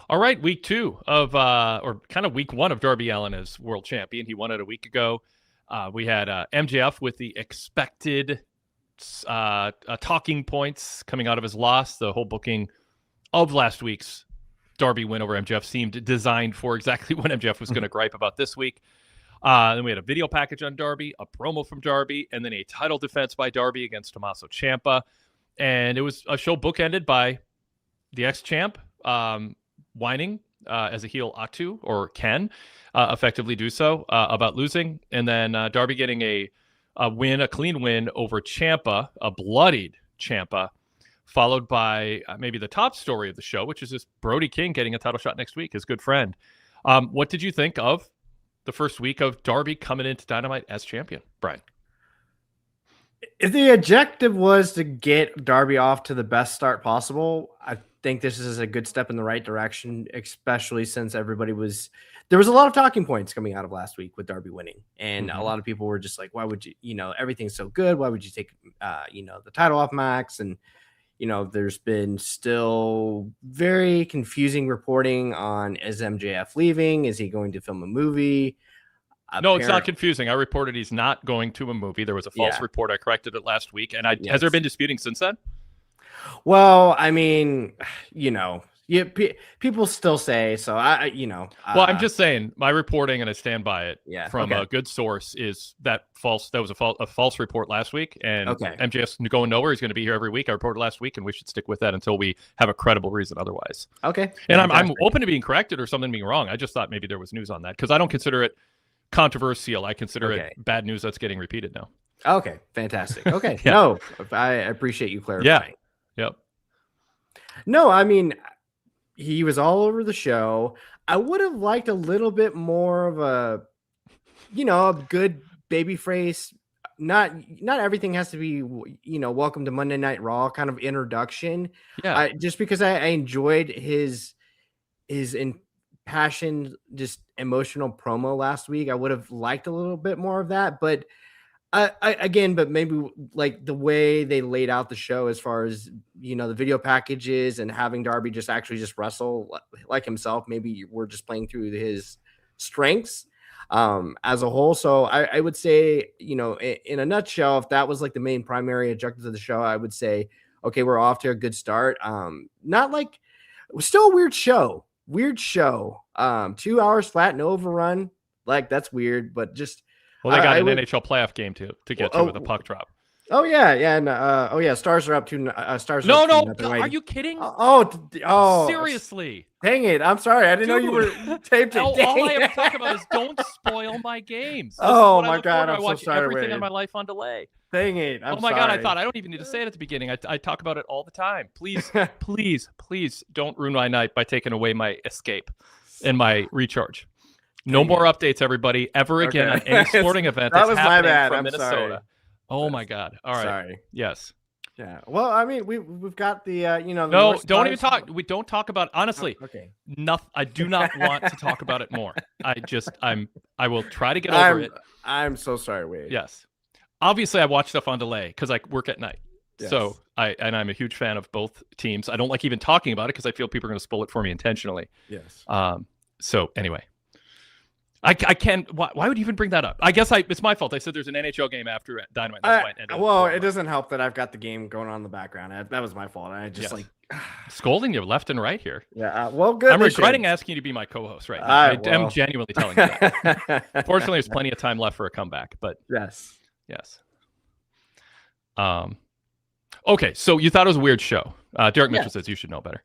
All right, week 2 of, or kind of week 1 of Darby Allin as world champion. He won it a week ago. We had MJF with the expected talking points coming out of his loss. The whole booking of last week's Darby win over MJF seemed designed for exactly what MJF was going to gripe about this week. Then we had a video package on Darby, a promo from Darby, and then a title defense by Darby against Tommaso Ciampa. And it was a show bookended by the ex-champ whining as a heel ought to, or can effectively do so, about losing. And then Darby getting a clean win over Ciampa, a bloodied Ciampa, followed by maybe the top story of the show, which is this Brody King getting a title shot next week, his good friend. What did you think of the first week of Darby coming into Dynamite as champion, Brian? If the objective was to get Darby off to the best start possible, I think this is a good step in the right direction, especially since there was a lot of talking points coming out of last week with Darby winning. And a lot of people were just like, why would you, everything's so good. Why would you take, the title off Max? And, there's been still very confusing reporting on, is MJF leaving? Is he going to film a movie? No, it's not confusing. I reported he's not going to a movie. There was a false report. I corrected it last week. And has there been disputing since then? Well, I mean, people still say so. Well, I'm just saying my reporting, and I stand by it. From a good source, is that false. That was a false report last week, and MJF's going nowhere. He's going to be here every week. I reported last week, and we should stick with that until we have a credible reason otherwise. Okay, and I'm open to being corrected or something being wrong. I just thought maybe there was news on that because I don't consider it controversial. I consider it bad news that's getting repeated now. Okay, fantastic. Okay, no, I appreciate you clarifying. Yep. No, I mean, he was all over the show. I would have liked a little bit more of a good baby phrase. Not everything has to be, welcome to Monday Night Raw kind of introduction. Yeah. Just because I enjoyed his impassioned, just emotional promo last week. I would have liked a little bit more of that, but but maybe like the way they laid out the show as far as, the video packages and having Darby just wrestle like himself. Maybe we're just playing through his strengths as a whole. So I would say, in a nutshell, if that was like the main primary objective of the show, I would say, okay, we're off to a good start. Not like it was still a weird show. 2 hours flat, no overrun. Like that's weird, but just, well, they got an NHL playoff game to get to with a puck drop. Oh yeah, and Stars are up to Stars. No, are you kidding? Seriously. Dang it! I'm sorry, I didn't know you were taped it. All I ever talk about is don't spoil my games. My God, I watch everything in my life on delay. Dang it! I'm sorry. God, I thought I don't even need to say it at the beginning. I talk about it all the time. Please, please don't ruin my night by taking away my escape and my recharge. No more updates, everybody, ever again on any sporting event that's happening from Minnesota. Sorry. Oh my God! All right. Sorry. Yes. Yeah. Well, I mean, we've got the No, don't even talk. We don't talk about honestly. Okay. Nothing. I do not want to talk about it more. I will try to get over it. I'm so sorry, Wade. Yes. Obviously, I watch stuff on delay because I work at night. Yes. So I'm a huge fan of both teams. I don't like even talking about it because I feel people are going to spoil it for me intentionally. Yes. So anyway. I can't. Why would you even bring that up? I guess it's my fault. I said there's an NHL game after Dynamite. That's why it ended. Well, it doesn't help that I've got the game going on in the background. That was my fault. I just scolding you left and right here. Yeah. Well, good. I'm regretting asking you to be my co-host right now. I am genuinely telling you that. Fortunately, there's plenty of time left for a comeback. But yes. Okay, so you thought it was a weird show. Derek Mitchell says you should know better.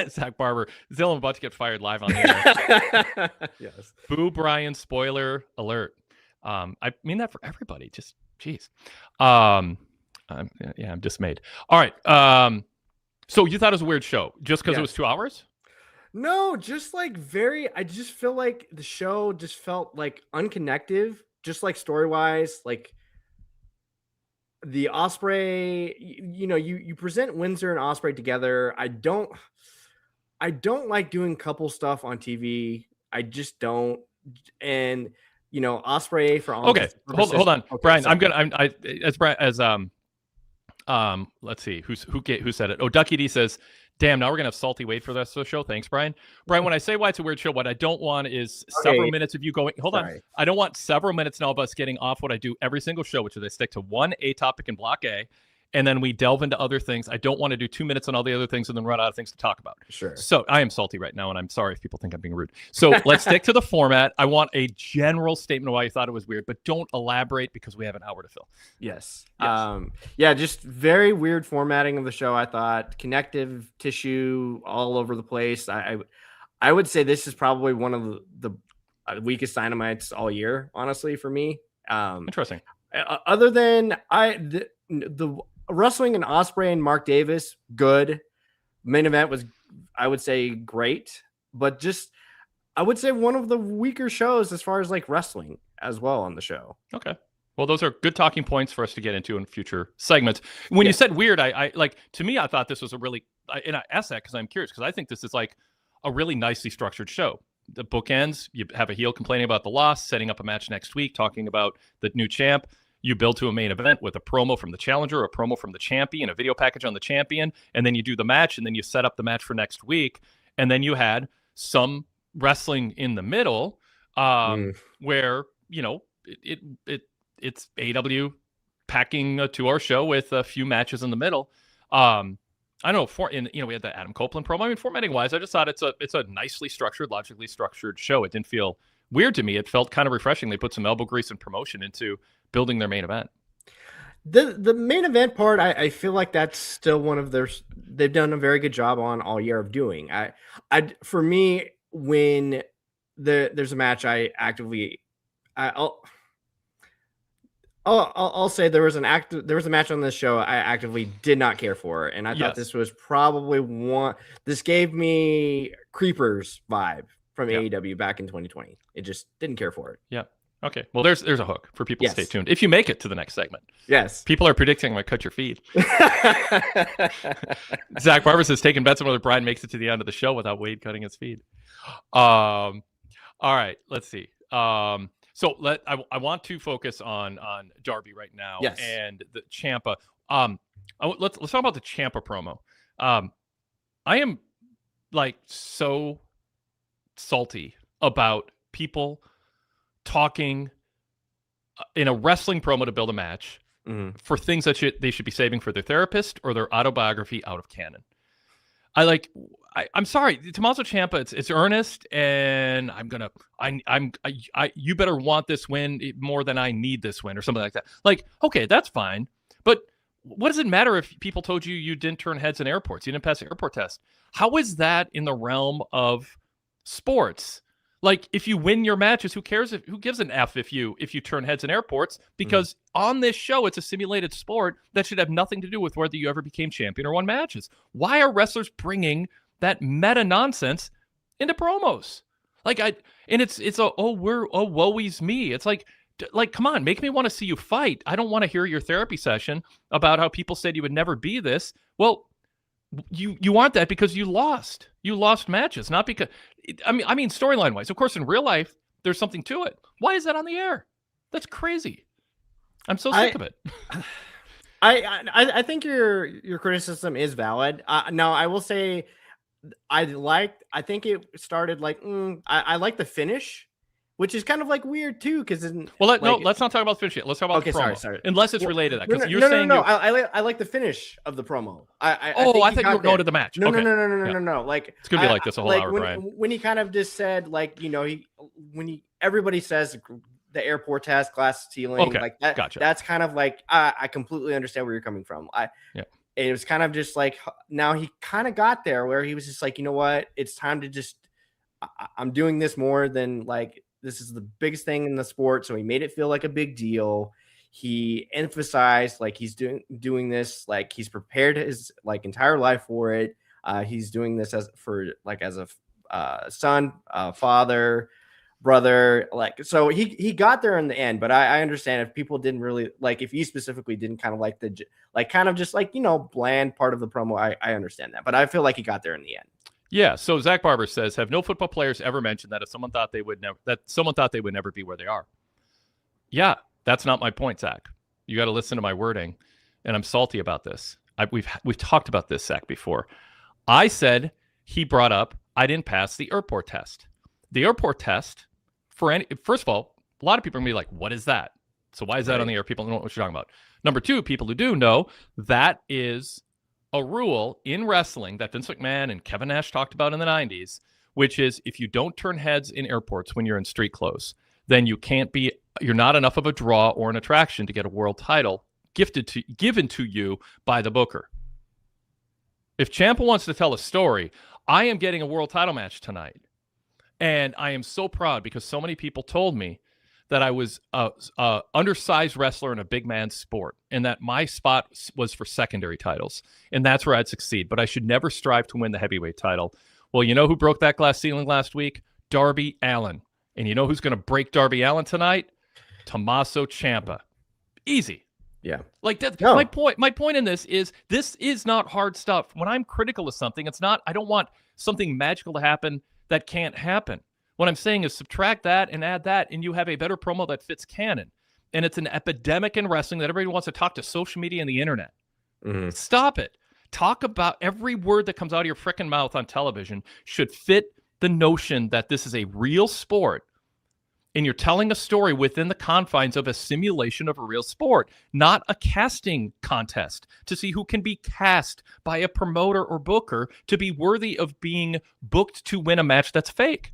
Zach Barber, Zilem about to get fired live on the air. Yes. Boo Brian, spoiler alert. I mean that for everybody. Just jeez. I'm dismayed. All right. So you thought it was a weird show just because it was 2 hours? No, just like I just feel like the show just felt like unconnected, just like story wise, like. The Ospreay, you present Windsor and Ospreay together. I don't like doing couple stuff on TV. I just don't. And Ospreay for all. Okay, hold on, okay, Brian. Sorry. Let's see who said it. Oh, Ducky D says Damn, now we're going to have salty Wade for the rest of the show. Thanks, Brian. Brian, when I say why it's a weird show, what I don't want is several minutes of you going, hold on. I don't want several minutes now of us getting off what I do every single show, which is I stick to one A topic in block A, and then we delve into other things. I don't want to do 2 minutes on all the other things and then run out of things to talk about. Sure. So I am salty right now, and I'm sorry if people think I'm being rude. So let's stick to the format. I want a general statement of why you thought it was weird, but don't elaborate because we have an hour to fill. Yes. Yeah, just very weird formatting of the show, I thought. Connective tissue all over the place. I would say this is probably one of the weakest Dynamites all year, honestly, for me. Interesting. Other than the wrestling and Ospreay and Mark Davis, good. Main event was, I would say, great, but just I would say one of the weaker shows as far as like wrestling as well on the show. Okay. Well, those are good talking points for us to get into in future segments. When you said weird, I like, to me, I thought this was a really, and I asked that because I'm curious, because I think this is like a really nicely structured show. The bookends, you have a heel complaining about the loss, setting up a match next week, talking about the new champ. You build to a main event with a promo from the challenger, a promo from the champion, a video package on the champion, and then you do the match, and then you set up the match for next week. And then you had some wrestling in the middle, where, you know, it's AEW packing a 2-hour show with a few matches in the middle. I don't know, we had the Adam Copeland promo. I mean, formatting wise, I just thought it's a nicely structured, logically structured show. It didn't feel weird to me. It felt kind of refreshing. They put some elbow grease and promotion into building their main event. The main event part, I feel like that's still one of they've done a very good job on all year of doing. For me, when there's a match, I'll say there was a match on this show I actively did not care for, and I thought this was probably this gave me Creepers vibe from AEW back in 2020. It just didn't care for it. Yeah. Okay. Well, there's a hook for people to stay tuned. If you make it to the next segment. Yes. People are predicting I'm going to cut your feed. Zach Barber says taking bets on whether Brian makes it to the end of the show without Wade cutting his feed. All right. Let's see. So I want to focus on Darby right now and the Ciampa. Let's talk about the Ciampa promo. I am like so salty about people talking in a wrestling promo to build a match for things that they should be saving for their therapist or their autobiography out of canon. I'm sorry, Tommaso Ciampa, it's earnest, and you better want this win more than I need this win or something like that. Like, okay, that's fine, but what does it matter if people told you didn't turn heads in airports, you didn't pass the airport test? How is that in the realm of sports? Like, if you win your matches, who cares? Who gives an F if you turn heads in airports? Because on this show, it's a simulated sport that should have nothing to do with whether you ever became champion or won matches. Why are wrestlers bringing that meta nonsense into promos? Woe is me. It's like, come on, make me want to see you fight. I don't want to hear your therapy session about how people said you would never be this. Well, you want that because you lost. You lost matches, not because. I mean, storyline wise, of course, in real life, there's something to it. Why is that on the air? That's crazy. I'm so sick of it. I think your criticism is valid. Now, I will say, I think it started like I like the finish, which is kind of like weird too, because let's not talk about the finish yet. Let's talk about the promo. Sorry. Unless it's related to that, because you're saying I like the finish of the promo. I thought you were going to the match. No. Like, it's gonna be like this a whole hour, Brian. When he kind of just said, like, everybody says the airport test, glass ceiling, like that. Gotcha. That's kind of like I completely understand where you're coming from. It was kind of just like, now he kind of got there where he was just like, you know what, it's time to just I'm doing this more than like. This is the biggest thing in the sport, so he made it feel like a big deal. He emphasized like he's doing this, like he's prepared his like entire life for it. He's doing this as a son, father, brother. Like, so he got there in the end. But I understand if people didn't really like, if you specifically didn't kind of like kind of just like, bland part of the promo. I understand that, but I feel like he got there in the end. Yeah, so Zach Barber says, have no football players ever mentioned that someone thought they would never be where they are? Yeah, that's not my point, Zach. You got to listen to my wording, and I'm salty about this. We've talked about this, Zach, before. I said he brought up I didn't pass the airport test. The airport test, first of all, a lot of people are going to be like, what is that? So why is that on the air? People don't know what you're talking about. Number two, people who do know, that is a rule in wrestling that Vince McMahon and Kevin Nash talked about in the 90s, which is if you don't turn heads in airports when you're in street clothes, then you're not enough of a draw or an attraction to get a world title given to you by the booker. If Ciampa wants to tell a story, I am getting a world title match tonight. And I am so proud because so many people told me that I was a undersized wrestler in a big man's sport and that my spot was for secondary titles. And that's where I'd succeed. But I should never strive to win the heavyweight title. Well, you know who broke that glass ceiling last week? Darby Allin. And you know who's going to break Darby Allin tonight? Tommaso Ciampa. Easy. Yeah. Like that. No. My point in this is not hard stuff. When I'm critical of something, it's not, I don't want something magical to happen that can't happen. What I'm saying is subtract that and add that, and you have a better promo that fits canon. And it's an epidemic in wrestling that everybody wants to talk to social media and the internet. Mm-hmm. Stop it. Talk about every word that comes out of your frickin' mouth on television should fit the notion that this is a real sport and you're telling a story within the confines of a simulation of a real sport, not a casting contest to see who can be cast by a promoter or booker to be worthy of being booked to win a match that's fake.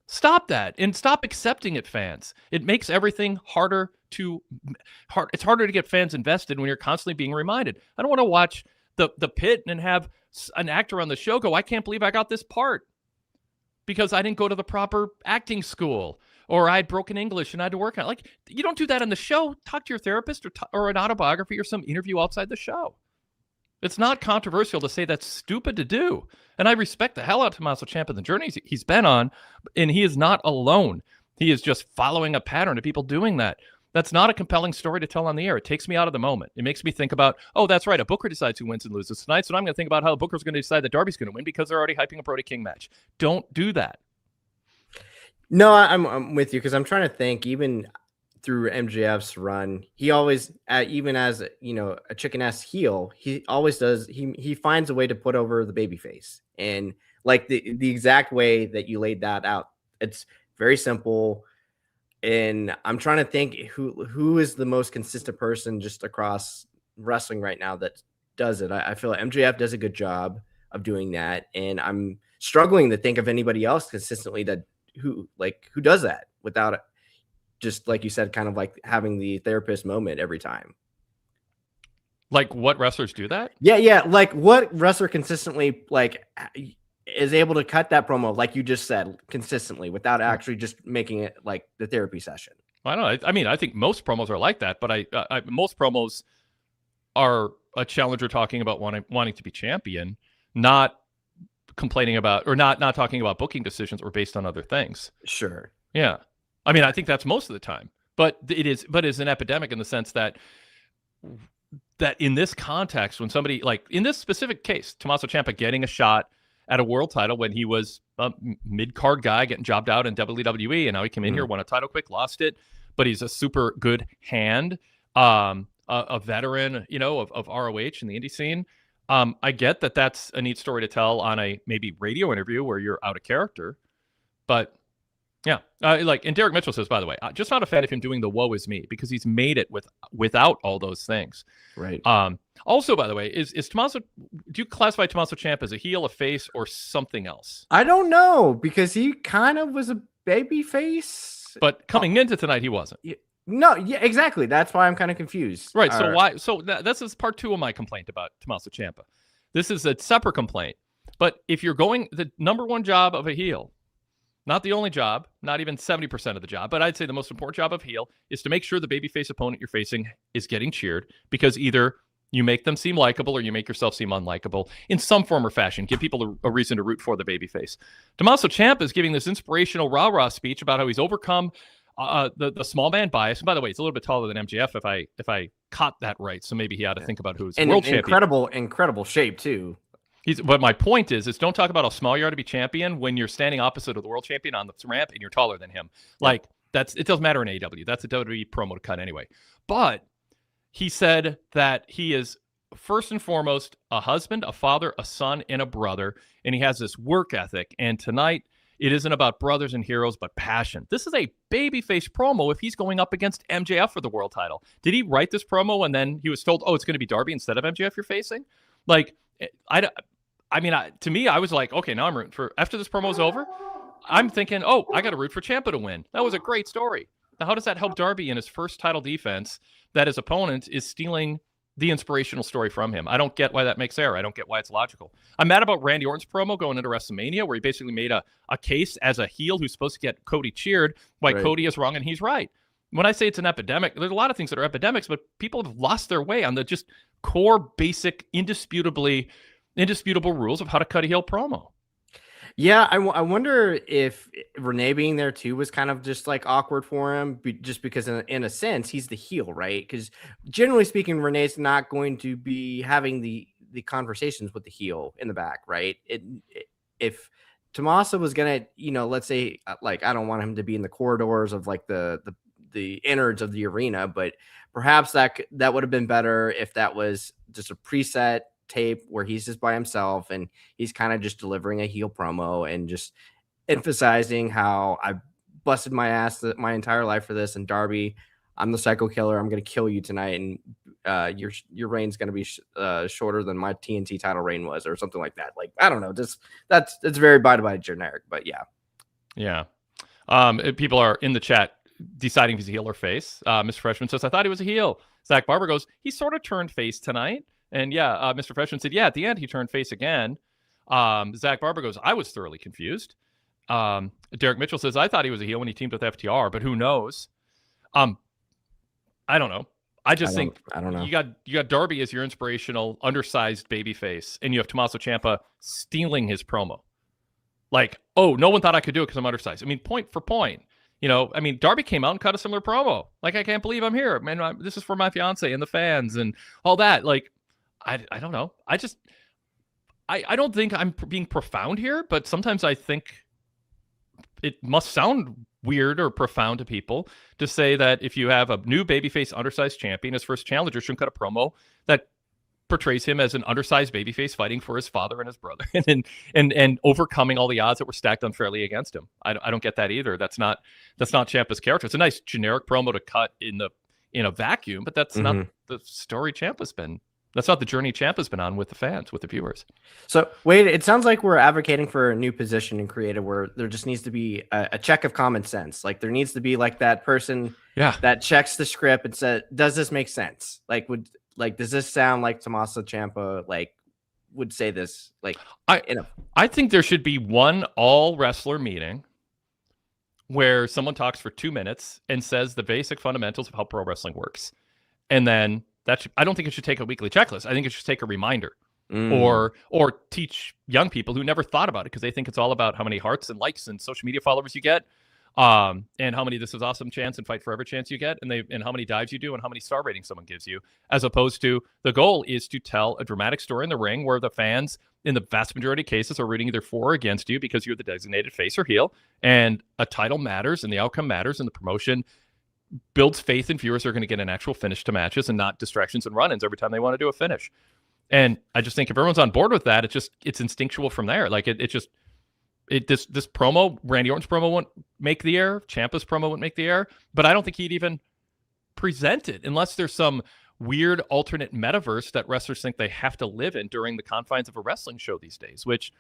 Stop that and stop accepting it, fans. It makes everything harder. It's harder to get fans invested when you're constantly being reminded. I don't want to watch the pit and have an actor on the show go, I can't believe I got this part because I didn't go to the proper acting school or I had broken English and I had to work on it. Like, you don't do that on the show. Talk to your therapist or an autobiography or some interview outside the show. It's not controversial to say that's stupid to do. And I respect the hell out of Tommaso Ciampa and the journey he's been on, and he is not alone. He is just following a pattern of people doing that. That's not a compelling story to tell on the air. It takes me out of the moment. It makes me think about, oh, that's right, a booker decides who wins and loses tonight, so I'm going to think about how a booker's going to decide that Darby's going to win because they're already hyping a Brody King match. Don't do that. No, I'm with you because I'm trying to think, even through MJF's run, he always, even as a chicken ass heel, he always does. He finds a way to put over the babyface, and like the exact way that you laid that out, it's very simple. And I'm trying to think who is the most consistent person just across wrestling right now that does it. I feel like MJF does a good job of doing that, and I'm struggling to think of anybody else consistently who does that without just like you said, kind of like having the therapist moment every time. Like what wrestlers do that? Yeah. Like what wrestler consistently is able to cut that promo, like you just said, consistently without actually just making it like the therapy session. I don't know. I mean, I think most promos are like that, but most promos are a challenger talking about wanting to be champion, not complaining about or not talking about booking decisions or based on other things. Sure. Yeah. I mean, I think that's most of the time, but it's an epidemic in the sense that in this context, when somebody, like in this specific case, Tommaso Ciampa getting a shot at a world title when he was a mid-card guy getting jobbed out in WWE, and now he came in here, won a title quick, lost it, but he's a super good hand, a veteran, of ROH in the indie scene. I get that that's a neat story to tell on a maybe radio interview where you're out of character, but yeah, and Derek Mitchell says, by the way, just not a fan of him doing the woe is me because he's made it without all those things. Right. Also, by the way, is Tommaso? Do you classify Tommaso Ciampa as a heel, a face, or something else? I don't know because he kind of was a baby face, but coming into tonight, he wasn't. No, yeah, exactly. That's why I'm kind of confused. Right. So why? So this is part 2 of my complaint about Tommaso Ciampa. This is a separate complaint. But if you're going, the number one job of a heel, not the only job, not even 70% of the job, but I'd say the most important job of heel is to make sure the babyface opponent you're facing is getting cheered because either you make them seem likable or you make yourself seem unlikable in some form or fashion. Give people a reason to root for the babyface. Tommaso Ciampa is giving this inspirational rah-rah speech about how he's overcome the small man bias. And by the way, it's a little bit taller than MJF if I caught that right. So maybe he had to think about who's world champion. Incredible shape too. But my point is don't talk about how small you are to be champion when you're standing opposite of the world champion on the ramp and you're taller than him. Like it doesn't matter in AEW. That's a WWE promo to cut anyway. But he said that he is first and foremost a husband, a father, a son, and a brother, and he has this work ethic. And tonight, it isn't about brothers and heroes, but passion. This is a babyface promo if he's going up against MJF for the world title. Did he write this promo and then he was told, oh, it's going to be Darby instead of MJF you're facing? Like, to me, I was like, okay, now I'm rooting for, after this promo's over, I'm thinking, oh, I got to root for Ciampa to win. That was a great story. Now, how does that help Darby in his first title defense that his opponent is stealing the inspirational story from him? I don't get why that makes air. I don't get why it's logical. I'm mad about Randy Orton's promo going into WrestleMania where he basically made a case as a heel who's supposed to get Cody cheered why right. Cody is wrong and he's right. When I say it's an epidemic, there's a lot of things that are epidemics, but people have lost their way on the just core, basic, indisputable rules of how to cut a heel promo. Yeah, I wonder if Renee being there too was kind of just like awkward for him, just because in a sense he's the heel, right? Because generally speaking, Renee's not going to be having the conversations with the heel in the back, right? If Tommaso was gonna, let's say, like, I don't want him to be in the corridors of like the innards of the arena, but perhaps that would have been better if that was just a preset tape where he's just by himself and he's kind of just delivering a heel promo and just emphasizing how I busted my ass my entire life for this, and Darby, I'm the psycho killer, I'm gonna kill you tonight, and your reign's gonna be shorter than my TNT title reign was, or something like that. Like, I don't know, just it's very by generic, but yeah. People are in the chat deciding if he's a heel or face. Mr. Freshman says, I thought he was a heel. Zach Barber goes, he sort of turned face tonight. And Mr. Freshman said, yeah, at the end, he turned face again. Zach Barber goes, I was thoroughly confused. Derek Mitchell says, I thought he was a heel when he teamed with FTR, but who knows? I don't know. I don't know. You got Darby as your inspirational, undersized babyface, and you have Tommaso Ciampa stealing his promo. Like, oh, no one thought I could do it because I'm undersized. I mean, point for point. Darby came out and cut a similar promo. Like, I can't believe I'm here. Man, this is for my fiance and the fans and all that. Like, I don't know. I don't think I'm being profound here, but sometimes I think it must sound weird or profound to people to say that if you have a new babyface undersized champion, his first challenger shouldn't cut a promo that portrays him as an undersized babyface fighting for his father and his brother and overcoming all the odds that were stacked unfairly against him. I don't get that either. That's not Ciampa's character. It's a nice generic promo to cut in a vacuum, but that's not the story Ciampa's been. That's not the journey Ciampa's been on with the fans, with the viewers. So, Wade, it sounds like we're advocating for a new position in creative where there just needs to be a check of common sense. Like, there needs to be like that person that checks the script and says, does this make sense? Does this sound like Tommaso Ciampa would say this? I think there should be one all wrestler meeting where someone talks for 2 minutes and says the basic fundamentals of how pro wrestling works. And then I don't think it should take a weekly checklist. I think it should take a reminder or teach young people who never thought about it because they think it's all about how many hearts and likes and social media followers you get, and how many this is awesome chance and fight forever chance you get, and how many dives you do and how many star ratings someone gives you, as opposed to the goal is to tell a dramatic story in the ring where the fans, in the vast majority of cases, are rooting either for or against you because you're the designated face or heel, and a title matters and the outcome matters and the promotion builds faith in viewers are going to get an actual finish to matches and not distractions and run-ins every time they want to do a finish. And I just think if everyone's on board with that, it's instinctual from there. Like this promo, Randy Orton's promo won't make the air. Ciampa's promo won't make the air, but I don't think he'd even present it unless there's some weird alternate metaverse that wrestlers think they have to live in during the confines of a wrestling show these days, which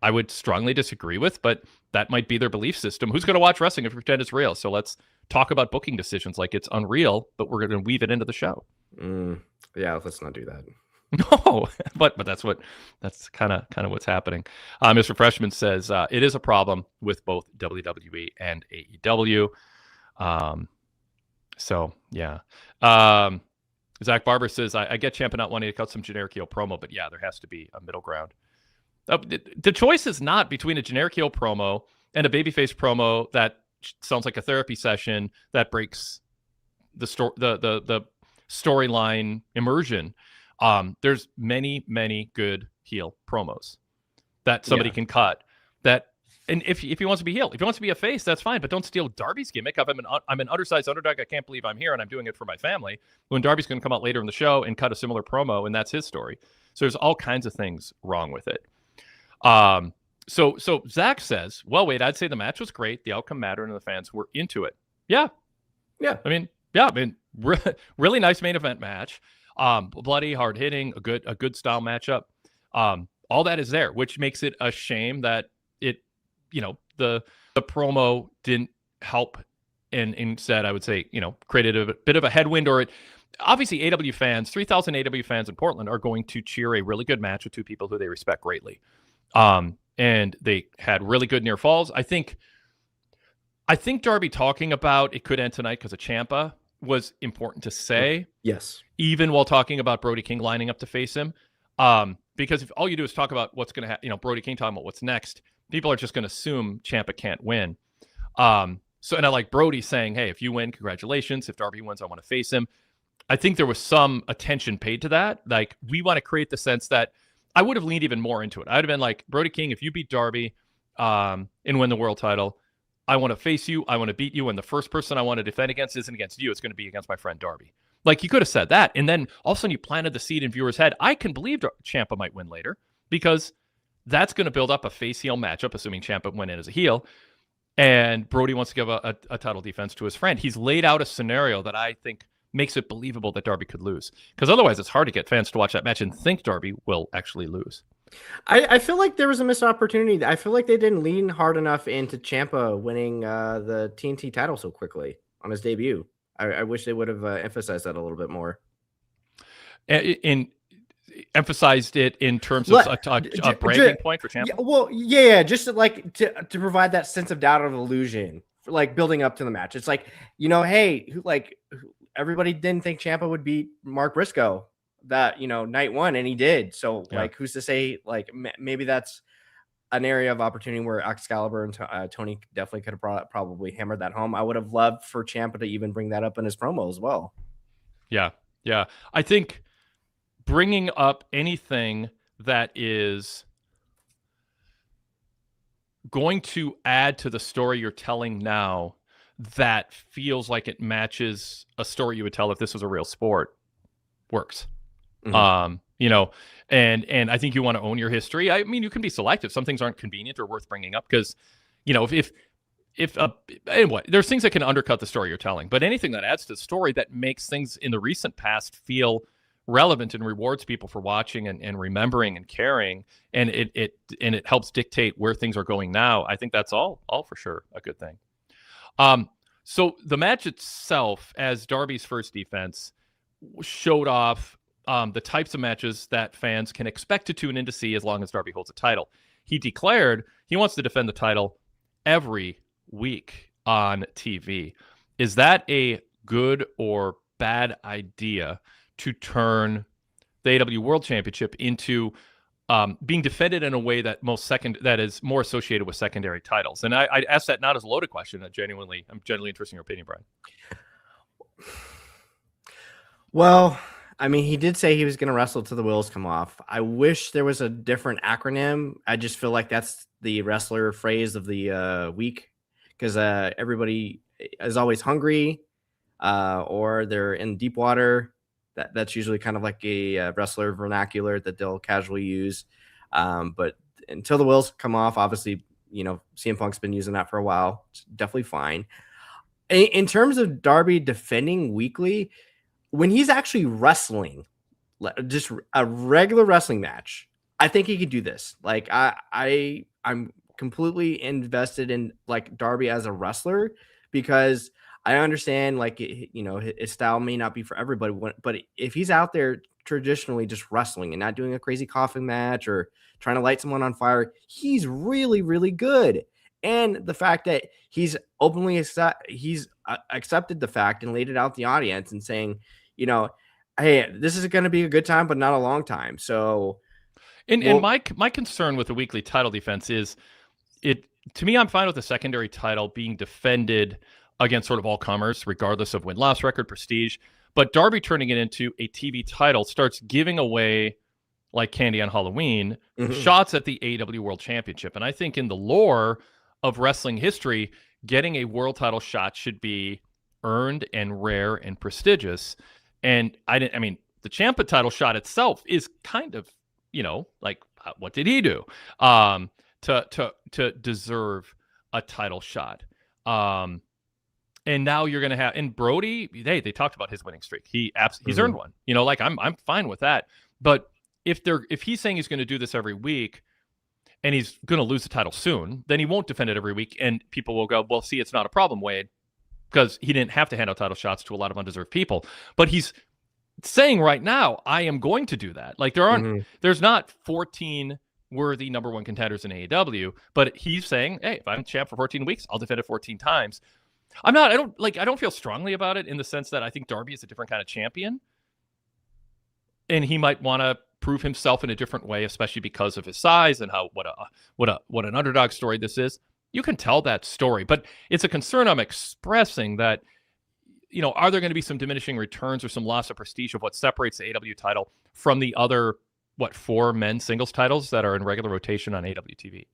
I would strongly disagree with, but that might be their belief system. Who's going to watch wrestling if we pretend it's real? So let's talk about booking decisions like it's unreal, but we're going to weave it into the show. Yeah, let's not do that. No, but that's kind of what's happening. Mr. Freshman says it is a problem with both WWE and AEW. So yeah. Zach Barber says I get Ciampa not wanting to cut some generic heel promo, but yeah, there has to be a middle ground. The choice is not between a generic heel promo and a babyface promo that sounds like a therapy session that breaks the storyline immersion. There's many good heel promos that somebody can cut that And if he wants to be heel, if he wants to be a face, that's fine. But don't steal Darby's gimmick of I'm an undersized underdog. I can't believe I'm here and I'm doing it for my family. When Darby's going to come out later in the show and cut a similar promo, and that's his story. So there's all kinds of things wrong with it. So Zach says, well, Wade, I'd say the match was great. The outcome mattered, and the fans were into it. Yeah. I mean, really nice main event match. Bloody, hard hitting, a good style matchup. All that is there, which makes it a shame that it, the promo didn't help, and instead I would say, created a bit of a headwind. Or obviously 3,000 AEW fans in Portland are going to cheer a really good match with two people who they respect greatly. And they had really good near falls. I think Darby talking about it could end tonight because of Ciampa was important to say. Yes. Even while talking about Brody King lining up to face him. Because if all you do is talk about what's going to happen, Brody King talking about what's next, people are just going to assume Ciampa can't win. And I like Brody saying, hey, if you win, congratulations. If Darby wins, I want to face him. I think there was some attention paid to that. Like, we want to create the sense that I would have leaned even more into it. I'd have been like, Brody King, if you beat Darby and win the world title, I want to face you. I want to beat you. And the first person I want to defend against isn't against you. It's going to be against my friend Darby. Like, you could have said that. And then all of a sudden you planted the seed in viewers' head. I can believe Ciampa might win later because that's going to build up a face-heel matchup, assuming Ciampa went in as a heel. And Brody wants to give a title defense to his friend. He's laid out a scenario that I think makes it believable that Darby could lose. Because otherwise it's hard to get fans to watch that match and think Darby will actually lose. I feel like there was a missed opportunity. I feel like they didn't lean hard enough into Ciampa winning the TNT title so quickly on his debut. I wish they would have emphasized that a little bit more. Emphasized it in terms of a bragging point for Ciampa? Yeah, just to provide that sense of doubt of illusion, like building up to the match. It's like, hey, everybody didn't think Ciampa would beat Mark Briscoe that, night one, and he did. So who's to say, maybe that's an area of opportunity where Excalibur and Tony definitely could have probably hammered that home. I would have loved for Ciampa to even bring that up in his promo as well. Yeah. I think bringing up anything that is going to add to the story you're telling now that feels like it matches a story you would tell if this was a real sport works. Mm-hmm. And I think you want to own your history. I mean, you can be selective. Some things aren't convenient or worth bringing up because, anyway, there's things that can undercut the story you're telling, but anything that adds to the story that makes things in the recent past feel relevant and rewards people for watching and remembering and caring, and it helps dictate where things are going now. I think that's all for sure a good thing. So the match itself, as Darby's first defense, showed off the types of matches that fans can expect to tune in to see as long as Darby holds a title. He declared he wants to defend the title every week on TV. Is that a good or bad idea to turn the AEW World Championship into being defended in a way that that is more associated with secondary titles? And I ask that not as a loaded question. I'm genuinely interested in your opinion, Brian. Well, I mean, he did say he was going to wrestle till the wheels come off. I wish there was a different acronym. I just feel like that's the wrestler phrase of the week because everybody is always hungry or they're in deep water. That's usually kind of like a wrestler vernacular that they'll casually use. But until the wheels come off, obviously, CM Punk's been using that for a while. It's definitely fine. In terms of Darby defending weekly, when he's actually wrestling, just a regular wrestling match, I think he could do this. Like I'm completely invested in Darby as a wrestler because I understand his style may not be for everybody, but if he's out there traditionally just wrestling and not doing a crazy coffin match or trying to light someone on fire, he's really, really good. And the fact that he's openly accepted the fact and laid it out to the audience and saying, hey, this is going to be a good time, but not a long time. So, and my concern with the weekly title defense is to me, I'm fine with the secondary title being defended against sort of all comers, regardless of win-loss record, prestige. But Darby turning it into a TV title starts giving away, like candy on Halloween, shots at the AEW World Championship. And I think in the lore of wrestling history, getting a world title shot should be earned and rare and prestigious. And I mean, the Ciampa title shot itself is kind of, like, what did he do to deserve a title shot? And now you're going to have, and Brody, they talked about his winning streak. He's earned one, like I'm fine with that. But if he's saying he's going to do this every week and he's going to lose the title soon, then he won't defend it every week. And people will go, well, see, it's not a problem, Wade, because he didn't have to hand out title shots to a lot of undeserved people. But he's saying right now, I am going to do that. Like there's not 14 worthy number one contenders in AEW, but he's saying, hey, if I'm champ for 14 weeks, I'll defend it 14 times. I don't feel strongly about it in the sense that I think Darby is a different kind of champion, and he might want to prove himself in a different way, especially because of his size and what an underdog story this is. You can tell that story, but it's a concern I'm expressing that, are there going to be some diminishing returns or some loss of prestige of what separates the AEW title from the other, 4 men's singles titles that are in regular rotation on AEW TV?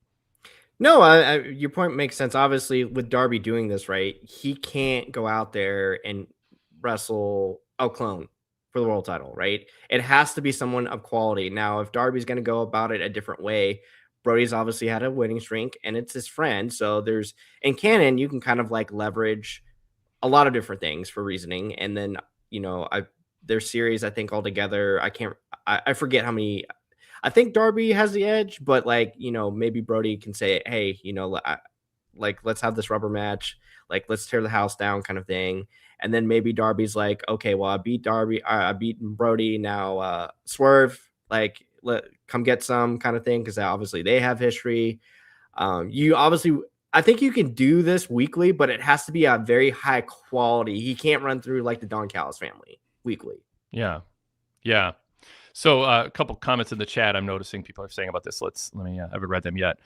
No, your point makes sense. Obviously, with Darby doing this, right, he can't go out there and wrestle a clone for the world title, right? It has to be someone of quality. Now, if Darby's going to go about it a different way, Brody's obviously had a winning streak, and it's his friend. So in canon, you can kind of like leverage a lot of different things for reasoning. And then, their series, I think altogether, I forget how many. I think Darby has the edge, but maybe Brody can say, hey, let's have this rubber match. Like, let's tear the house down kind of thing. And then maybe Darby's like, okay, well, I beat Darby. I beat Brody. Now Swerve, come get some kind of thing. Cause obviously they have history. I think you can do this weekly, but it has to be a very high quality. He can't run through like the Don Callis family weekly. Yeah. Yeah. So a couple comments in the chat I'm noticing people are saying about this. Let me, I haven't read them yet.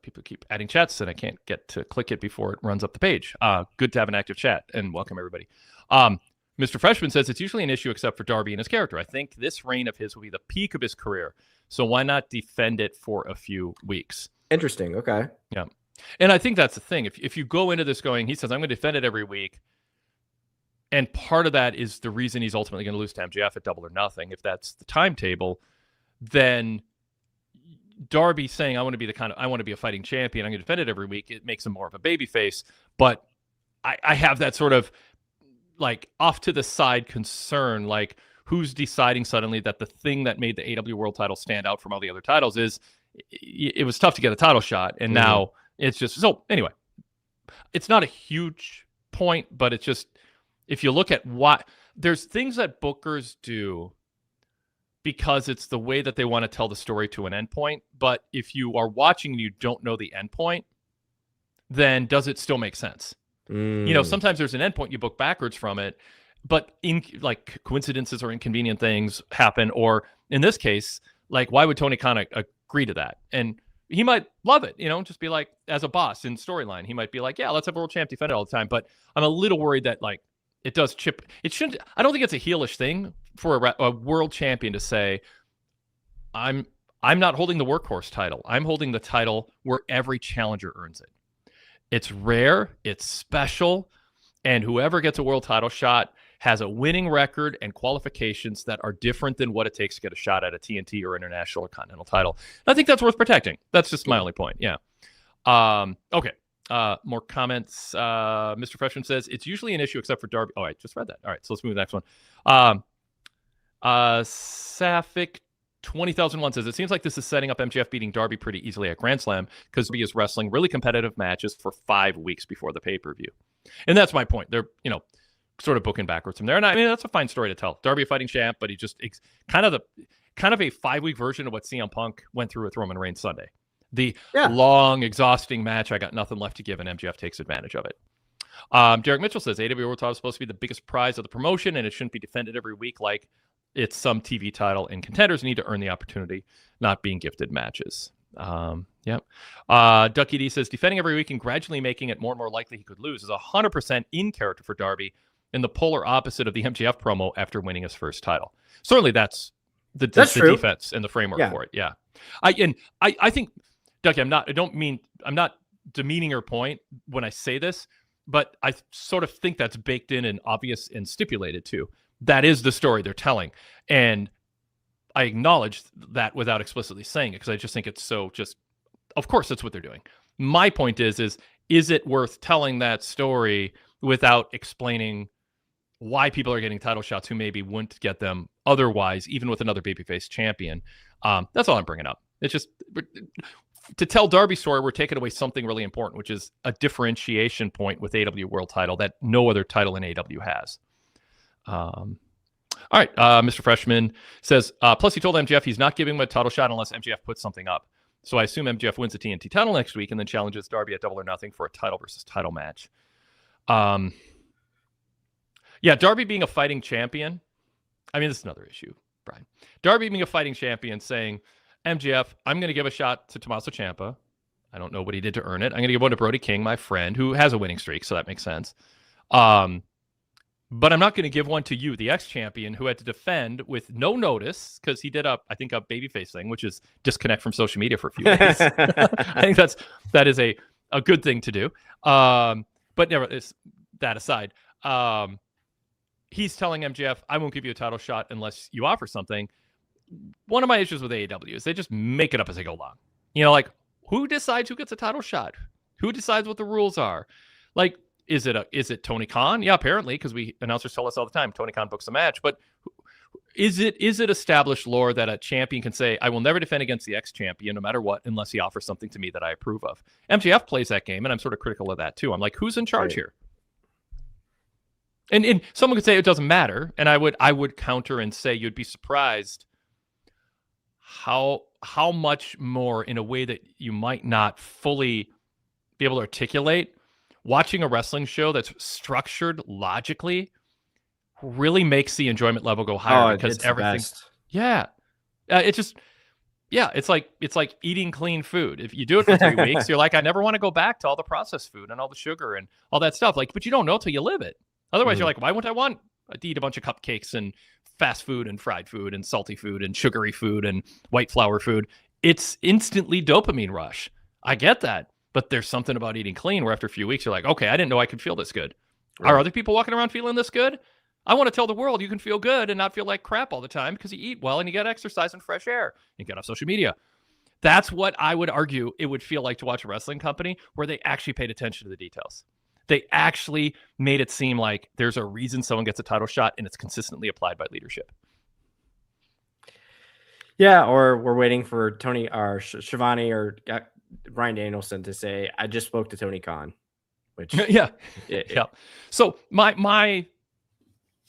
People keep adding chats and I can't get to click it before it runs up the page. Good to have an active chat, and welcome everybody. Mr. Freshman says it's usually an issue except for Darby and his character. I think this reign of his will be the peak of his career. So why not defend it for a few weeks? Interesting. Okay. Yeah. And I think that's the thing. If you go into this going, he says, I'm going to defend it every week. And part of that is the reason he's ultimately going to lose to MJF at Double or Nothing. If that's the timetable, then Darby saying, I want to be a fighting champion, I'm going to defend it every week, it makes him more of a babyface. But I have that sort of like off to the side concern, like who's deciding suddenly that the thing that made the AEW World title stand out from all the other titles is it was tough to get a title shot. And now it's just, so anyway, it's not a huge point, but it's just, if you look at what there's things that bookers do because it's the way that they want to tell the story to an endpoint. But if you are watching and you don't know the endpoint, then does it still make sense? Sometimes there's an endpoint, you book backwards from it, but in like coincidences or inconvenient things happen. Or in this case, like, why would Tony Khan agree to that? And he might love it, just be like, as a boss in storyline, he might be like, yeah, let's have a world champ defend it all the time. But I'm a little worried that like, it does chip. It shouldn't. I don't think it's a heelish thing for a world champion to say, "I'm not holding the workhorse title. I'm holding the title where every challenger earns it. It's rare. It's special, and whoever gets a world title shot has a winning record and qualifications that are different than what it takes to get a shot at a TNT or international or continental title. And I think that's worth protecting. That's just my only point. Yeah. Okay. More comments. Mr. Freshman says it's usually an issue except for Darby. Oh, I just read that. All right, so let's move to the next one. Sapphic 20,001 says it seems like this is setting up MJF beating Darby pretty easily at Grand Slam because Darby is wrestling really competitive matches for 5 weeks before the pay-per-view. And that's my point. They're, sort of booking backwards from there. And I mean, that's a fine story to tell. Darby a fighting champ, but he just kind of a 5-week version of what CM Punk went through with Roman Reigns Sunday. The long, exhausting match. I got nothing left to give, and MJF takes advantage of it. Derek Mitchell says AEW World title is supposed to be the biggest prize of the promotion, and it shouldn't be defended every week like it's some TV title, and contenders need to earn the opportunity, not being gifted matches. Yep. Ducky D says defending every week and gradually making it more and more likely he could lose is 100% in character for Darby, and the polar opposite of the MJF promo after winning his first title. Certainly, that's the defense and the framework for it. Yeah. I think Ducky, I'm not demeaning your point when I say this, but I sort of think that's baked in and obvious and stipulated too. That is the story they're telling. And I acknowledge that without explicitly saying it, because I just think it's so just, of course, that's what they're doing. My point is it worth telling that story without explaining why people are getting title shots who maybe wouldn't get them otherwise, even with another babyface champion? That's all I'm bringing up. It's just to tell Darby's story, we're taking away something really important, which is a differentiation point with AEW World Title that no other title in AEW has. All right, Mr. Freshman says, plus he told MJF he's not giving him a title shot unless MJF puts something up. So I assume MJF wins the TNT title next week and then challenges Darby at Double or Nothing for a title versus title match. Yeah, Darby being a fighting champion. I mean, this is another issue, Brian. Darby being a fighting champion saying, MJF, I'm going to give a shot to Tommaso Ciampa. I don't know what he did to earn it. I'm going to give one to Brody King, my friend, who has a winning streak, so that makes sense. But I'm not going to give one to you, the ex-champion, who had to defend with no notice because he did a babyface thing, which is disconnect from social media for a few days. I think that is a good thing to do. But never, that aside, he's telling MJF, I won't give you a title shot unless you offer something. One of my issues with AEW is they just make it up as they go along. Like, who decides who gets a title shot? Who decides what the rules are? Like, is it Tony Khan? Yeah, apparently, because announcers tell us all the time, Tony Khan books a match. But is it established lore that a champion can say, I will never defend against the ex-champion no matter what, unless he offers something to me that I approve of? MJF plays that game, and I'm sort of critical of that too. I'm like, who's in charge here? And someone could say it doesn't matter, and I would counter and say you'd be surprised how much more, in a way that you might not fully be able to articulate, watching a wrestling show that's structured logically really makes the enjoyment level go higher because everything. Yeah, it's like eating clean food. If you do it for 3 weeks, you're like, I never want to go back to all the processed food and all the sugar and all that stuff. Like, but you don't know till you live it. Otherwise, you're like, why wouldn't I want to eat a bunch of cupcakes and fast food and fried food and salty food and sugary food and white flour food? It's instantly dopamine rush. I get that. But there's something about eating clean where after a few weeks, you're like, okay, I didn't know I could feel this good. Right. Are other people walking around feeling this good? I want to tell the world you can feel good and not feel like crap all the time because you eat well and you get exercise and fresh air. You get off social media. That's what I would argue it would feel like to watch a wrestling company where they actually paid attention to the details. They actually made it seem like there's a reason someone gets a title shot and it's consistently applied by leadership. Yeah, or we're waiting for Tony or Shivani or Bryan Danielson to say, I just spoke to Tony Khan, which yeah. So my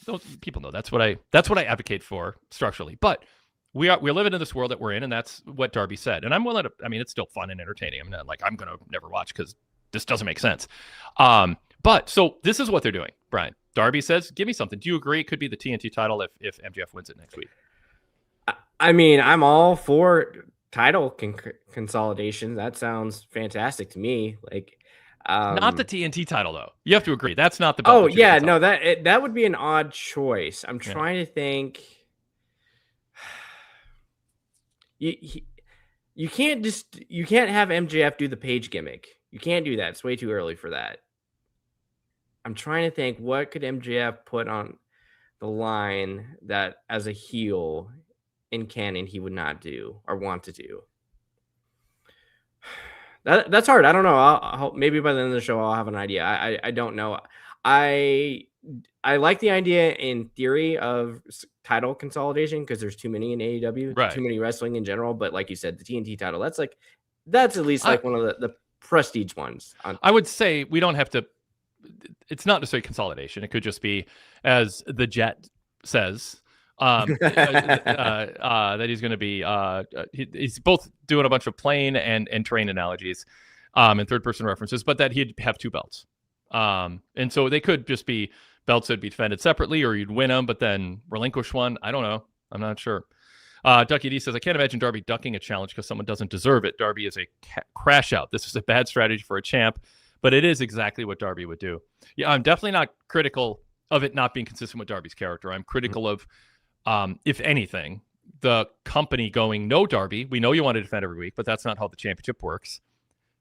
those people know that's what I advocate for structurally. But we're living in this world that we're in, and that's what Darby said. And I'm willing to. I mean, it's still fun and entertaining. I'm not like I'm gonna never watch because this doesn't make sense. But so this is what they're doing, Brian. Darby says, "Give me something." Do you agree it could be the TNT title if MJF wins it next week? I mean, I'm all for title consolidation. That sounds fantastic to me. Like, not the TNT title though. You have to agree that's not the belt. Oh yeah, no, that would be an odd choice. I'm trying to think. You can't have MJF do the page gimmick. You can't do that. It's way too early for that. I'm trying to think, what could MJF put on the line that as a heel in canon he would not do or want to do. That's hard. I don't know. I'll maybe by the end of the show I'll have an idea. I don't know. I like the idea in theory of title consolidation because there's too many in AEW, right. Too many wrestling in general. But like you said, the TNT title, that's at least like one of the prestige ones. I would say we don't have to. It's not necessarily consolidation. It could just be, as the Jet says, that he's going to be. He's both doing a bunch of plane and train analogies, and third person references, but that he'd have two belts. And so they could just be belts that'd be defended separately, or you'd win them, but then relinquish one. I don't know. I'm not sure. Ducky D says, I can't imagine Darby ducking a challenge because someone doesn't deserve it. Darby is a crash out. This is a bad strategy for a champ, but it is exactly what Darby would do. Yeah, I'm definitely not critical of it not being consistent with Darby's character. I'm critical of, if anything, the company going, no, Darby, we know you want to defend every week, but that's not how the championship works.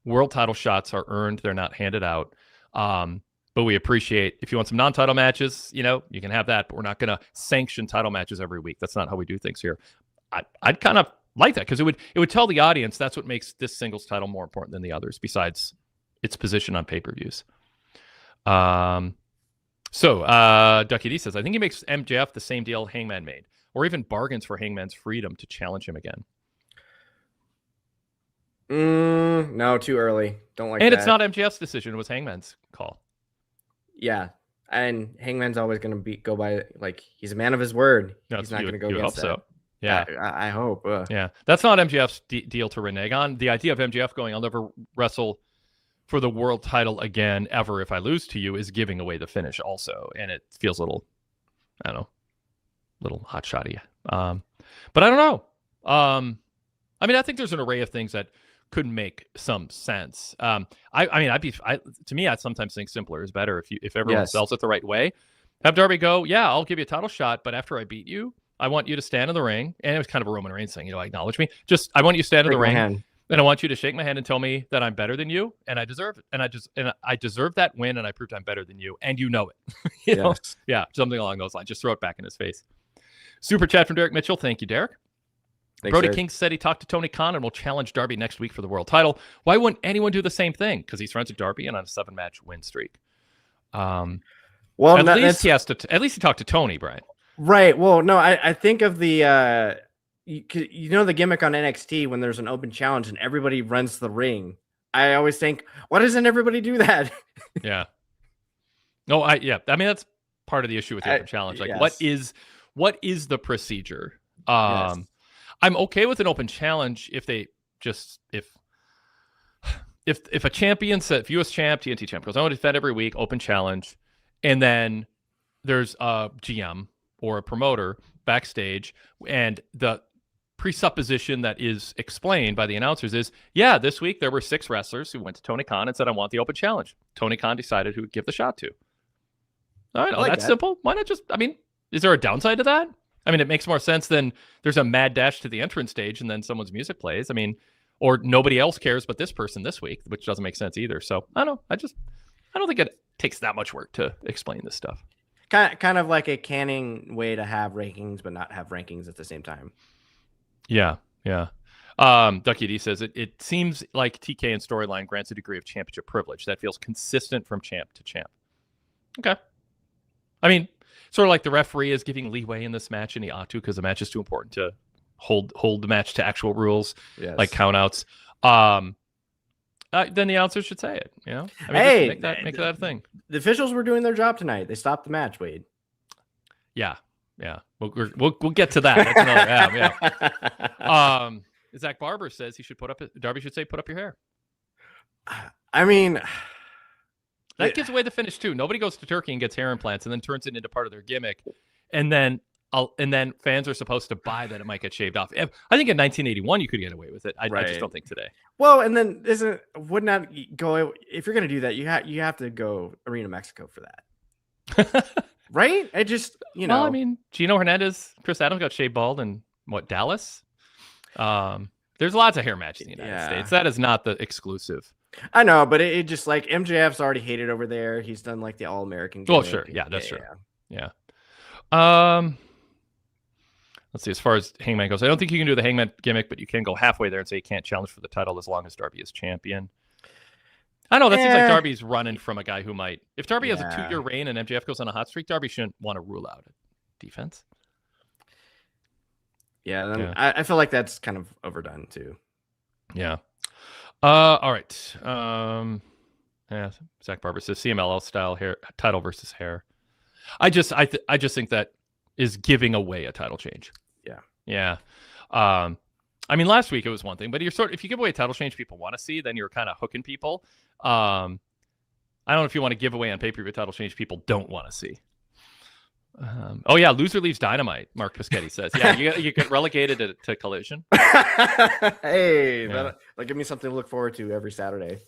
World title shots are earned. They're not handed out. But we appreciate if you want some non-title matches, you can have that, but we're not going to sanction title matches every week. That's not how we do things here. I'd kind of like that because it would tell the audience that's what makes this singles title more important than the others besides its position on pay-per-views. Ducky D says, I think he makes MJF the same deal Hangman made, or even bargains for Hangman's freedom to challenge him again. No, too early. Don't like that. And that. It's not MJF's decision. It was Hangman's call. Yeah. And Hangman's always going to go by, like, he's a man of his word. He's not going to go against that. So. Yeah. I hope. Yeah. That's not MJF's deal to renege on. The idea of MJF going, I'll never wrestle for the world title again ever if I lose to you is giving away the finish also. And it feels a little, I don't know, little hot shotty. But I don't know. I mean, I think there's an array of things that could make some sense. To me, I sometimes think simpler is better. If everyone sells it the right way, have Darby go, yeah, I'll give you a title shot, but after I beat you, I want you to stand in the ring. And it was kind of a Roman Reigns thing, acknowledge me. Just, I want you to stand in the ring, and I want you to shake my hand and tell me that I'm better than you, and I deserve it. And I deserve that win, and I proved I'm better than you, and you know it. you know? Yeah, something along those lines. Just throw it back in his face. Super chat from Derek Mitchell. Thank you, Derek. Thanks, Brody Derek. King said he talked to Tony Khan and will challenge Darby next week for the world title. Why wouldn't anyone do the same thing? Because he's friends with Darby and on a 7-match win streak. At least he talked to Tony, Brian. Right. Well, no, I think of the the gimmick on NXT when there's an open challenge and everybody runs to the ring. I always think, why doesn't everybody do that? Yeah. No, I mean, that's part of the issue with the open challenge. Like, what is the procedure? I'm okay with an open challenge if they just if a champion said, if US champ, TNT champ goes, I want to defend every week, open challenge, and then there's a GM or a promoter backstage, and the presupposition that is explained by the announcers is, yeah, this week there were 6 wrestlers who went to Tony Khan and said, I want the open challenge. Tony Khan decided who to give the shot to. All right, that's simple. Why not just, is there a downside to that? It makes more sense than there's a mad dash to the entrance stage and then someone's music plays. Or nobody else cares but this person this week, which doesn't make sense either. So I don't know. I don't think it takes that much work to explain this stuff. Kind of like a canning way to have rankings, but not have rankings at the same time. Yeah. Ducky D says it seems like TK and storyline grants a degree of championship privilege that feels consistent from champ to champ. Okay. Sort of like the referee is giving leeway in this match, and he ought to because the match is too important to hold the match to actual rules, like countouts. Then the announcers should say it. Make that a thing. The officials were doing their job tonight. They stopped the match, Wade. Yeah. We'll get to that. That's another. Zach Barber says Darby should say, "Put up your hair." That gives away the finish too. Nobody goes to Turkey and gets hair implants and then turns it into part of their gimmick, and then fans are supposed to buy that it might get shaved off. I think in 1981 you could get away with it. I just don't think today. Well, and then would not go if you're going to do that. You have to go Arena Mexico for that, right? Gino Hernandez, Chris Adams got shaved bald in Dallas. There's lots of hair matches in the United States. That is not the exclusive. I know, but it just like MJF's already hated over there. He's done like the All-American. Oh, sure. Yeah, that's true. Yeah. Let's see. As far as Hangman goes, I don't think you can do the Hangman gimmick, but you can go halfway there and say you can't challenge for the title as long as Darby is champion. I know that seems like Darby's running from a guy who might. If Darby has a 2-year reign and MJF goes on a hot streak, Darby shouldn't want to rule out defense. Yeah, I feel like that's kind of overdone too. Yeah. All right. Zach Barber says CMLL style hair title versus hair. I just think that is giving away a title change. Yeah. Last week it was one thing, but if you give away a title change people want to see, then you're kind of hooking people. I don't know if you want to give away on pay-per-view title change people don't want to see. Loser leaves Dynamite, Mark Pischetti says. Yeah, you get relegated to Collision. Hey, that'll give me something to look forward to every Saturday.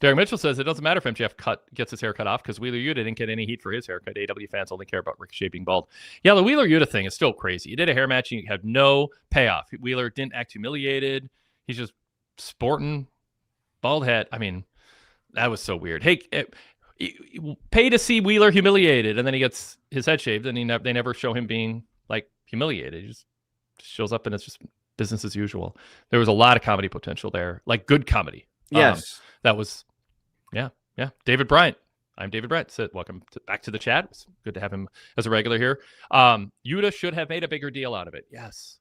Derek Mitchell says it doesn't matter if MJF gets his hair cut off because Wheeler Yuta didn't get any heat for his haircut. AEW fans only care about Ricochet being bald. Yeah, the Wheeler Yuta thing is still crazy. You did a hair match and you have no payoff. Wheeler didn't act humiliated. He's just sporting bald head. I mean, that was so weird. Hey, pay to see Wheeler humiliated, and then he gets his head shaved, and they never show him being like humiliated. He just shows up and it's just business as usual. There was a lot of comedy potential there, like good comedy. Yes. That was, yeah. David Bryant. I'm David Bryant. Said, welcome back to the chat. It's good to have him as a regular here. Yuta should have made a bigger deal out of it. Yes.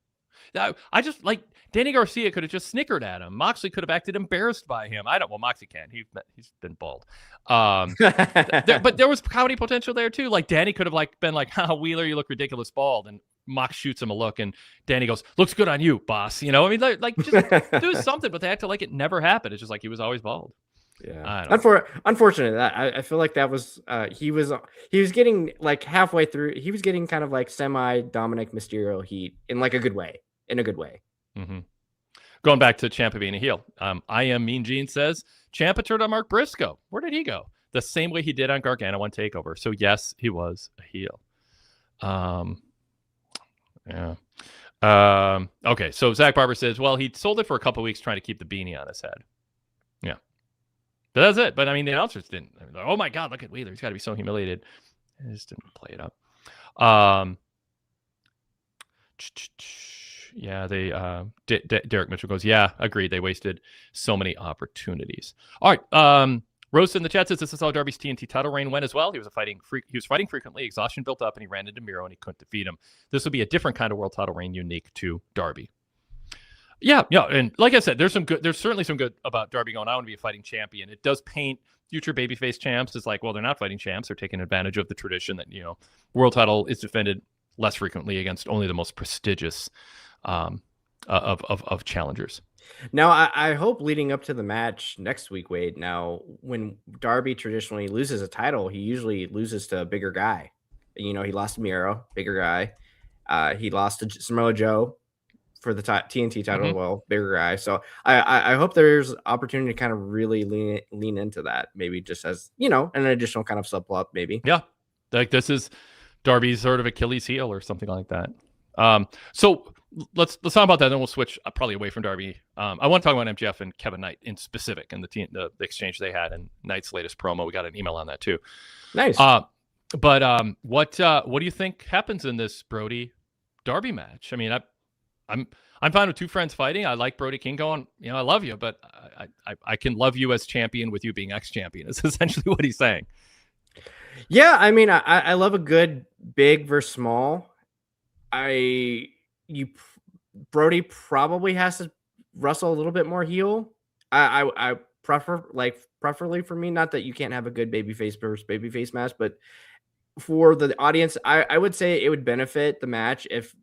I just like Danny Garcia could have just snickered at him. Moxley could have acted embarrassed by him. Well, Moxley can't. He's been bald. But there was comedy potential there too. Like Danny could have been like, Wheeler, you look ridiculous bald. And Mox shoots him a look and Danny goes, looks good on you, boss. You know, I mean, like just do something, but they acted like it never happened. It's just like he was always bald. Yeah. Unfortunate. I feel like that was he was getting like halfway through. He was getting kind of like semi Dominic Mysterio heat in like a good way. Mm-hmm. Going back to Ciampa being a heel. I am Mean Gene says Ciampa turned on Mark Briscoe. Where did he go? The same way he did on Gargano on TakeOver. So yes, he was a heel. Yeah. Okay. So Zach Barber says, well, he sold it for a couple weeks trying to keep the beanie on his head. Yeah. But that's it. But I mean, the announcers didn't. Like, oh my God, look at Wheeler. He's got to be so humiliated. They just didn't play it up. Yeah, Derek Mitchell goes, yeah, agreed. They wasted so many opportunities. All right. Rose in the chat says this is how Darby's TNT title reign went as well. He was fighting frequently. Exhaustion built up, and he ran into Miro, and he couldn't defeat him. This would be a different kind of world title reign unique to Darby. Yeah, and like I said, there's certainly some good about Darby going, I want to be a fighting champion. It does paint future babyface champs as like, well, they're not fighting champs. They're taking advantage of the tradition that, world title is defended less frequently against only the most prestigious of challengers. Now, I hope leading up to the match next week, Wade. Now, when Darby traditionally loses a title, he usually loses to a bigger guy. He lost to Miro, bigger guy. He lost to Samoa Joe for the TNT title, Mm-hmm. well, bigger guy. So I hope there's opportunity to kind of really lean into that, maybe just as, an additional kind of subplot, maybe. Yeah, like this is Darby's sort of Achilles heel or something like that. So let's talk about that, then we'll switch probably away from Darby. I want to talk about MJF and Kevin Knight in specific and the exchange they had and Knight's latest promo. We got an email on that too. Nice. But what do you think happens in this Brody Darby match? I mean, I'm fine with two friends fighting. I like Brody King going, I love you, but I can love you as champion with you being ex-champion is essentially what he's saying. Yeah, I mean, I love a good big versus small. Brody probably has to wrestle a little bit more heel. I preferably for me, not that you can't have a good babyface versus babyface match, but for the audience, I would say it would benefit the match if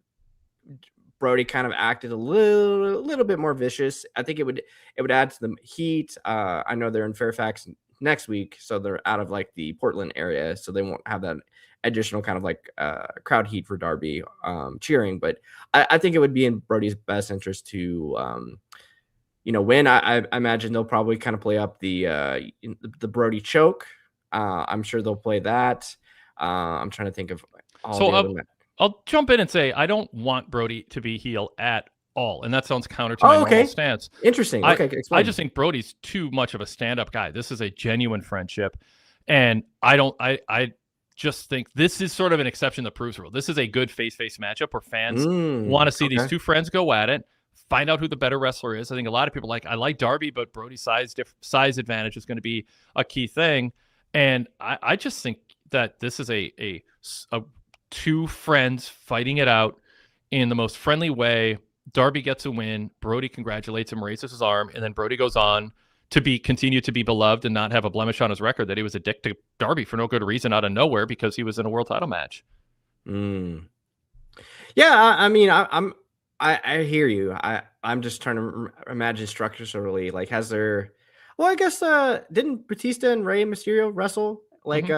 Brody kind of acted a little bit more vicious. I think it would add to the heat. I know they're in Fairfax next week, so they're out of like the Portland area, so they won't have that additional kind of like crowd heat for Darby cheering. But I think it would be in Brody's best interest to win. I imagine they'll probably kind of play up the Brody choke. I'm sure they'll play that. I'm trying to think of all the other matches. I'll jump in and say I don't want Brody to be heel at all, and that sounds counter to my normal stance. Interesting. Okay, explain. I just think Brody's too much of a stand-up guy. This is a genuine friendship, and I just think this is sort of an exception that proves the rule. This is a good face-face matchup where fans want to see these two friends go at it, find out who the better wrestler is. I think a lot of people I like Darby, but Brody's size advantage is going to be a key thing, and I just think that this is a two friends fighting it out in the most friendly way. Darby gets a win. Brody congratulates him, raises his arm, and then Brody goes on to continue to be beloved and not have a blemish on his record that he was a dick to Darby for no good reason out of nowhere because he was in a world title match. Yeah, I mean, I hear you. I'm just trying to imagine structurally, like, has there? Well, I guess didn't Batista and Rey Mysterio wrestle like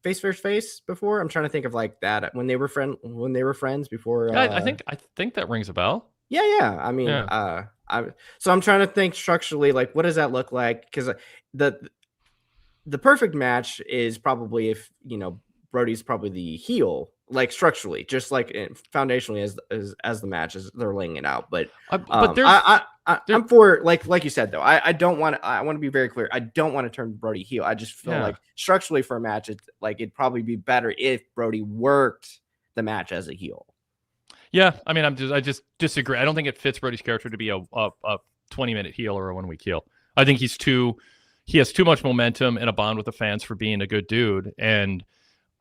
face versus face before? I'm trying to think of like that when they were friends before. I think that rings a bell. Yeah. I mean, so I'm trying to think structurally, like, what does that look like? Because the perfect match is probably if, Brody's probably the heel, like structurally, just like foundationally as the match as they're laying it out. But I'm for like you said though. I don't want to. I want to be very clear. I don't want to turn Brody heel. I just feel like structurally for a match, it's like it'd probably be better if Brody worked the match as a heel. Yeah, I mean, I just disagree. I don't think it fits Brody's character to be a 20-minute heel or a 1 week heel. I think he has too much momentum and a bond with the fans for being a good dude, and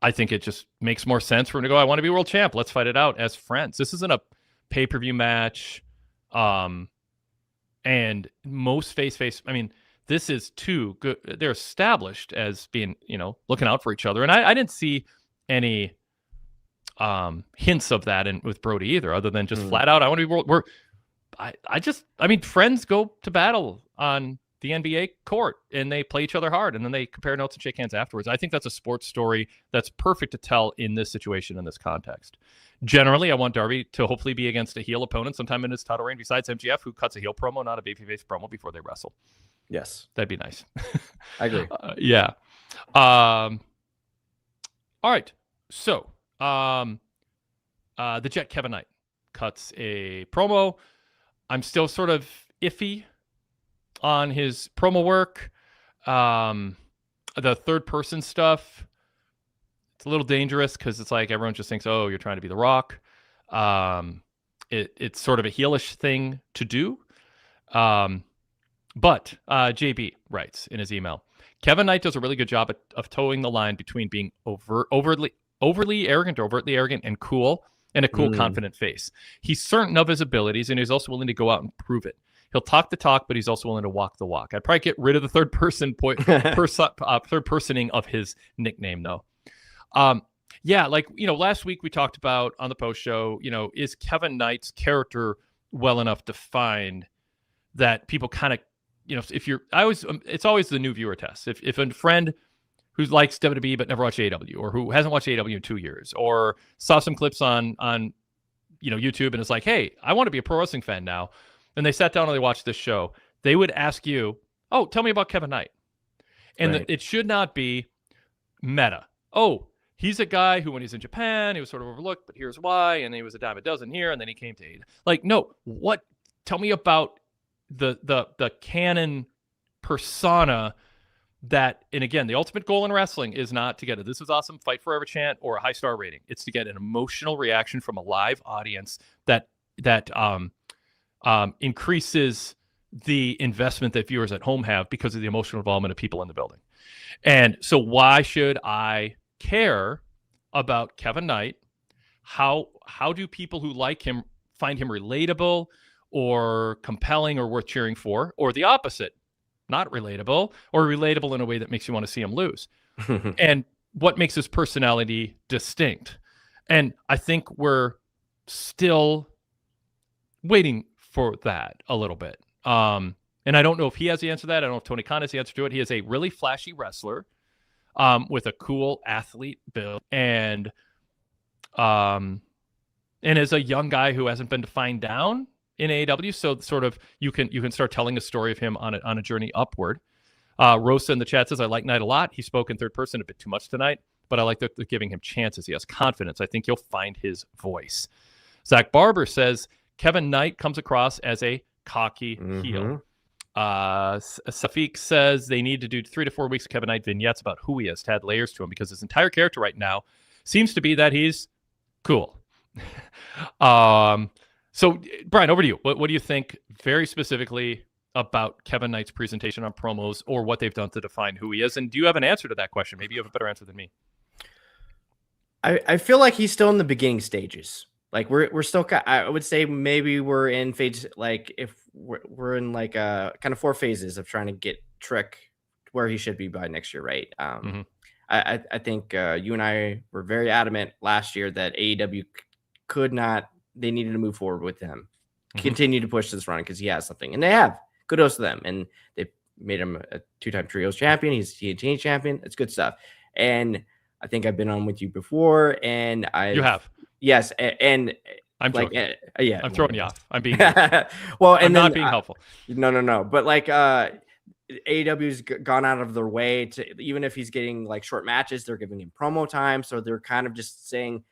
I think it just makes more sense for him to go, I want to be world champ. Let's fight it out as friends. This isn't a pay-per-view match. And most face, I mean, this is too good. They're established as being, looking out for each other. And I didn't see any hints of that with Brody either, other than just flat out, I want to be world. Friends go to battle on the NBA court and they play each other hard and then they compare notes and shake hands afterwards. I think that's a sports story that's perfect to tell in this situation, in this context. Generally, I want Darby to hopefully be against a heel opponent sometime in his title reign besides MJF, who cuts a heel promo, not a babyface promo before they wrestle. Yes. That'd be nice. I agree. Yeah. All right. So the Jet Kevin Knight cuts a promo. I'm still sort of iffy on his promo work. The third person stuff, it's a little dangerous because it's like everyone just thinks, oh, you're trying to be The Rock. It's sort of a heelish thing to do. But JB writes in his email, Kevin Knight does a really good job of towing the line between being overtly arrogant and cool, and a cool, confident face. He's certain of his abilities, and he's also willing to go out and prove it. He'll talk the talk, but he's also willing to walk the walk. I'd probably get rid of the third personing of his nickname, though. Last week we talked about on the post show, is Kevin Knight's character well enough defined that people kind of, it's always the new viewer test. If a friend who likes WWE but never watched AEW, or who hasn't watched AEW in 2 years, or saw some clips on YouTube and is like, hey, I want to be a pro wrestling fan now, and they sat down and they watched this show, they would ask you, oh, tell me about Kevin Knight. And it should not be meta. Oh, he's a guy who, when he's in Japan, he was sort of overlooked, but here's why, and he was a dime a dozen here, and then he came to AEW. Like, no, tell me about the canon persona that, and again, the ultimate goal in wrestling is not to get a "this is awesome" fight forever chant or a high star rating. It's to get an emotional reaction from a live audience that increases the investment that viewers at home have because of the emotional involvement of people in the building. And so why should I care about Kevin Knight? How do people who like him find him relatable or compelling or worth cheering for, or the opposite, not relatable, or relatable in a way that makes you want to see him lose? And what makes his personality distinct? And I think we're still waiting for that a little bit. And I don't know if he has the answer to that. I don't know if Tony Khan has the answer to it. He is a really flashy wrestler with a cool athlete build, and as a young guy who hasn't been defined down in AEW, so sort of you can start telling a story of him on a journey upward. Rosa in the chat says, I like Knight a lot. He spoke in third person a bit too much tonight, but I like that they're giving him chances. He has confidence. I think he'll find his voice. Zach Barber says, Kevin Knight comes across as a cocky heel. Safiq says they need to do 3 to 4 weeks of Kevin Knight vignettes about who he is to add layers to him, because his entire character right now seems to be that he's cool. So Brian, over to you. What do you think very specifically about Kevin Knight's presentation on promos, or what they've done to define who he is? And do you have an answer to that question? Maybe you have a better answer than me. I feel like he's still in the beginning stages. Like we're still, I would say maybe we're in phase, like if we're in like kind of 4 phases of trying to get Trick where he should be by next year, right? I think you and I were very adamant last year that AEW they needed to move forward with him, continue to push this run because he has something, and they have. Kudos to them, and they made him a 2-time trios champion. He's TNT champion. It's good stuff, and I think I've been on with you before, and you have. Yes, and I'm like, joking. Yeah, I'm throwing you off. I'm being well, and I'm not being helpful. No. But like, AEW's gone out of their way to, even if he's getting like short matches, they're giving him promo time. So they're kind of just saying,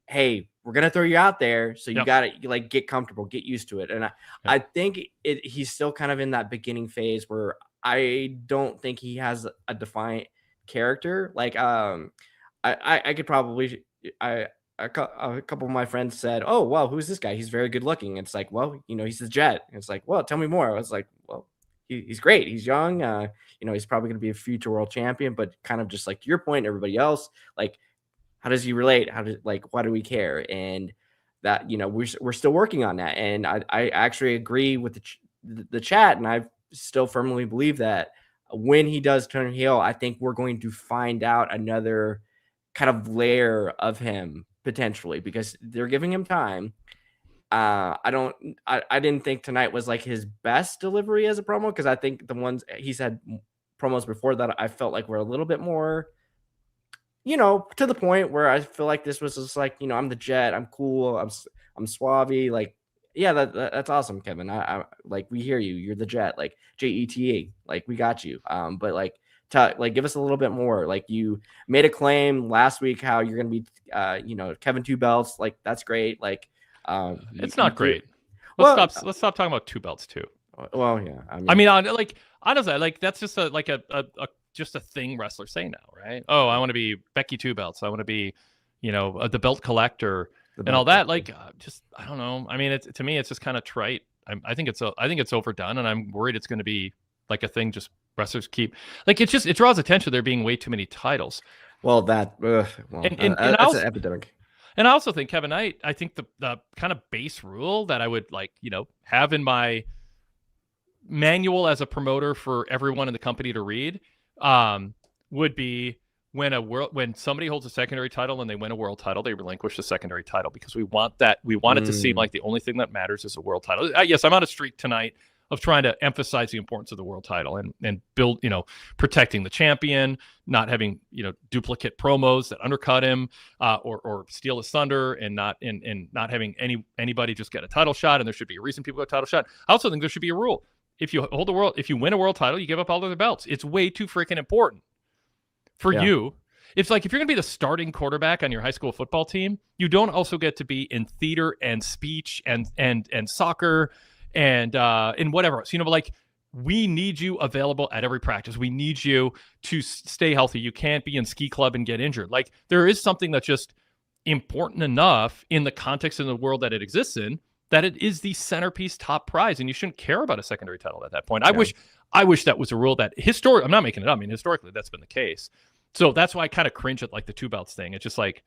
hey, we're going to throw you out there. So you got to like get comfortable, get used to it. And I think he's still kind of in that beginning phase where I don't think he has a defined character. Like, I could probably, a couple of my friends said, oh, well, who's this guy? He's very good looking. It's like, well, he's the Jet. And it's like, well, tell me more. I was like, well, he's great. He's young. He's probably going to be a future world champion, but kind of just like your point, everybody else, like, how does he relate? Why do we care? And that, we're still working on that. And I actually agree with the chat. And I still firmly believe that when he does turn heel, I think we're going to find out another kind of layer of him potentially, because they're giving him time. I didn't think tonight was like his best delivery as a promo, because I think the ones he's had promos before that I felt like were a little bit more, to the point where I feel like this was just like, I'm the Jet, I'm cool, I'm suave, like, yeah, that's awesome, Kevin. I like, we hear you, you're the Jet, like JETA, like we got you. But like, give us a little bit more. Like, you made a claim last week how you're gonna be Kevin Two Belts, like that's great. Like, it's not great. Let's stop talking about two belts too. Well, yeah. Honestly, like that's just just a thing wrestlers say now, right? Oh, I want to be Becky Two Belts. I want to be, the belt collector and all that. Like, I don't know. I mean, to me, it's just kind of trite. I think it's overdone, and I'm worried it's going to be like a thing just wrestlers keep. Like, it draws attention. There being way too many titles. Well, that's an epidemic. And I also think Kevin Knight, I think the kind of base rule that I would have in my manual as a promoter for everyone in the company to read would be when somebody holds a secondary title and they win a world title, they relinquish the secondary title, because we want it to seem like the only thing that matters is a world title. Yes, I'm on a streak tonight of trying to emphasize the importance of the world title and build, protecting the champion, not having, duplicate promos that undercut him or steal his thunder, and not having anybody just get a title shot. And there should be a reason people get a title shot. I also think there should be a rule. If you win a world title, you give up all other belts. It's way too freaking important for you. It's like, if you're going to be the starting quarterback on your high school football team, you don't also get to be in theater and speech and soccer and whatever else. Like, we need you available at every practice. We need you to stay healthy. You can't be in ski club and get injured. Like, there is something that's just important enough in the context of the world that it exists in, that it is the centerpiece top prize, and you shouldn't care about a secondary title at that point. Yeah. I wish that was a rule that I'm not making it up. I mean, historically that's been the case. So that's why I kind of cringe at like the two belts thing. It's just like,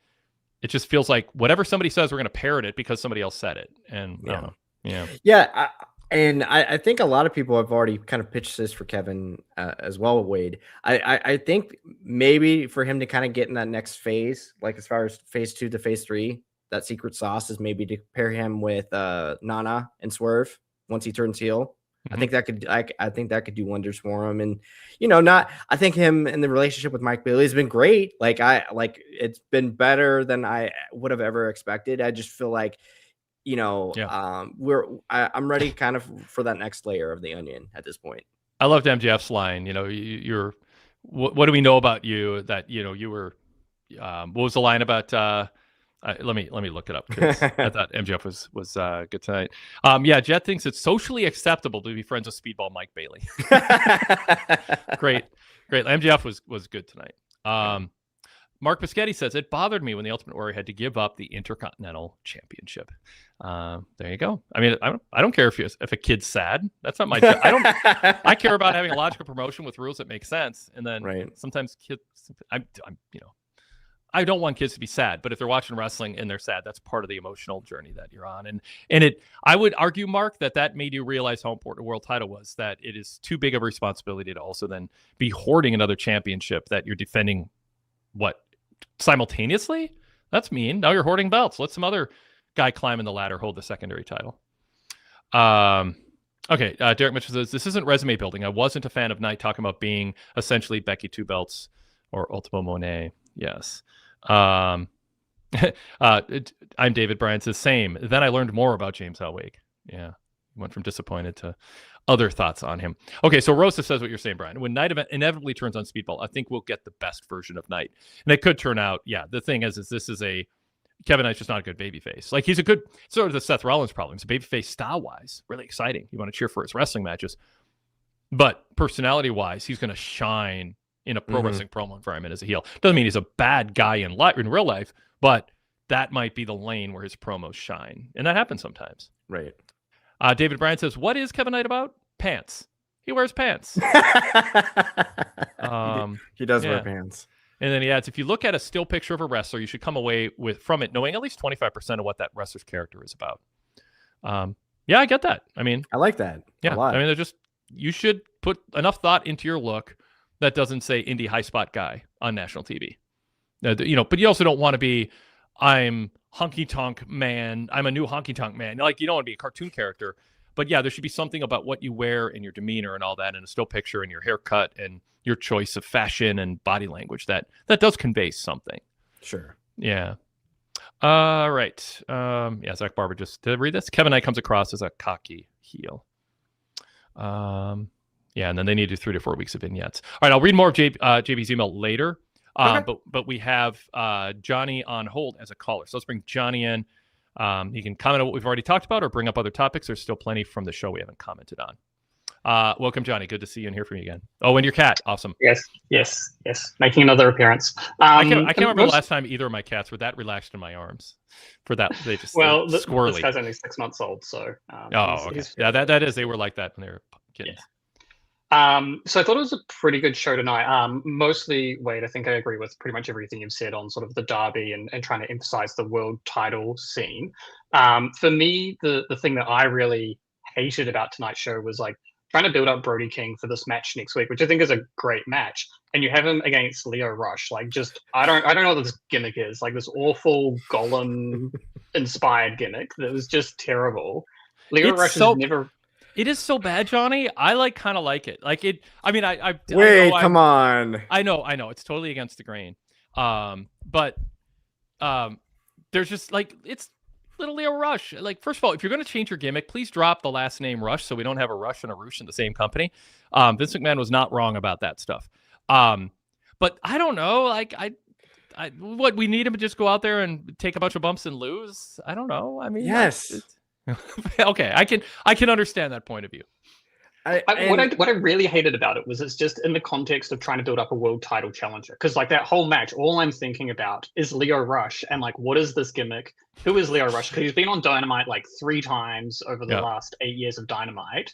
it just feels like whatever somebody says, we're going to parrot it because somebody else said it. And I don't know. Yeah. I think a lot of people have already kind of pitched this for Kevin as well, Wade. I think maybe for him to kind of get in that next phase, like as far as phase 2 to phase 3, that secret sauce is maybe to pair him with Nana and Swerve once he turns heel. Mm-hmm. I think that could do wonders for him. And I think him in the relationship with Mike Bailey has been great. It's been better than I would have ever expected. I just feel like I'm ready kind of for that next layer of the onion at this point. I loved MJF's line. You're what do we know about you that you were what was the line about let me look it up, because I thought MJF was good tonight. Jet thinks it's socially acceptable to be friends with Speedball Mike Bailey. Great. MJF was good tonight. Mark Biscotti says, it bothered me when the Ultimate Warrior had to give up the Intercontinental Championship. There you go. I mean, I don't care if a kid's sad. That's not my job. I care about having a logical promotion with rules that make sense. And then sometimes kids, I don't want kids to be sad, but if they're watching wrestling and they're sad, that's part of the emotional journey that you're on. And I would argue, Mark, that made you realize how important a world title was, that it is too big of a responsibility to also then be hoarding another championship that you're defending simultaneously. That's mean. Now you're hoarding belts. Let some other guy climbing the ladder hold the secondary title. Okay. Derek Mitchell says, this isn't resume building. I wasn't a fan of Knight talking about being essentially Becky Two Belts or Ultimo Monet. Yes. I'm David Bryan says, same. Then I learned more about James Hellwig. Yeah. Went from disappointed to other thoughts on him. Okay, so Rosa says what you're saying, Brian. When Knight inevitably turns on Speedball, I think we'll get the best version of Knight. And it could turn out, the thing is this is Kevin Knight's just not a good babyface. Like, he's a good, sort of the Seth Rollins problem. He's a babyface style-wise, really exciting. You want to cheer for his wrestling matches. But personality-wise, he's going to shine in a pro wrestling promo environment as a heel. Doesn't mean he's a bad guy in real life, but that might be the lane where his promos shine. And that happens sometimes. Right. David Bryan says, what is Kevin Knight about? Pants. He wears pants. He does wear pants. And then he adds, if you look at a still picture of a wrestler, you should come away from it knowing at least 25% of what that wrestler's character is about. I get that. I mean, I like that. Yeah. A lot. I mean, you should put enough thought into your look that doesn't say indie high spot guy on national TV. But you also don't want to be, I'm honky tonk man. I'm a new honky tonk man. Like, you don't want to be a cartoon character. But yeah, there should be something about what you wear and your demeanor and all that, and a still picture and your haircut and your choice of fashion and body language that does convey something. Sure. Yeah. Right. Zach Barber just did read this. Kevin Knight comes across as a cocky heel. And then they need to do 3 to 4 weeks of vignettes. All right, I'll read more of JB's email later. Okay. But we have Johnny on hold as a caller. So let's bring Johnny in. He can comment on what we've already talked about or bring up other topics. There's still plenty from the show we haven't commented on. Welcome, Johnny. Good to see you and hear from you again. Oh, and your cat. Awesome. Yes. Making another appearance. I can't remember the last time either of my cats were that relaxed in my arms. For that, they just squirrely. This guy's only 6 months old, so. Okay. That is. They were like that when they were kids. Yeah. So I thought it was a pretty good show tonight. Mostly, Wade, I think I agree with pretty much everything you've said on sort of the derby and trying to emphasize the world title scene. For me, the thing that I really hated about tonight's show was like trying to build up Brody King for this match next week, which I think is a great match. And you have him against Lio Rush. Like, just I don't know what this gimmick is. Like this awful Golem inspired gimmick that was just terrible. Lio Rush has never. It is so bad, Johnny. I kind of like it. Like it. I mean, come on. I know. It's totally against the grain. But there's just like it's little Lio Rush. Like, first of all, if you're going to change your gimmick, please drop the last name Rush so we don't have a Rush and a Roosh in the same company. Vince McMahon was not wrong about that stuff. But I don't know. Like what we need him to just go out there and take a bunch of bumps and lose. I don't know. I mean, yes. Okay, I can understand that point of view. What I really hated about it was it's just in the context of trying to build up a world title challenger. Because like that whole match, all I'm thinking about is Lio Rush and like, what is this gimmick? Who is Lio Rush? Because he's been on Dynamite like 3 times over the last 8 years of Dynamite,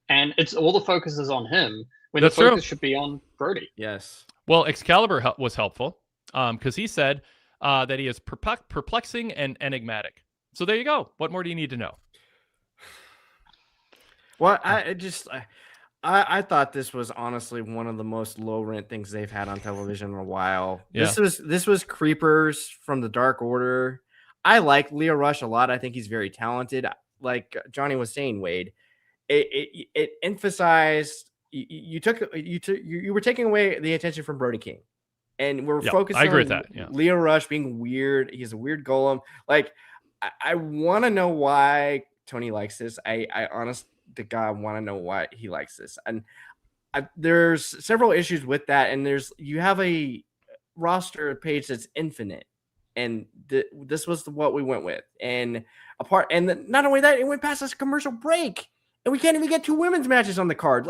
and it's all the focus is on him when the focus should be on Brody. Yes. Well, Excalibur was helpful because he said that he is perplexing and enigmatic. So there you go. What more do you need to know? Well, I thought this was honestly one of the most low rent things they've had on television in a while. Yeah. This was Creepers from the Dark Order. I like Lio Rush a lot. I think he's very talented. Like Johnny was saying, Wade, it emphasized you were taking away the attention from Brody King, and we're focusing. I agree with on that. Yeah. Lio Rush being weird. He's a weird golem. Like I want to know why Tony likes this. I honest to God want to know why he likes this. And there's several issues with that. And you have a roster page that's infinite. And this was what we went with. And not only that, it went past us commercial break. And we can't even get 2 women's matches on the card.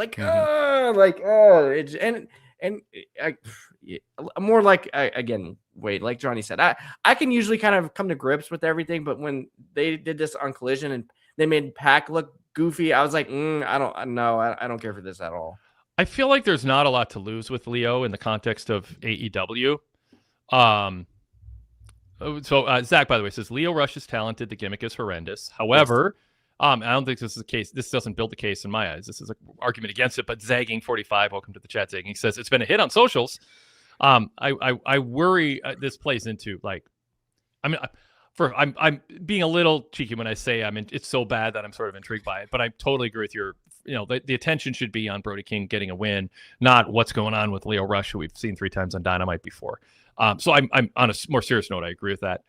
More like, again, Wade, like Johnny said, I can usually kind of come to grips with everything, but when they did this on Collision and they made Pac look goofy, I was like, I don't care for this at all. I feel like there's not a lot to lose with Lio in the context of AEW. So Zach, by the way, says Lio Rush is talented. The gimmick is horrendous. However, I don't think this is the case. This doesn't build the case in my eyes. This is an argument against it. But Zagging45, welcome to the chat. Zagging says it's been a hit on socials. I worry this plays into like, I mean, I'm being a little cheeky when I say it's so bad that I'm sort of intrigued by it. But I totally agree with your. The attention should be on Brody King getting a win, not what's going on with Lio Rush, who we've seen 3 times on Dynamite before. So I'm on a more serious note. I agree with that.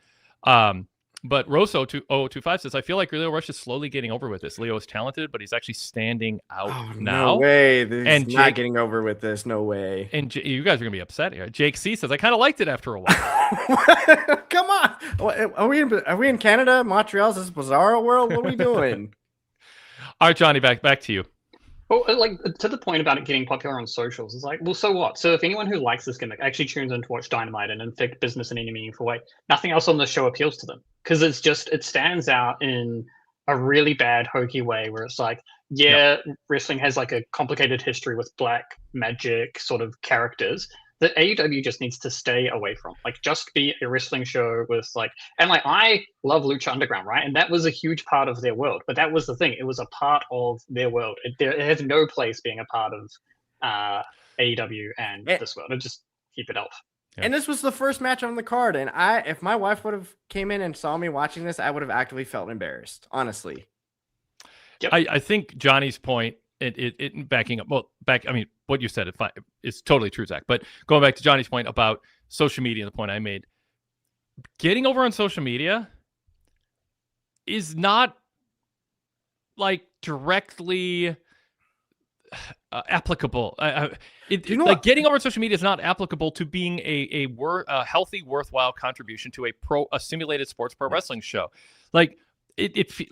But Rosso2025 says, I feel like Lio Rush is slowly getting over with this. Lio is talented, but he's actually standing out now. No way. This And is not Jake- getting over with this. No way. And you guys are going to be upset here. Jake C says, I kind of liked it after a while. Come on. Are we in Canada? Montreal's this bizarre world? What are we doing? All right, Johnny, back to you. Well, like to the point about it getting popular on socials, it's like, well, so what? So if anyone who likes this gimmick actually tunes in to watch Dynamite and affect business in any meaningful way, nothing else on the show appeals to them because it stands out in a really bad hokey way where it's like, wrestling has like a complicated history with black magic sort of characters that AEW just needs to stay away from. Like, just be a wrestling show with like, and like, I love Lucha Underground, right? And that was a huge part of their world. But that was the thing; it was a part of their world. It has no place being a part of AEW and this world. And just keep it off. Yeah. And this was the first match on the card. And if my wife would have came in and saw me watching this, I would have actively felt embarrassed, honestly. Yep. I think Johnny's point, it backing up. Well, I mean, what you said is totally true, Zach. But going back to Johnny's point about social media, the point I made, getting over on social media is not like directly applicable. Like getting over on social media is not applicable to being a healthy, worthwhile contribution to a simulated sports pro wrestling show. Like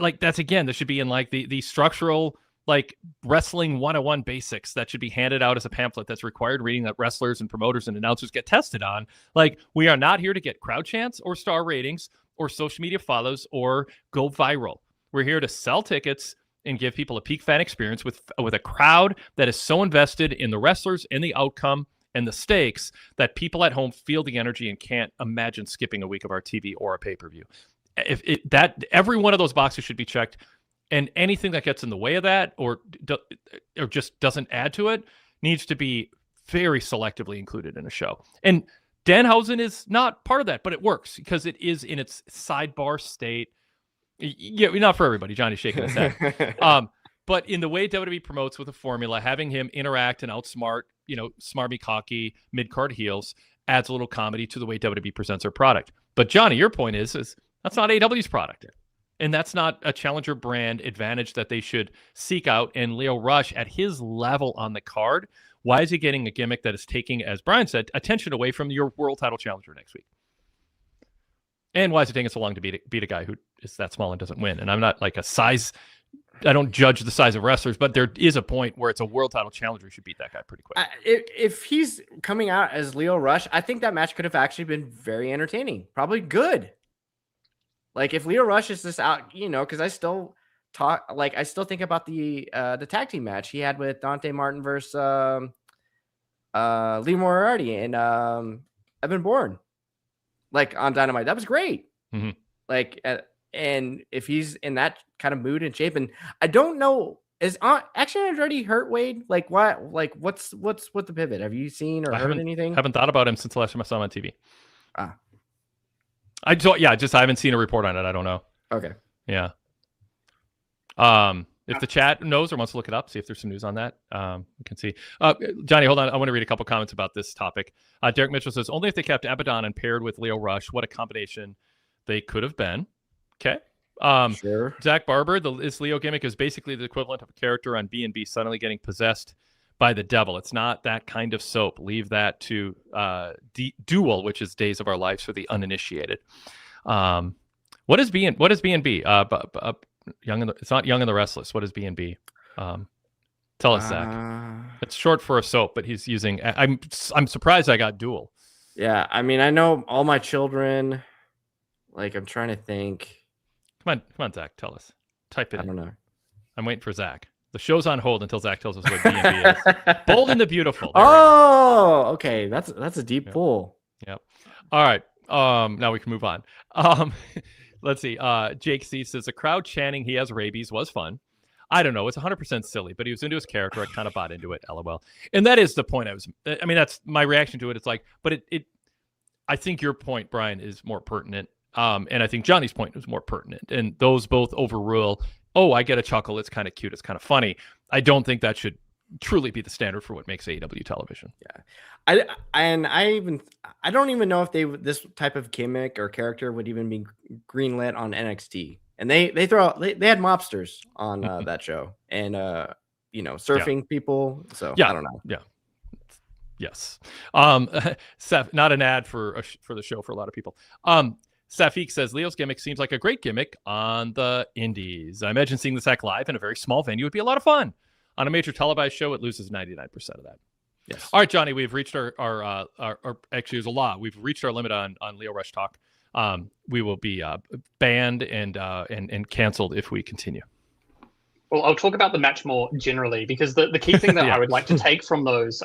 like that's, again, this should be in like the structural, like, wrestling 101 basics that should be handed out as a pamphlet that's required reading that wrestlers and promoters and announcers get tested on. Like, we are not here to get crowd chants or star ratings or social media follows or go viral. We're here to sell tickets and give people a peak fan experience with a crowd that is so invested in the wrestlers and the outcome and the stakes that people at home feel the energy and can't imagine skipping a week of our TV or a pay-per-view. Every one of those boxes should be checked, and anything that gets in the way of that or just doesn't add to it needs to be very selectively included in a show. And Danhausen is not part of that, but it works because it is in its sidebar state. Yeah, not for everybody. Johnny's shaking his head. But in the way WWE promotes with a formula, having him interact and outsmart, smarmy, cocky, mid-card heels adds a little comedy to the way WWE presents their product. But Johnny, your point is that's not AEW's product. And that's not a challenger brand advantage that they should seek out. And Lio Rush, at his level on the card, why is he getting a gimmick that is taking, as Brian said, attention away from your world title challenger next week? And why is it taking so long to beat a guy who is that small and doesn't win? And I'm not like I don't judge the size of wrestlers, but there is a point where it's a world title challenger who should beat that guy pretty quick. If he's coming out as Lio Rush, I think that match could have actually been very entertaining, probably good. Like, if Lio Rush is just out, because I still think about the tag team match he had with Dante Martin versus Lee Moriarty and Evan Bourne, like, on Dynamite. That was great. Mm-hmm. Like, and if he's in that kind of mood and shape, and I don't know, is Action Andretti hurt, Wade? Like, what? Like, what's with the pivot? Have you seen or heard anything? Haven't thought about him since the last time I saw him on TV. I haven't seen a report on it. I don't know. Okay. Yeah. If the chat knows or wants to look it up, see if there's some news on that. We can see. Johnny, hold on. I want to read a couple comments about this topic. Derek Mitchell says, only if they kept Abaddon and paired with Lio Rush, what a combination they could have been. Okay. Sure. Zach Barber, this Lio gimmick is basically the equivalent of a character on B&B suddenly getting possessed by the devil. It's not that kind of soap. Leave that to Duel, which is Days of Our Lives for the uninitiated. What is B&B? It's not Young and the Restless. What is B&B? Tell us, Zach. It's short for a soap, but he's using. I'm surprised I got Duel. Yeah, I mean, I know All My Children. Like, I'm trying to think. Come on, Zach. Tell us. Type it in. I don't know. I'm waiting for Zach. The show's on hold until Zach tells us what B&B is. Bold and the Beautiful. Okay. That's a deep pull. Yep. All right. Now we can move on. Let's see. Jake C says the crowd chanting he has rabies was fun. I don't know. It's 100% silly, but he was into his character. I kind of bought into it. LOL. And that is the point that's my reaction to it. It's like, but I think your point, Brian, is more pertinent. And I think Johnny's point was more pertinent. And those both overrule, I get a chuckle. It's kind of cute. It's kind of funny. I don't think that should truly be the standard for what makes AEW television. I don't even know if this type of gimmick or character would even be greenlit on NXT. And they had mobsters on that show, and surfing people. So I don't know. Yeah. Yes. Seth, not an ad for the show for a lot of people. Safik says Leo's gimmick seems like a great gimmick on the indies. I imagine seeing this act live in a very small venue would be a lot of fun. On a major televised show, it loses 99% of that. Yes. All right, Johnny, we've reached our actually, there's a lot. We've reached our limit on Lio Rush talk. We will be banned and canceled if we continue. Well, I'll talk about the match more generally, because the key thing that I would like to take from those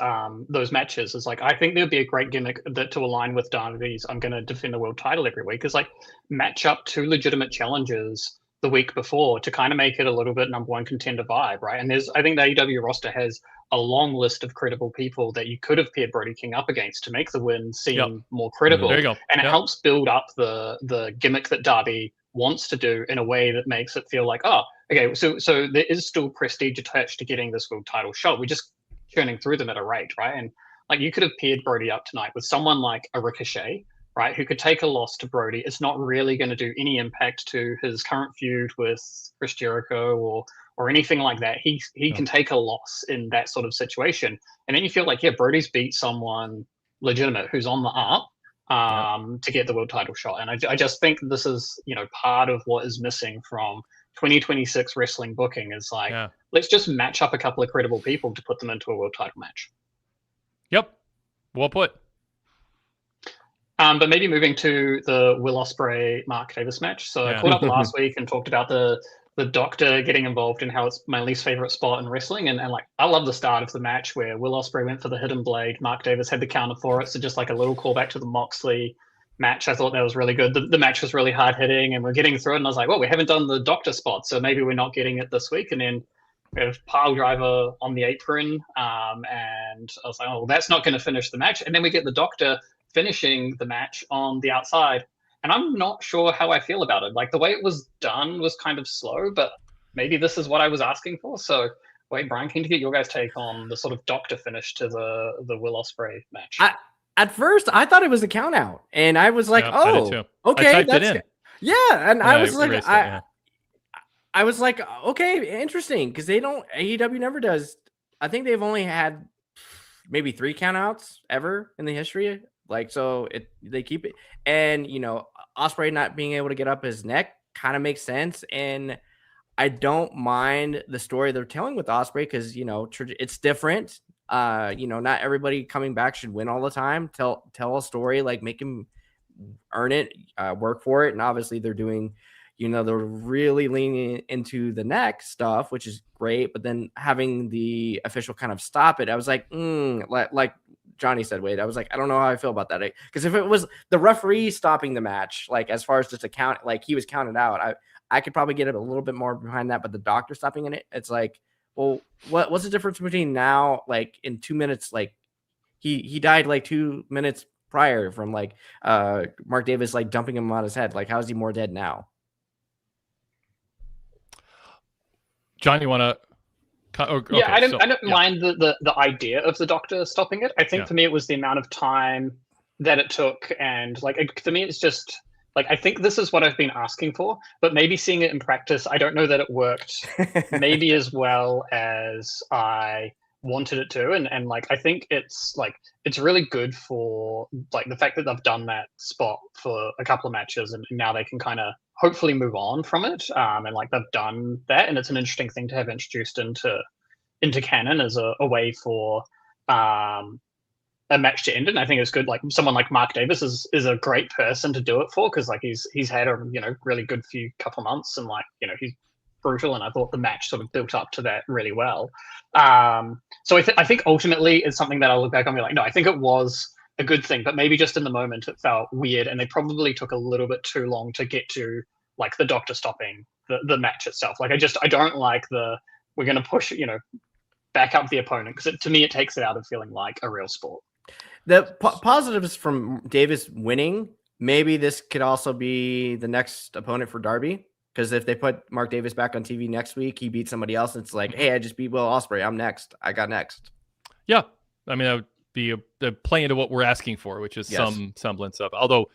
matches is, like, I think there would be a great gimmick that to align with Darby's I'm going to defend the world title every week, is like match up two legitimate challenges the week before to kind of make it a little bit number one contender vibe, right? And I think the AEW roster has a long list of credible people that you could have paired Brody King up against to make the win seem more credible. There you go. And it helps build up the gimmick that Darby wants to do in a way that makes it feel like, oh, okay, so there is still prestige attached to getting this world title shot. We're just churning through them at a rate, right? And like, you could have paired Brody up tonight with someone like a Ricochet, right, who could take a loss to Brody. It's not really going to do any impact to his current feud with Chris Jericho or anything like that. He can take a loss in that sort of situation, and then you feel like, yeah, Brody's beat someone legitimate who's on the up to get the world title shot. And I just think this is, part of what is missing from 2026 wrestling booking is like, let's just match up a couple of credible people to put them into a world title match. Yep. Well put. But maybe moving to the Will Ospreay Mark Davis match. So I caught up last week and talked about the Doctor getting involved in how it's my least favorite spot in wrestling. And like, I love the start of the match where Will Ospreay went for the hidden blade. Mark Davis had the counter for it. So just like a little callback to the Moxley match. I thought that was really good. The match was really hard hitting and we're getting through it. And I was like, well, we haven't done the Doctor spot, so maybe we're not getting it this week. And then we have pile driver on the apron. And I was like, oh, well, that's not going to finish the match. And then we get the Doctor finishing the match on the outside. And I'm not sure how I feel about it. Like, the way it was done was kind of slow, but maybe this is what I was asking for. So, Wade, Brian, keen to get your guys' take on the sort of Doctor finish to the Will Ospreay match. At first, I thought it was a count out, and I was like, "Oh, okay, I typed it in. Yeah." And I was like, I was like, "Okay, interesting," because AEW never does. I think they've only had maybe 3 countouts ever in the history. Like, so they keep it, and Ospreay not being able to get up his neck kind of makes sense, and I don't mind the story they're telling with Ospreay because it's different. Not everybody coming back should win all the time. Tell a story, like make him earn it, work for it, and obviously they're doing, they're really leaning into the neck stuff, which is great. But then having the official kind of stop it, I was like, like Johnny said, Wade, I was like, I don't know how I feel about that. Because if it was the referee stopping the match, like as far as just a count, like he was counted out, I could probably get a little bit more behind that. But the Doctor stopping in it, it's like, well, what's the difference between now, like in 2 minutes, like he died like 2 minutes prior from like Mark Davis like dumping him on his head. Like, how is he more dead now? John, you want to? Okay, I don't mind the idea of the Doctor stopping it. I think for me it was the amount of time that it took, and like for me it's just like, I think this is what I've been asking for, but maybe seeing it in practice, I don't know that it worked maybe as well as I wanted it to. And like, I think it's really good for like the fact that they've done that spot for a couple of matches, and now they can kind of hopefully move on from it. And like, they've done that, and it's an interesting thing to have introduced into canon as a way for a match to end. And I think it's good. Like, someone like Mark Davis is a great person to do it for, because like he's had a really good couple months, and like he's brutal, and I thought the match sort of built up to that really well. So I think ultimately it's something that I'll look back on and be like, no, I think it was a good thing, but maybe just in the moment it felt weird, and they probably took a little bit too long to get to like the Doctor stopping the match itself. Like, I don't like we're going to push back up the opponent, because to me it takes it out of feeling like a real sport. The positives from Davis winning, maybe this could also be the next opponent for Darby. Because if they put Mark Davis back on TV next week, he beat somebody else. It's like, hey, I just beat Will Ospreay. I'm next. I got next. Yeah. I mean, that would be a play into what we're asking for, which is some semblance of, although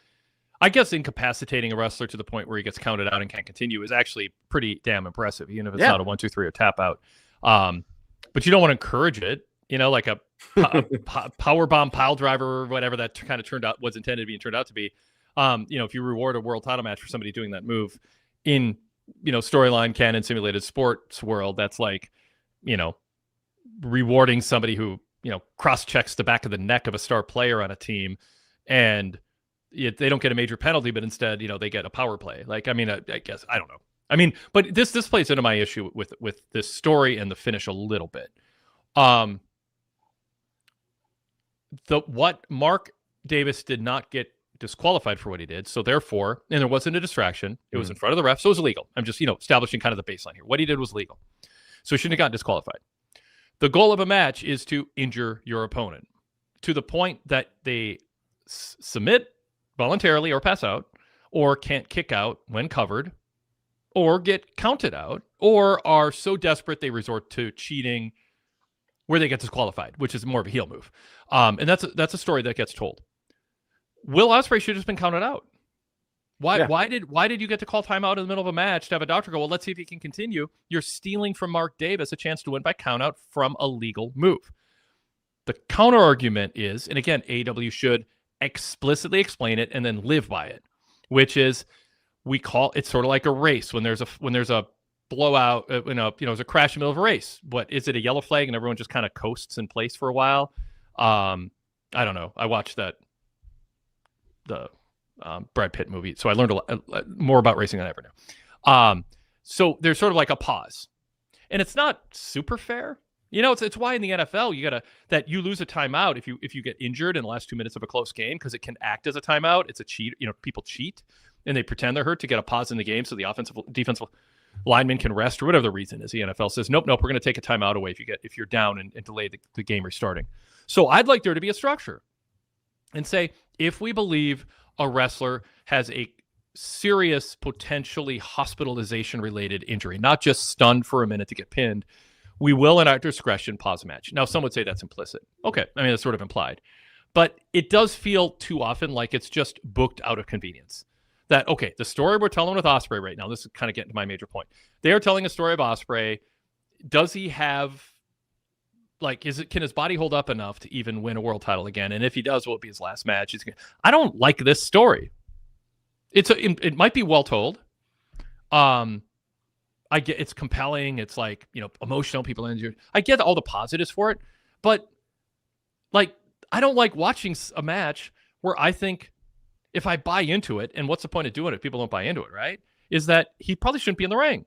I guess incapacitating a wrestler to the point where he gets counted out and can't continue is actually pretty damn impressive, even if it's not a 1, 2, 3 or tap out. But you don't want to encourage it, like a power bomb pile driver or whatever that kind of was intended to be and turned out to be. If you reward a world title match for somebody doing that move in, storyline canon simulated sports world, that's like, rewarding somebody who, cross checks the back of the neck of a star player on a team, and they don't get a major penalty, but instead, they get a power play. Like, I guess, I don't know. But this plays into my issue with this story and the finish a little bit. What Mark Davis did not get disqualified for what he did, so therefore, and there wasn't a distraction. It was in front of the ref, so it was illegal. I'm just, establishing kind of the baseline here. What he did was legal, so he shouldn't have gotten disqualified. The goal of a match is to injure your opponent to the point that they submit voluntarily or pass out, or can't kick out when covered, or get counted out, or are so desperate they resort to cheating where they get disqualified, which is more of a heel move. And that's a story that gets told. Will Ospreay should have just been counted out. Why did you get to call timeout in the middle of a match to have a doctor go, well, let's see if he can continue? You're stealing from Mark Davis a chance to win by countout from a legal move. The counter argument is, and again, AEW should explicitly explain it and then live by it, which is it's sort of like a race when there's a blowout, there's a crash in the middle of a race. What is it, a yellow flag and everyone just kind of coasts in place for a while? I don't know. I watched the Brad Pitt movie, so I learned a lot more about racing than I ever knew. So there's sort of like a pause, and it's not super fair. It's why in the NFL you lose a timeout if you get injured in the last 2 minutes of a close game, because it can act as a timeout. It's a cheat. People cheat and they pretend they're hurt to get a pause in the game, so the defensive lineman can rest, or whatever the reason is. The NFL says nope, we're going to take a timeout away if you're down and delay the game restarting. So I'd like there to be a structure and say, if we believe a wrestler has a serious, potentially hospitalization-related injury, not just stunned for a minute to get pinned, we will, in our discretion, pause a match. Now, some would say that's implicit. Okay, that's sort of implied. But it does feel too often like it's just booked out of convenience. That, okay, the story we're telling with Ospreay right now, this is kind of getting to my major point. They are telling a story of Ospreay. Does he have, can his body hold up enough to even win a world title again? And if he does, will it be his last match? I don't like this story. It might be well told. I get it's compelling. It's emotional. People injured. I get all the positives for it, but I don't like watching a match where I think if I buy into it, and what's the point of doing it if people don't buy into it, right? Is that he probably shouldn't be in the ring.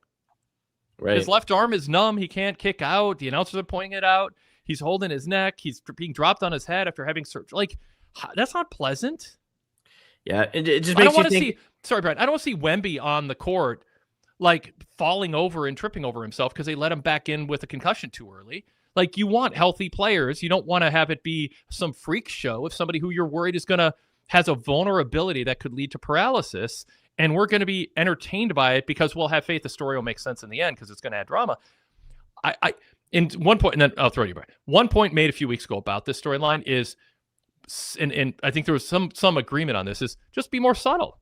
Right. His left arm is numb. He can't kick out. The announcers are pointing it out. He's holding his neck. He's being dropped on his head after having surgery. That's not pleasant. Yeah, it just makes you think. Sorry, Brad. I don't want to see Wemby on the court falling over and tripping over himself because they let him back in with a concussion too early. You want healthy players. You don't want to have it be some freak show of somebody who you're worried has a vulnerability that could lead to paralysis, and we're going to be entertained by it because we'll have faith the story will make sense in the end because it's going to add drama. In one point, and then I'll throw you back. One point made a few weeks ago about this storyline is, and I think there was some agreement on this, is just be more subtle.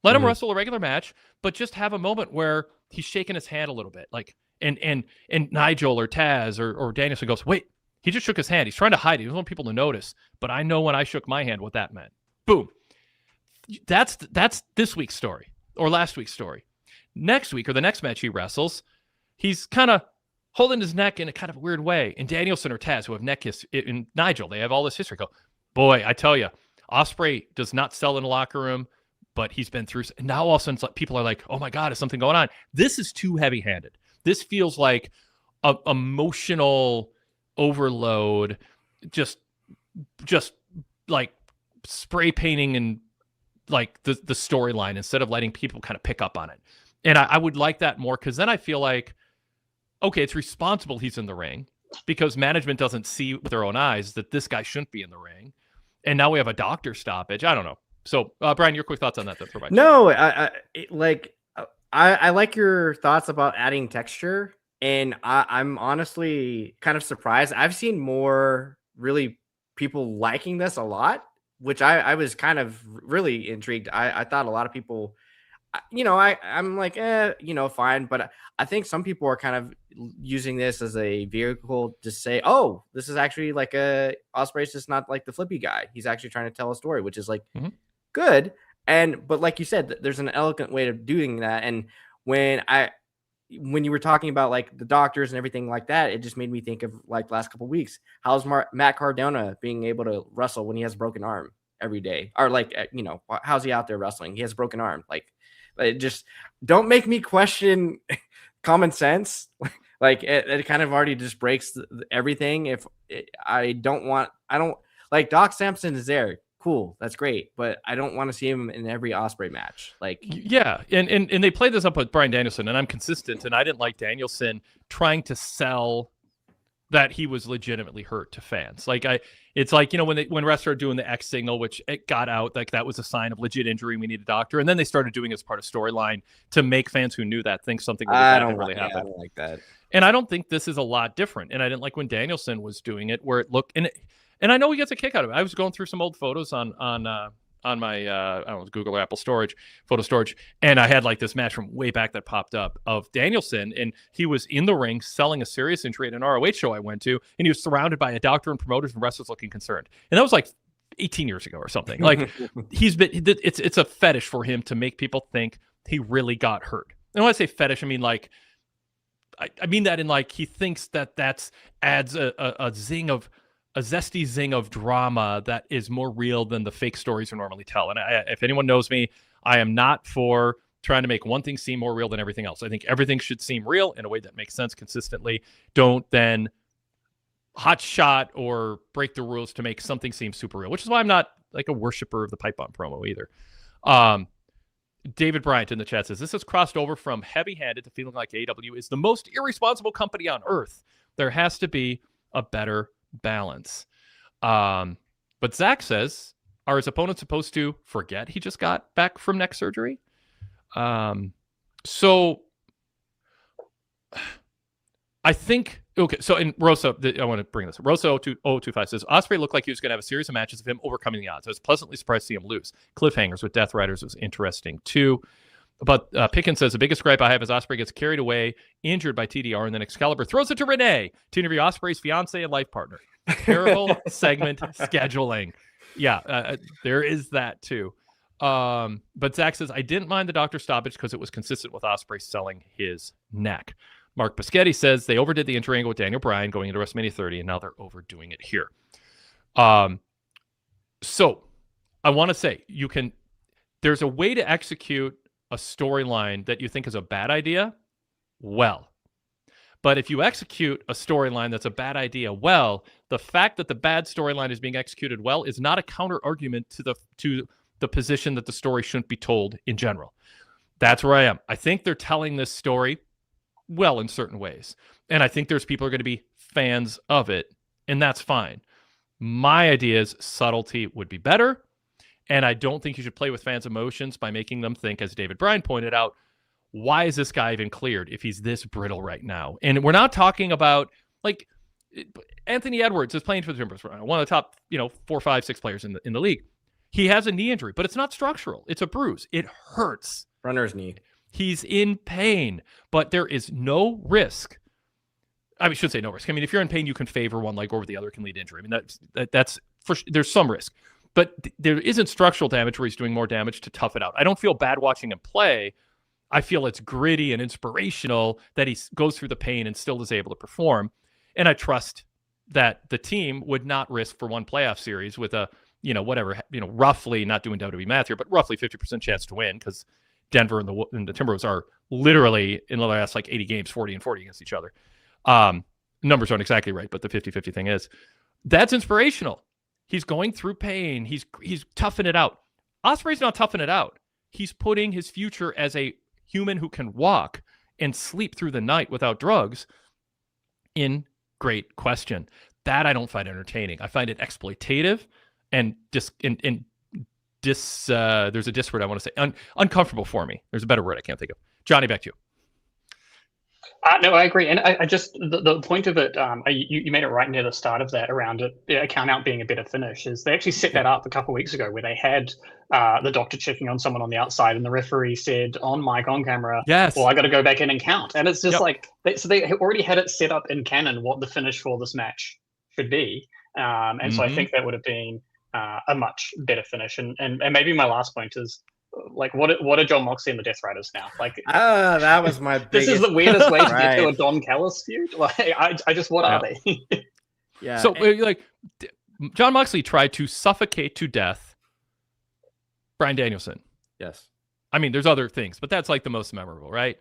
Let him wrestle a regular match, but just have a moment where he's shaking his hand a little bit, and Nigel or Taz or Danielson goes, wait, he just shook his hand. He's trying to hide it. He doesn't want people to notice, but I know when I shook my hand what that meant. Boom. That's this week's story or last week's story. Next week or the next match he wrestles, he's kind of holding his neck in a kind of weird way. And Danielson or Taz, who have neck history, and Nigel, they have all this history. Go, boy, I tell you, Ospreay does not sell in the locker room, but he's been through. And now all of a sudden people are like, oh my God, is something going on? This is too heavy-handed. This feels like a emotional overload, just spray painting and the storyline instead of letting people kind of pick up on it. And I would like that more, because then I feel like, okay, it's responsible he's in the ring because management doesn't see with their own eyes that this guy shouldn't be in the ring. And now we have a doctor stoppage. I don't know. So, Brian, your quick thoughts on that? No, I like your thoughts about adding texture, and I'm honestly kind of surprised. I've seen more really people liking this a lot, which I was kind of really intrigued. I thought a lot of people, I'm like, fine, but I think some people are kind of using this as a vehicle to say, oh, this is actually like Ospreay's just not like the flippy guy. He's actually trying to tell a story, which is like good. But like you said, there's an elegant way of doing that. And when you were talking about like the doctors and everything like that, it just made me think of like the last couple of weeks. How's Matt Cardona being able to wrestle when he has a broken arm every day? Or like, how's he out there wrestling? He has a broken arm. Like, it just don't make me question common sense. Like it kind of already just breaks everything. If I don't like Doc Sampson is there. Cool, that's great, but I don't want to see him in every Ospreay match. Like, yeah, and they played this up with Bryan Danielson, and I'm consistent, and I didn't like Danielson trying to sell that he was legitimately hurt to fans. Like it's like, when wrestlers are doing the X signal, which it got out, like that was a sign of legit injury. We need a doctor, and then they started doing it as part of storyline to make fans who knew that think something really bad had really happened. I don't like that, and I don't think this is a lot different. And I didn't like when Danielson was doing it, where it looked and I know he gets a kick out of it. I was going through some old photos on my I don't know, Google or Apple storage, photo storage, and I had like this match from way back that popped up of Danielson, and he was in the ring selling a serious injury at an ROH show I went to, and he was surrounded by a doctor and promoters and wrestlers looking concerned. And that was like 18 years ago or something. Like it's a fetish for him to make people think he really got hurt. And when I say fetish, I mean like I mean that in like he thinks that adds a zesty zing of drama that is more real than the fake stories you normally tell. And if anyone knows me, I am not for trying to make one thing seem more real than everything else. I think everything should seem real in a way that makes sense consistently. Don't then hot shot or break the rules to make something seem super real, which is why I'm not like a worshiper of the pipe bomb promo either. David Bryant in the chat says, this has crossed over from heavy-handed to feeling like AEW is the most irresponsible company on earth. There has to be a better balance. But Zach says, are his opponents supposed to forget he just got back from neck surgery? So I think, okay, so in Rosa, I want to bring this. Rosa 025 says, Ospreay looked like he was going to have a series of matches of him overcoming the odds. I was pleasantly surprised to see him lose. Cliffhangers with Death Riders was interesting too. But Pickens says, the biggest gripe I have is Ospreay gets carried away, injured by TDR, and then Excalibur throws it to Renee to interview Ospreay's fiance and life partner. Terrible segment scheduling. Yeah, there is that too. But Zach says, I didn't mind the doctor stoppage because it was consistent with Ospreay selling his neck. Mark Biscotti says they overdid the injury angle with Daniel Bryan going into WrestleMania 30, and now they're overdoing it here. So I want to say there's a way to execute a storyline that you think is a bad idea well. But if you execute a storyline that's a bad idea well, the fact that the bad storyline is being executed well is not a counter argument to the position that the story shouldn't be told in general. That's where I am. I think they're telling this story well in certain ways. And I think there's people who are going to be fans of it, and that's fine. My idea is subtlety would be better. And I don't think you should play with fans' emotions by making them think, as David Bryan pointed out, why is this guy even cleared if he's this brittle right now? And we're not talking about, like, Anthony Edwards is playing for the Timbers, one of the top, 4, 5, 6 players in the league. He has a knee injury, but it's not structural. It's a bruise. It hurts. Runner's knee. He's in pain, but there is no risk. I should say no risk. I mean, if you're in pain, you can favor one leg over the other, can lead to injury. I mean, that's for, there's some risk. But there isn't structural damage where he's doing more damage to tough it out. I don't feel bad watching him play. I feel it's gritty and inspirational that he goes through the pain and still is able to perform. And I trust that the team would not risk for one playoff series with a, roughly, not doing WWE math here, but roughly 50% chance to win, because Denver and the Timberwolves are literally, in the last 80 games, 40-40 against each other. Numbers aren't exactly right, but the 50-50 thing is. That's inspirational. He's going through pain. He's toughing it out. Ospreay's not toughing it out. He's putting his future as a human who can walk and sleep through the night without drugs in great question. That I don't find entertaining. I find it exploitative and there's a dis word I want to say, uncomfortable for me. There's a better word I can't think of. Johnny, back to you. No, I agree, and I just the point of it. You made it right near the start of that around it. The count out being a better finish is they actually set that up a couple of weeks ago, where they had the doctor checking on someone on the outside, and the referee said on mic on camera, Yes. "Well, I got to go back in and count." And it's just like they already had it set up in canon what the finish for this match should be, and so I think that would have been a much better finish. And maybe my last point is, like, what are John Moxley and the Death Riders now? Like, that was my this biggest... is the weirdest way to get to Right. a Don Callis feud. Like, I just, what are they? Yeah. So like, John Moxley tried to suffocate to death Bryan Danielson. Yes. I mean, there's other things, but that's like the most memorable, right?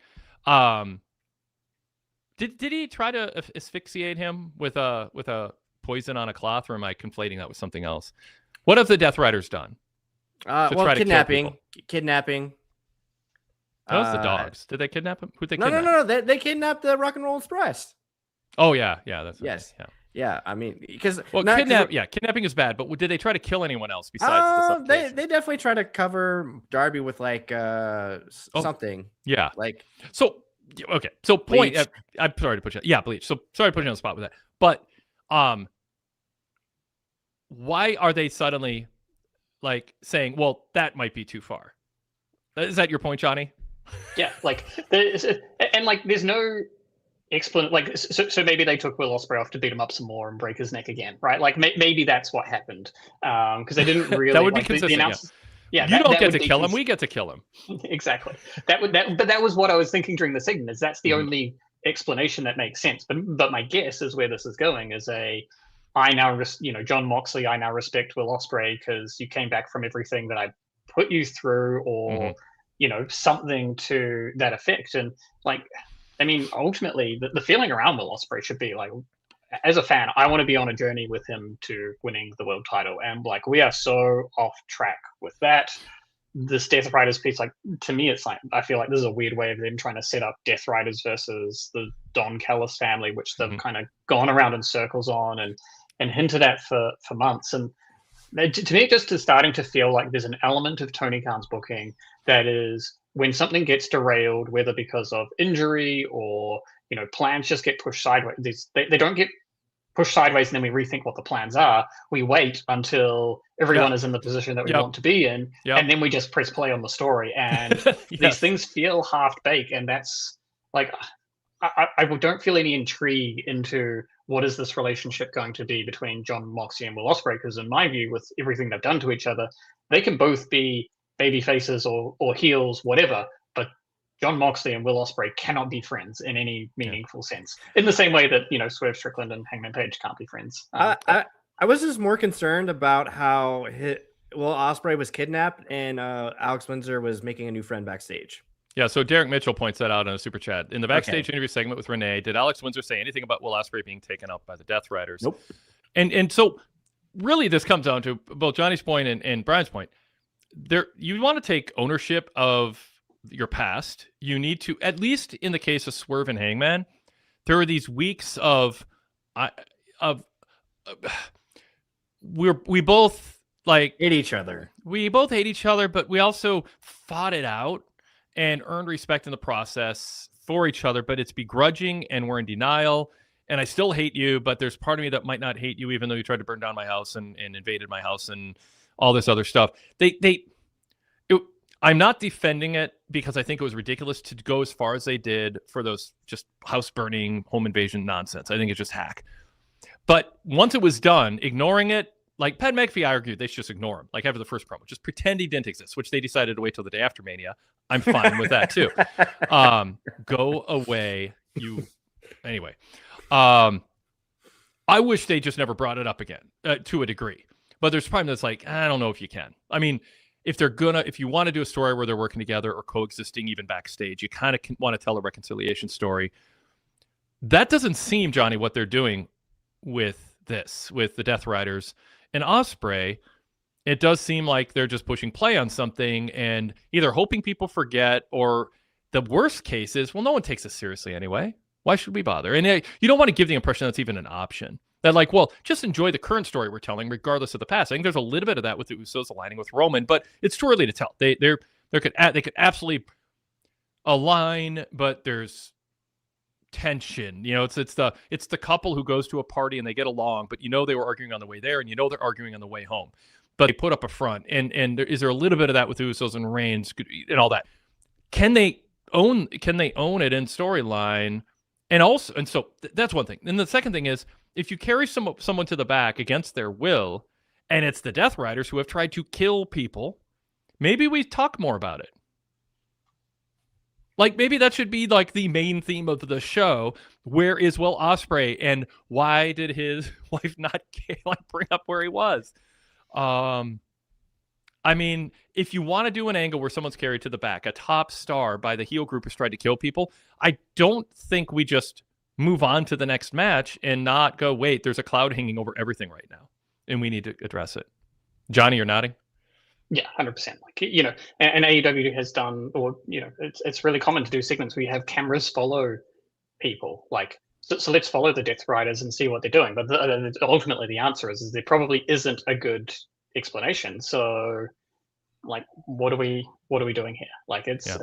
Did he try to asphyxiate him with a poison on a cloth, or am I conflating that with something else? What have the Death Riders done? Well, try to kill kidnapping. people? Kidnapping. That was the dogs. Did they kidnap him? Who'd they No, kidnap? no. They kidnapped the Rock and Roll Express. Oh yeah, that's Yes. Yeah. Yeah, I mean, because kidnapping is bad, but did they try to kill anyone else besides the suffocation? they definitely try to cover Darby with like something. Yeah. Like, So okay. So point. Bleach. I'm sorry to put you. Yeah, Bleach. So sorry to put you on the spot with that. But why are they suddenly like saying, well, that might be too far? Is that your point, Johnny? Yeah, like there's no explanation. Like, so maybe they took Will Ospreay off to beat him up some more and break his neck again, right? Like maybe that's what happened, because they didn't really. That would like, be consistent. Yeah, you don't get to kill him. We get to kill him. Exactly. But that was what I was thinking during the segment. Is that's the only explanation that makes sense. But my guess is where this is going is John Moxley. I now respect Will Ospreay because you came back from everything that I put you through, or something to that effect. And like, I mean, ultimately, the feeling around Will Ospreay should be like, as a fan, I want to be on a journey with him to winning the world title. And like, we are so off track with that. This Death Riders piece, like, to me, it's like, I feel like this is a weird way of them trying to set up Death Riders versus the Don Callis family, which they've kind of gone around in circles on and hinted at for months. And to me, it just is starting to feel like there's an element of Tony Khan's booking that is, when something gets derailed, whether because of injury or plans just get pushed sideways. They don't get pushed sideways and then we rethink what the plans are. We wait until everyone is in the position that we want to be in, and then we just press play on the story. And these things feel half-baked, and that's like, I don't feel any intrigue into what is this relationship going to be between John Moxley and Will Ospreay, because in my view, with everything they've done to each other, they can both be baby faces or heels, whatever, but John Moxley and Will Ospreay cannot be friends in any meaningful sense. In the same way that Swerve Strickland and Hangman Page can't be friends. I was just more concerned about how Will Ospreay was kidnapped and Alex Windsor was making a new friend backstage. Yeah, so Derek Mitchell points that out in a super chat. In the backstage interview segment with Renee, did Alex Windsor say anything about Will Ospreay being taken out by the Death Riders? Nope. And so really this comes down to both Johnny's point and Brian's point. You want to take ownership of your past. You need to, at least in the case of Swerve and Hangman, there are these weeks we both like hate each other. We both hate each other, but we also fought it out and earned respect in the process for each other, but it's begrudging and we're in denial. And I still hate you, but there's part of me that might not hate you, even though you tried to burn down my house and invaded my house and all this other stuff. I'm not defending it because I think it was ridiculous to go as far as they did for those just house burning, home invasion nonsense. I think it's just hack. But once it was done, ignoring it, like Pat McAfee argued, they should just ignore him. Like after the first promo, just pretend he didn't exist, which they decided to wait till the day after Mania. I'm fine with that too. Go away, you. Anyway, I wish they just never brought it up again to a degree. But there's probably that's like, I don't know if you can. I mean, if you want to do a story where they're working together or coexisting even backstage, you kind of want to tell a reconciliation story. That doesn't seem, Johnny, what they're doing with the Death Riders and Ospreay. It does seem like they're just pushing play on something and either hoping people forget, or the worst case is, well, no one takes this seriously anyway. Why should we bother? And you don't want to give the impression that's even an option. That like, well, just enjoy the current story we're telling, regardless of the past. I think there's a little bit of that with the Usos aligning with Roman, but it's too early to tell. They could absolutely align, but there's tension. You know, it's the couple who goes to a party and they get along, but you know they were arguing on the way there, and you know they're arguing on the way home. But they put up a front, and is there a little bit of that with Usos and Reigns and all that? Can they own it in storyline? And so that's one thing. And the second thing is, if you carry someone to the back against their will, and it's the Death Riders who have tried to kill people, maybe we talk more about it. Like, maybe that should be like the main theme of the show. Where is Will Ospreay, and why did his wife not bring up where he was? I mean, if you want to do an angle where someone's carried to the back, a top star by the heel group who's tried to kill people, I don't think we just move on to the next match and not go, wait, there's a cloud hanging over everything right now, and we need to address it. Johnny, you're nodding? Yeah, 100%. Like, you know, and AEW has done, or, you know, it's really common to do segments where you have cameras follow people. Like, so let's follow the Death Riders and see what they're doing. But ultimately, the answer is there probably isn't a good explanation. So, like, what are we doing here? Like, it's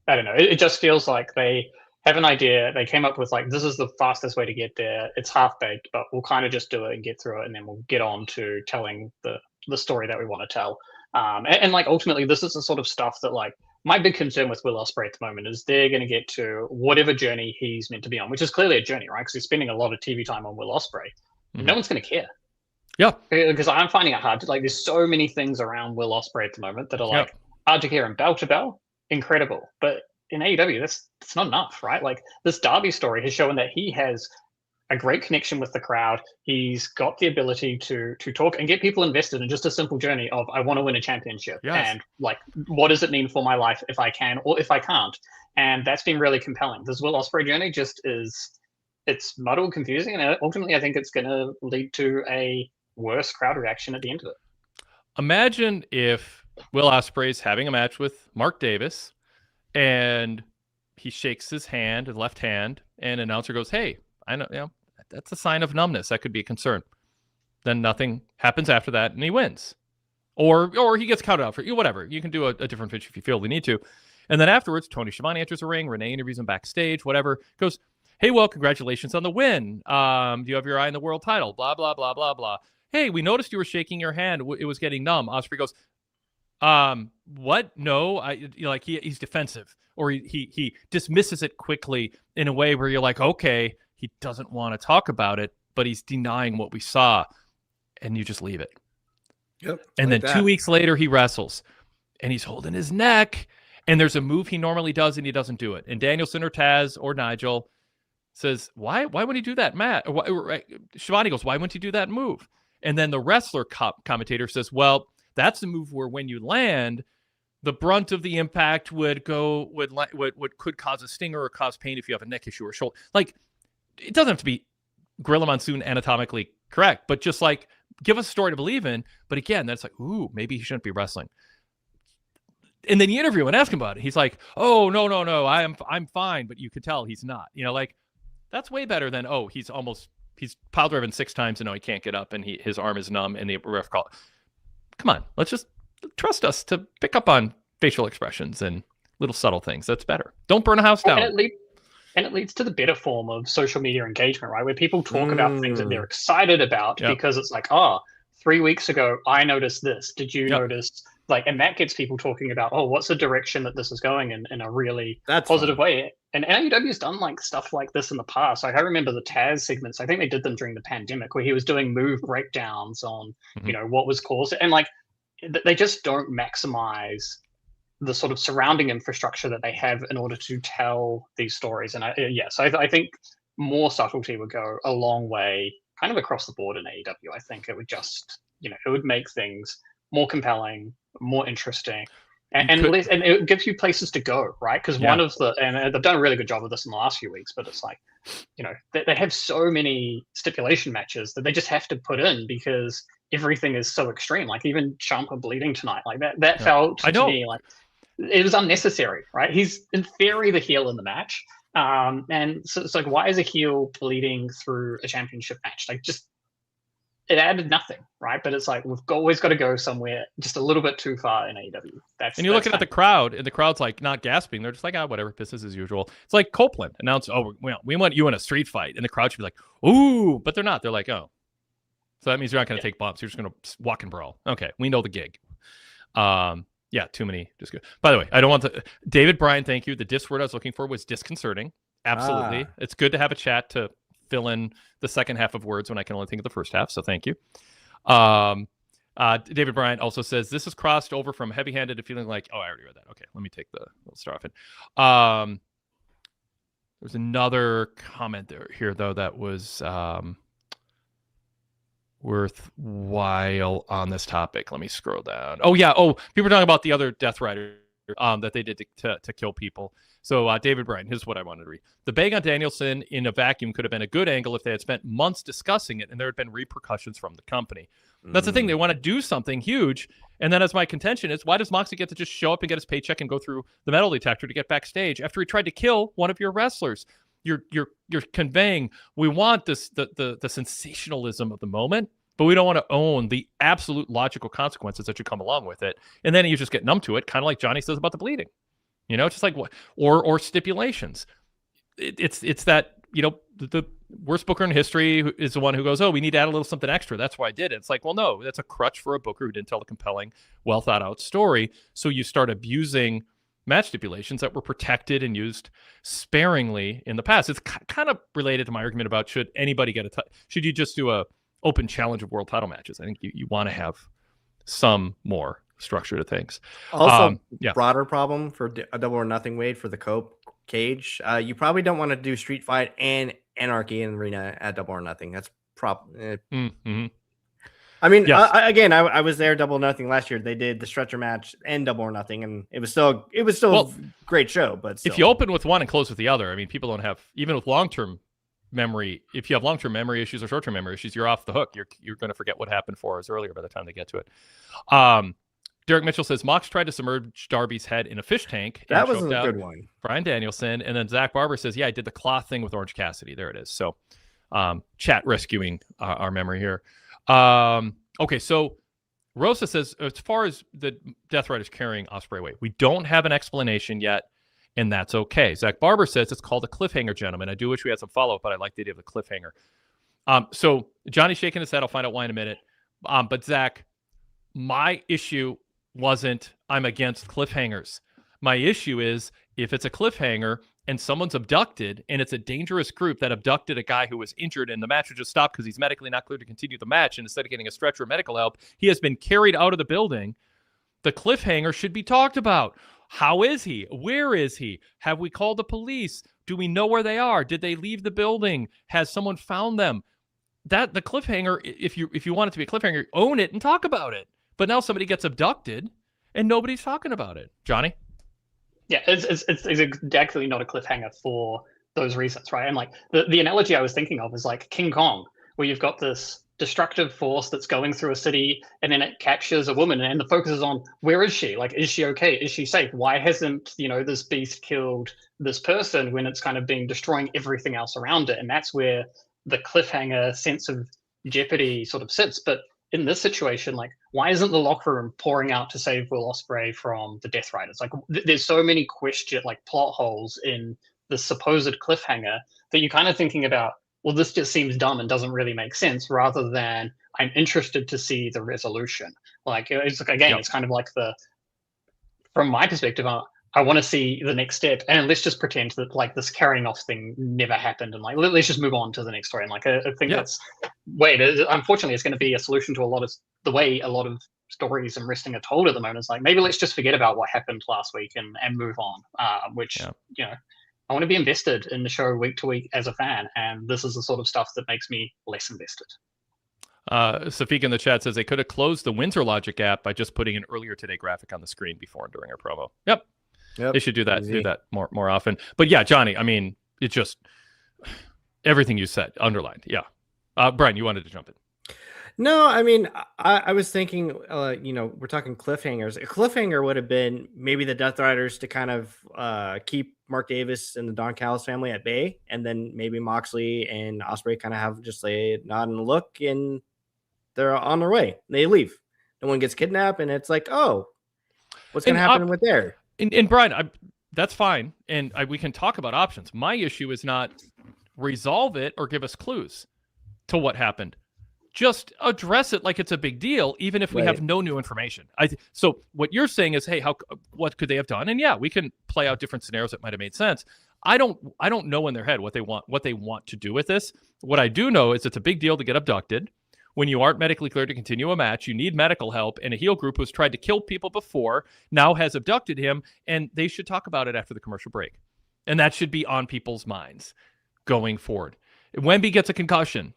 I don't know. It just feels like they have an idea. They came up with like, this is the fastest way to get there. It's half baked, but we'll kind of just do it and get through it, and then we'll get on to telling the story that we want to tell. And like, ultimately, this is the sort of stuff that, like, my big concern with Will Ospreay at the moment is they're going to get to whatever journey he's meant to be on, which is clearly a journey, right? Because he's spending a lot of TV time on Will Ospreay. Mm-hmm. No one's going to care. Yeah. Because I'm finding it hard to, like, there's so many things around Will Ospreay at the moment that are like hard to care, and bell to bell, incredible. But in AEW, that's not enough, right? Like, this Darby story has shown that he has a great connection with the crowd. He's got the ability to talk and get people invested in just a simple journey of, I want to win a championship. Yes. And like, what does it mean for my life if I can or if I can't? And that's been really compelling. This Will Ospreay journey just it's muddled, confusing, and ultimately I think it's going to lead to a worse crowd reaction at the end of it. Imagine if Will Ospreay's having a match with Mark Davis, and he shakes his hand, his left hand, and an announcer goes, "Hey, I know, you know, that's a sign of numbness. That could be a concern." Then nothing happens after that, and he wins. Or he gets counted out for you, whatever. You can do a different pitch if you feel the need to. And then afterwards, Tony Schiavone enters the ring. Renee interviews him backstage, whatever. Goes, "Hey, well, congratulations on the win. Do you have your eye on the world title? Blah, blah, blah, blah, blah. Hey, we noticed you were shaking your hand. It was getting numb." Ospreay goes, "What? No." He's defensive. Or he dismisses it quickly in a way where you're like, okay, he doesn't want to talk about it, but he's denying what we saw, and you just leave it. Yep. And then 2 weeks later, he wrestles, and he's holding his neck, and there's a move he normally does, and he doesn't do it. And Danielson or Taz or Nigel says, why would he do that, Matt? Shivani goes, "Why wouldn't he do that move?" And then the wrestler commentator says, "Well, that's the move where when you land, the brunt of the impact could cause a stinger or cause pain if you have a neck issue or shoulder." Like, it doesn't have to be Gorilla Monsoon anatomically correct, but just like, give us a story to believe in. But again, that's like, ooh, maybe he shouldn't be wrestling. And then you interview and ask him about it. He's like, "Oh, no, I'm fine," but you could tell he's not. You know, like, that's way better than, oh, he's pile driven 6 times and no, he can't get up and his arm is numb and the ref call. Come on, let's just trust us to pick up on facial expressions and little subtle things. That's better. Don't burn a house down. And it leads to the better form of social media engagement, right? Where people talk about things that they're excited about because it's like, 3 weeks ago, I noticed this. Did you notice? Like, and that gets people talking about, what's the direction that this is going in a really positive way. And AEW's done like stuff like this in the past. Like, I remember the Taz segments. I think they did them during the pandemic, where he was doing move breakdowns on, you know, what was caused. And like, they just don't maximize the sort of surrounding infrastructure that they have in order to tell these stories. And so I think more subtlety would go a long way, kind of across the board in AEW. I think it would just, you know, it would make things more compelling, more interesting, and it gives you places to go, right? Because one of and they've done a really good job of this in the last few weeks, but it's like, you know, they have so many stipulation matches that they just have to put in because everything is so extreme. Like, even Ciampa bleeding tonight, like that felt to me like it was unnecessary, right? He's in theory the heel in the match. And so it's like, why is a heel bleeding through a championship match? Like, just it added nothing, right? But it's like we've always got to go somewhere just a little bit too far in AEW. And you're looking at the crowd, and the crowd's like not gasping. They're just like, whatever, business as usual. It's like Copeland announced, we want you in a street fight. And the crowd should be like, ooh, but they're not. They're like, oh. So that means you're not going to take bumps. You're just going to walk and brawl. Okay, we know the gig. Yeah, too many. Just good. By the way, I don't want to. David Bryan, thank you. The diss word I was looking for was disconcerting. Absolutely. It's good to have a chat to fill in the second half of words when I can only think of the first half. So thank you. David Bryan also says this is crossed over from heavy-handed to feeling like, I already read that. Okay, let me take let's start off it. There's another comment here though that was worthwhile on this topic. Let me scroll down. Oh yeah. Oh, people are talking about the other Death Rider that they did to kill people. So David Bryan, here's what I wanted to read. The bang on Danielson in a vacuum could have been a good angle if they had spent months discussing it and there had been repercussions from the company. That's the thing. They want to do something huge. And then as my contention is, why does Moxley get to just show up and get his paycheck and go through the metal detector to get backstage after he tried to kill one of your wrestlers? You're conveying we want the sensationalism of the moment, but we don't want to own the absolute logical consequences that should come along with it. And then you just get numb to it, kind of like Johnny says about the bleeding. Just like what or stipulations. It's that, the worst booker in history is the one who goes, oh, we need to add a little something extra. That's why I did it. It's like, well, no, that's a crutch for a booker who didn't tell a compelling, well thought out story. So you start abusing match stipulations that were protected and used sparingly in the past. It's kind of related to my argument about should anybody get should you just do a open challenge of world title matches? I think you want to have some more structure to things. Also, broader problem for a Double or Nothing, Wade, for the Cope cage. You probably don't want to do Street Fight and Anarchy in the arena at Double or Nothing. That's probably. I mean, yes. I was there Double or Nothing last year. They did the stretcher match and Double or Nothing, and it was still a great show. But still. If you open with one and close with the other, I mean, people don't have, even with long-term memory. If you have long-term memory issues or short-term memory issues, you're off the hook. You're going to forget what happened 4 hours earlier by the time they get to it. Derek Mitchell says Mox tried to submerge Darby's head in a fish tank. That was a good one. Brian Danielson. And then Zach Barber says, I did the cloth thing with Orange Cassidy. There it is. So chat rescuing our memory here. Okay, so Rosa says, as far as the Death Riders carrying Ospreay away, we don't have an explanation yet, and that's okay. Zach Barber says it's called a cliffhanger, gentlemen. I do wish we had some follow-up, but I like the idea of the cliffhanger. So Johnny's shaking his head. I'll find out why in a minute. But Zach, my issue wasn't I'm against cliffhangers. My issue is if it's a cliffhanger and someone's abducted and it's a dangerous group that abducted a guy who was injured and the match would just stop because he's medically not cleared to continue the match, and instead of getting a stretcher or medical help, he has been carried out of the building, the cliffhanger should be talked about. How is he? Where is he? Have we called the police? Do we know where they are? Did they leave the building? Has someone found them? That the cliffhanger, if you want it to be a cliffhanger, own it and talk about it. But now somebody gets abducted and nobody's talking about it. Johnny? Yeah, it's exactly not a cliffhanger for those reasons, right? And like the analogy I was thinking of is like King Kong, where you've got this destructive force that's going through a city and then it captures a woman and the focus is on where is she? Like, is she okay? Is she safe? Why hasn't, this beast killed this person when it's kind of been destroying everything else around it? And that's where the cliffhanger sense of jeopardy sort of sits. But in this situation, like, why isn't the locker room pouring out to save Will Ospreay from the Death Riders? Like, there's so many plot holes in the supposed cliffhanger that you're kind of thinking about, well, this just seems dumb and doesn't really make sense, rather than I'm interested to see the resolution. Like, it's like, again, It's kind of like from my perspective, I want to see the next step, and let's just pretend that like this carrying off thing never happened, and like let's just move on to the next story. And like I think that's unfortunately it's going to be a solution to a lot of the way a lot of stories and wrestling are told at the moment. It's like, maybe let's just forget about what happened last week and move on. I want to be invested in the show week to week as a fan, and this is the sort of stuff that makes me less invested. Safik in the chat says they could have closed the Windsor Logic app by just putting an earlier today graphic on the screen before and during our promo. Yep. They should do that. Easy. Do that more often. But yeah, Johnny, I mean, it's just everything you said underlined. Yeah. Brian, you wanted to jump in. No, I mean, I was thinking, we're talking cliffhangers. A cliffhanger would have been maybe the Death Riders to kind of keep Mark Davis and the Don Callis family at bay, and then maybe Moxley and Ospreay kind of have just a nod and a look, and they're on their way. They leave. No one gets kidnapped, and it's like, oh, what's going to happen with there? And Brian, that's fine, and we can talk about options. My issue is not resolve it or give us clues to what happened. Just address it like it's a big deal, even if we have no new information. So what you're saying is, hey, what could they have done? And yeah, we can play out different scenarios that might have made sense. I don't know in their head what they want to do with this. What I do know is it's a big deal to get abducted. When you aren't medically cleared to continue a match, you need medical help, and a heel group who's tried to kill people before now has abducted him, and they should talk about it after the commercial break. And that should be on people's minds going forward. Wemby gets a concussion.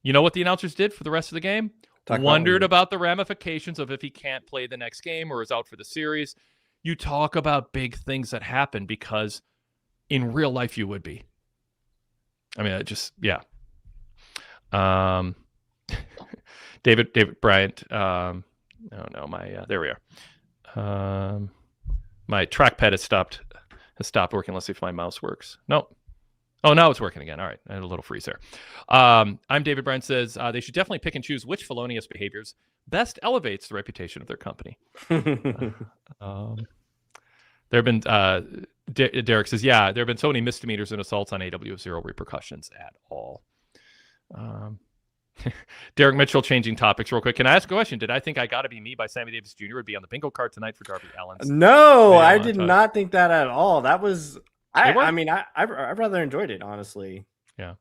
You know what the announcers did for the rest of the game? Wondered about the ramifications of if he can't play the next game or is out for the series. You talk about big things that happen because in real life you would be. I mean, yeah. David Bryant. Oh no, there we are. My trackpad has stopped working. Let's see if my mouse works. No. Oh, now it's working again. All right. I had a little freeze there. I'm David Bryant says they should definitely pick and choose which felonious behaviors best elevates the reputation of their company. There have been Derek says, yeah, there have been so many misdemeanors and assaults on AEW with zero repercussions at all. Derek Mitchell changing topics real quick. Can I ask a question? Did I think I Gotta Be Me by Sammy Davis Jr. would be on the bingo card tonight for Darby Allin's? No, I did not think that at all. That was, I mean, I rather enjoyed it, honestly. Yeah.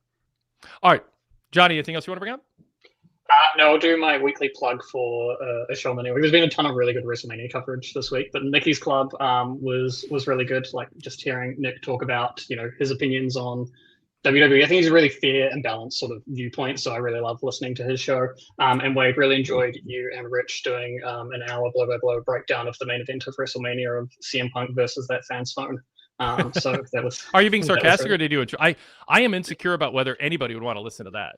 All right. Johnny, anything else you want to bring up? No, I'll do my weekly plug for a show menu. There's been a ton of really good WrestleMania coverage this week, but Nicky's Club was really good. Like just hearing Nick talk about, his opinions on WWE. I think he's a really fair and balanced sort of viewpoint, so I really love listening to his show. And Wade, really enjoyed you and Rich doing an hour blow-by-blow breakdown of the main event of WrestleMania of CM Punk versus that fan's phone. So that was. Are you being sarcastic, or did you enjoy? I am insecure about whether anybody would want to listen to that.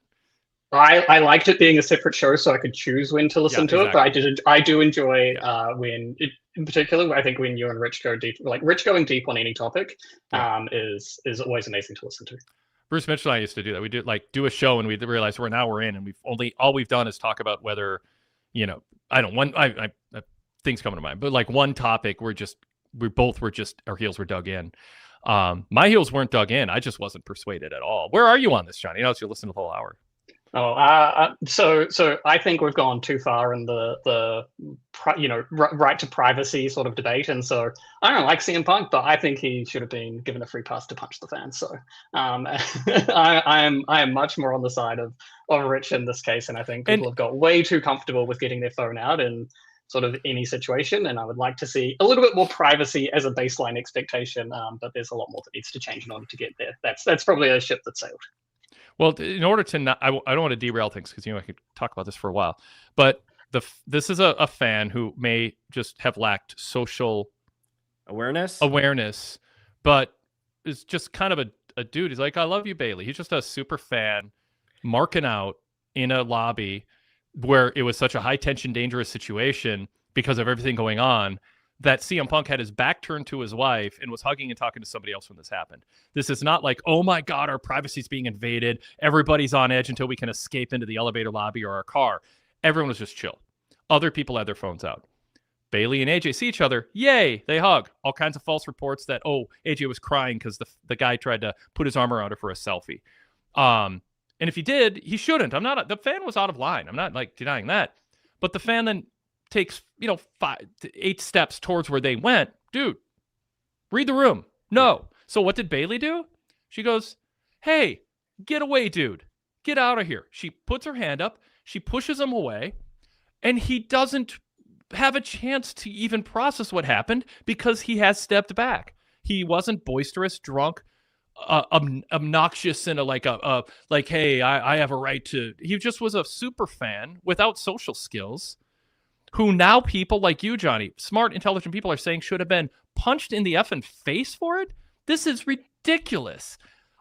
I liked it being a separate show, so I could choose when to listen to it. But I do enjoy when, in particular, I think when you and Rich go deep, like Rich going deep on any topic, is always amazing to listen to. Bruce Mitchell and I used to do that. We do a show and we realize we're in, and all we've done is talk about whether, things come to mind, but like one topic our heels were dug in. My heels weren't dug in. I just wasn't persuaded at all. Where are you on this, Johnny? You listen to the whole hour. So I think we've gone too far in the right to privacy sort of debate, and so I don't like CM Punk, but I think he should have been given a free pass to punch the fans. So I am much more on the side of Rich in this case, and I think people have got way too comfortable with getting their phone out in sort of any situation, and I would like to see a little bit more privacy as a baseline expectation. But there's a lot more that needs to change in order to get there. That's probably a ship that sailed. Well, in order to not, I don't want to derail things because I could talk about this for a while, but this is a fan who may just have lacked social awareness, but is just kind of a dude. He's like, I love you, Bailey. He's just a super fan marking out in a lobby where it was such a high tension, dangerous situation because of everything going on, that CM Punk had his back turned to his wife and was hugging and talking to somebody else when this happened. This is not like, oh my God, our privacy's being invaded. Everybody's on edge until we can escape into the elevator lobby or our car. Everyone was just chill. Other people had their phones out. Bailey and AJ see each other. Yay, they hug. All kinds of false reports that, AJ was crying because the guy tried to put his arm around her for a selfie. And if he did, he shouldn't. The fan was out of line. I'm not like denying that. But the fan then takes 5 to 8 steps towards where they went. Dude, read the room. No. So what did Bailey do? She goes, hey, get away, dude. Get out of here. She puts her hand up. She pushes him away. And he doesn't have a chance to even process what happened because he has stepped back. He wasn't boisterous, drunk, obnoxious, and hey, I have a right to. He just was a super fan without social skills, who now people like you, Johnny, smart, intelligent people are saying should have been punched in the effing face for it. This is ridiculous.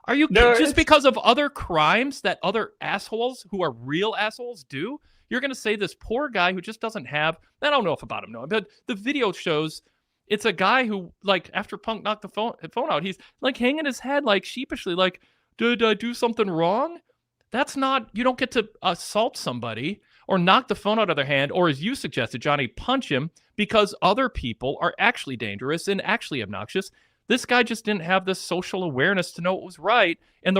Are you just because of other crimes that other assholes who are real assholes do? You're going to say this poor guy who just doesn't have, I don't know if about him, no, but the video shows it's a guy who, like, after Punk knocked the phone out, he's like hanging his head like sheepishly, like, did I do something wrong? That's not, you don't get to assault somebody or knock the phone out of their hand, or as you suggested, Johnny, punch him because other people are actually dangerous and actually obnoxious. This guy just didn't have the social awareness to know what was right, and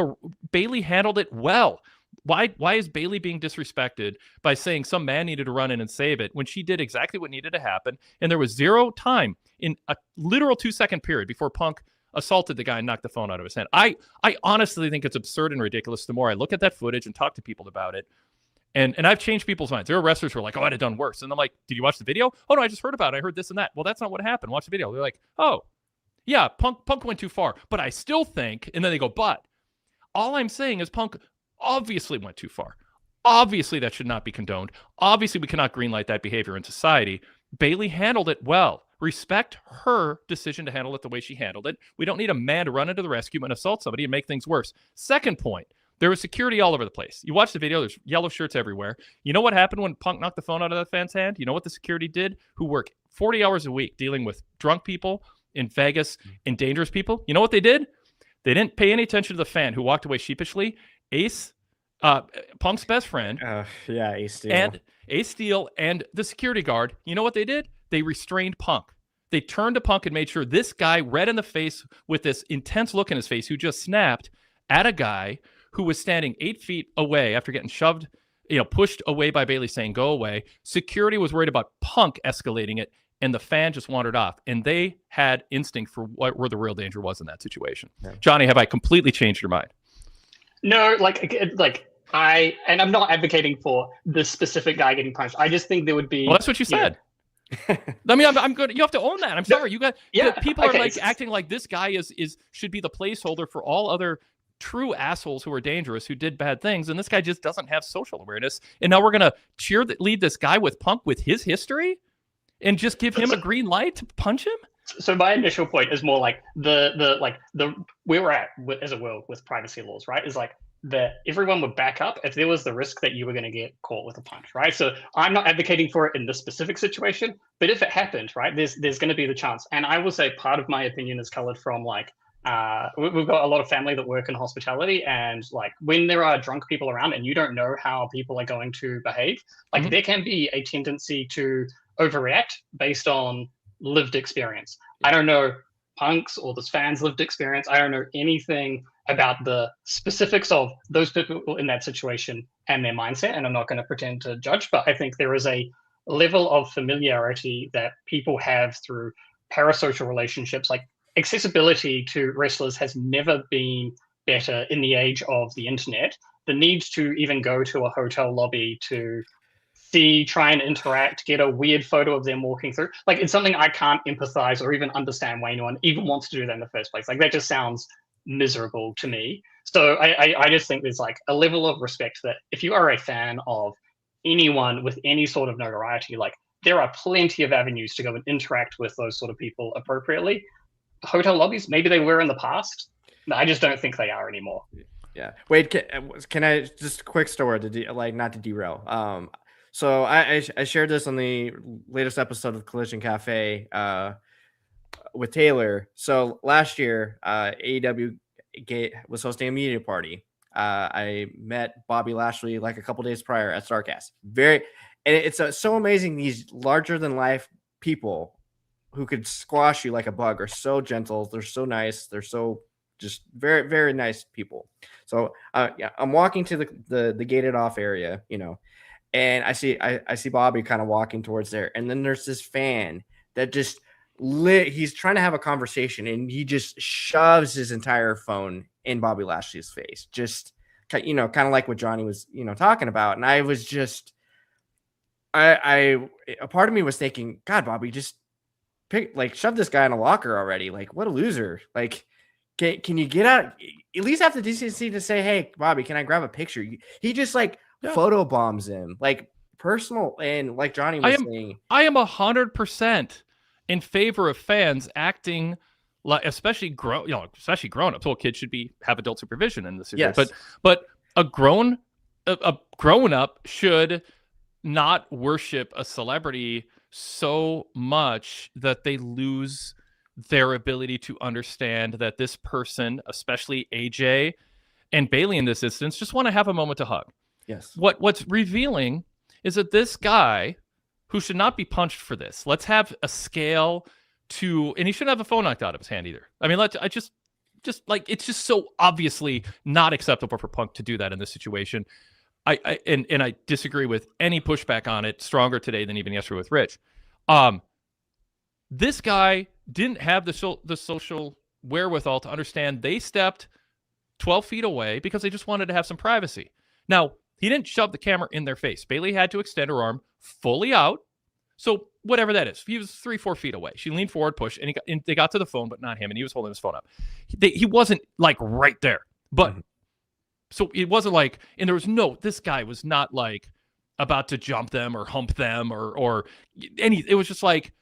Bailey handled it well. Why is Bailey being disrespected by saying some man needed to run in and save it when she did exactly what needed to happen, and there was zero time in a literal 2-second period before Punk assaulted the guy and knocked the phone out of his hand? I honestly think it's absurd and ridiculous the more I look at that footage and talk to people about it. And I've changed people's minds. There are wrestlers who are like, oh, I'd have done worse. And I'm like, did you watch the video? Oh, no, I just heard about it. I heard this and that. Well, that's not what happened. Watch the video. They're like, oh, yeah, Punk went too far. But I still think, and then they go, but all I'm saying is Punk obviously went too far. Obviously, that should not be condoned. Obviously, we cannot greenlight that behavior in society. Bailey handled it well. Respect her decision to handle it the way she handled it. We don't need a man to run into the rescue and assault somebody and make things worse. Second point, there was security all over the place. You watch the video, there's yellow shirts everywhere. You know what happened when Punk knocked the phone out of that fan's hand? You know what the security did? Who work 40 hours a week dealing with drunk people in Vegas and dangerous people? You know what they did? They didn't pay any attention to the fan who walked away sheepishly. Ace, Punk's best friend. Ace Steel. And Ace Steel and the security guard, you know what they did? They restrained Punk. They turned to Punk and made sure this guy, red in the face with this intense look in his face, who just snapped at a guy who was standing 8 feet away after getting shoved, pushed away by Bailey saying, go away. Security was worried about Punk escalating it, and the fan just wandered off. And they had instinct for where the real danger was in that situation. Yeah. Johnny, have I completely changed your mind? No, I'm not advocating for the specific guy getting punched. I just think there would be. Well, that's what you said. I mean, I'm good. You have to own that. I'm sorry. People are acting like this guy should be the placeholder for all other true assholes who are dangerous, who did bad things. And this guy just doesn't have social awareness. And now we're going to lead this guy with Punk with his history and just give him a green light to punch him. So my initial point is more like the where we're at as a world with privacy laws, right? Is like that everyone would back up if there was the risk that you were going to get caught with a punch, right? So I'm not advocating for it in this specific situation, but if it happened, right, there's going to be the chance. And I will say part of my opinion is colored from we've got a lot of family that work in hospitality, and like when there are drunk people around and you don't know how people are going to behave, there can be a tendency to overreact based on lived experience. I don't know Punk's or this fan's lived experience. I don't know anything about the specifics of those people in that situation and their mindset, and I'm not going to pretend to judge, but I think there is a level of familiarity that people have through parasocial relationships. Like accessibility to wrestlers has never been better in the age of the internet. The need to even go to a hotel lobby to try and interact, get a weird photo of them walking through. Like it's something I can't empathize or even understand why anyone even wants to do that in the first place. Like that just sounds miserable to me. So I just think there's like a level of respect that if you are a fan of anyone with any sort of notoriety, like there are plenty of avenues to go and interact with those sort of people appropriately. Hotel lobbies, maybe they were in the past. I just don't think they are anymore. Yeah. Wade, can I just a quick story to not to derail. So I shared this on the latest episode of Collision Cafe with Taylor. So last year, AEW was hosting a media party. I met Bobby Lashley like a couple days prior at Starcast. It's so amazing. These larger than life people who could squash you like a bug are so gentle. They're so nice. They're so just very, very nice people. So I'm walking to the gated off area, and I see Bobby kind of walking towards there. And then there's this fan that just he's trying to have a conversation, and he just shoves his entire phone in Bobby Lashley's face. Just, kind of like what Johnny was, talking about. And I was just, a part of me was thinking, God, Bobby, just shove this guy in a locker already. Like, what a loser. Like, can you get out, at least have the decency to say, hey, Bobby, can I grab a picture? He just photo bombs him, like personal. And like Johnny was saying, I am 100% in favor of fans acting like, especially grown ups. Well, kids should have adult supervision in this situation. Yes. But a grown up should not worship a celebrity so much that they lose their ability to understand that this person, especially AJ and Bailey in this instance, just want to have a moment to hug. Yes. What's revealing is that this guy who should not be punched for this, let's have a scale to, and he shouldn't have a phone knocked out of his hand either. I mean, it's just so obviously not acceptable for Punk to do that in this situation. I disagree with any pushback on it, stronger today than even yesterday with Rich. This guy didn't have the social wherewithal to understand they stepped 12 feet away because they just wanted to have some privacy. Now, he didn't shove the camera in their face. Bayley had to extend her arm fully out. So whatever that is, he was 3-4 feet away. She leaned forward, pushed, and they got to the phone, but not him. And he was holding his phone up. He wasn't like right there, but so it wasn't like, and there was this guy was not like about to jump them or hump them or any. It was just like,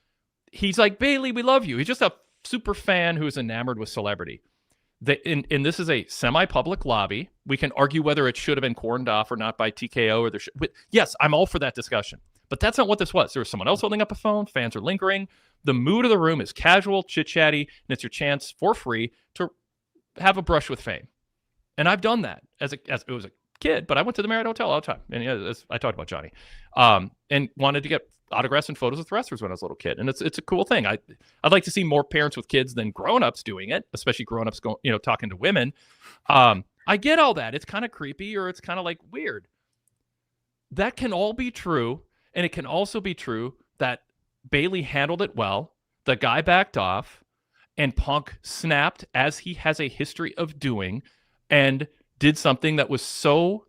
he's like, Bayley, we love you. He's just a super fan who's enamored with celebrity. And this is a semi-public lobby. We can argue whether it should have been cordoned off or not by TKO or yes, I'm all for that discussion. But that's not what this was. There was someone else holding up a phone. Fans are lingering. The mood of the room is casual, chit-chatty, and it's your chance for free to have a brush with fame. And I've done that as it was a kid, but I went to the Marriott Hotel all the time. And I talked about Johnny, and wanted to get autographs and photos with wrestlers when I was a little kid. And it's a cool thing. I'd like to see more parents with kids than grown-ups doing it, especially grown-ups going, talking to women. I get all that. It's kind of creepy or it's kind of like weird. That can all be true. And it can also be true that Bayley handled it well. The guy backed off and Punk snapped, as he has a history of doing, and did something that was so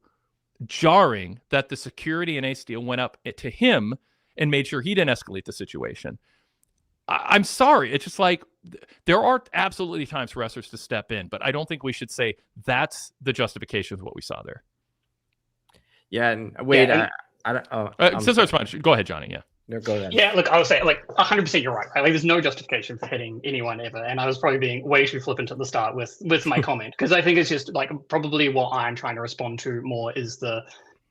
jarring that the security and Ace Steel went up to him and made sure he didn't escalate the situation. I'm sorry. It's just like, there are absolutely times for wrestlers to step in, but I don't think we should say that's the justification of what we saw there. Yeah, and Wade, I don't. Since I responded, go ahead, Johnny. Yeah. No, go ahead. Yeah, look, I would say 100% you're right. Like, there's no justification for hitting anyone ever, and I was probably being way too flippant at the start with my comment, because I think it's just like probably what I'm trying to respond to more is the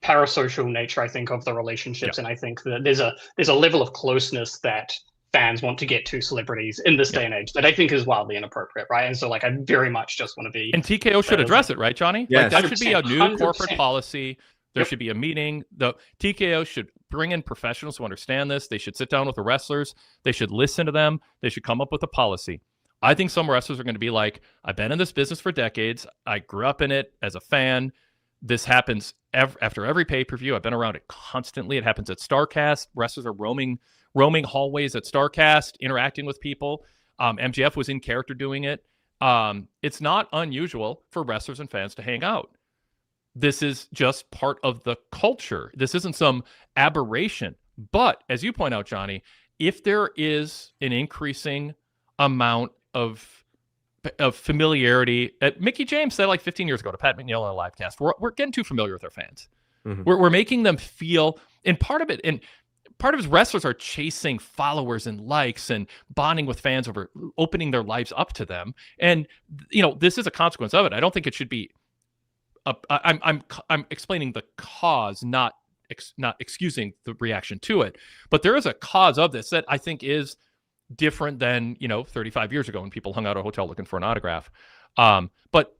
parasocial nature, I think, of the relationships, and I think that there's a level of closeness that fans want to get to celebrities in this day and age that I think is wildly inappropriate, right? And so, like, I very much just want to be. And TKO should address it, right, Johnny? Yes. Like, that should be a new 100%. corporate policy. There should be a meeting. The TKO should bring in professionals who understand this. They should sit down with the wrestlers. They should listen to them. They should come up with a policy. I think some wrestlers are going to be like, I've been in this business for decades. I grew up in it as a fan. This happens after every pay-per-view. I've been around it constantly. It happens at StarCast. Wrestlers are roaming hallways at StarCast, interacting with people. MJF was in character doing it. It's not unusual for wrestlers and fans to hang out. This is just part of the culture. This isn't some aberration. But as you point out, Johnny, if there is an increasing amount of familiarity, Mickey James said like 15 years ago to Pat McNeil on a live cast, we're getting too familiar with our fans. Mm-hmm. We're making them feel, and part of his wrestlers are chasing followers and likes and bonding with fans over opening their lives up to them. And, this is a consequence of it. I don't think it should be. I'm explaining the cause, not excusing the reaction to it. But there is a cause of this that I think is different than 35 years ago when people hung out at a hotel looking for an autograph. But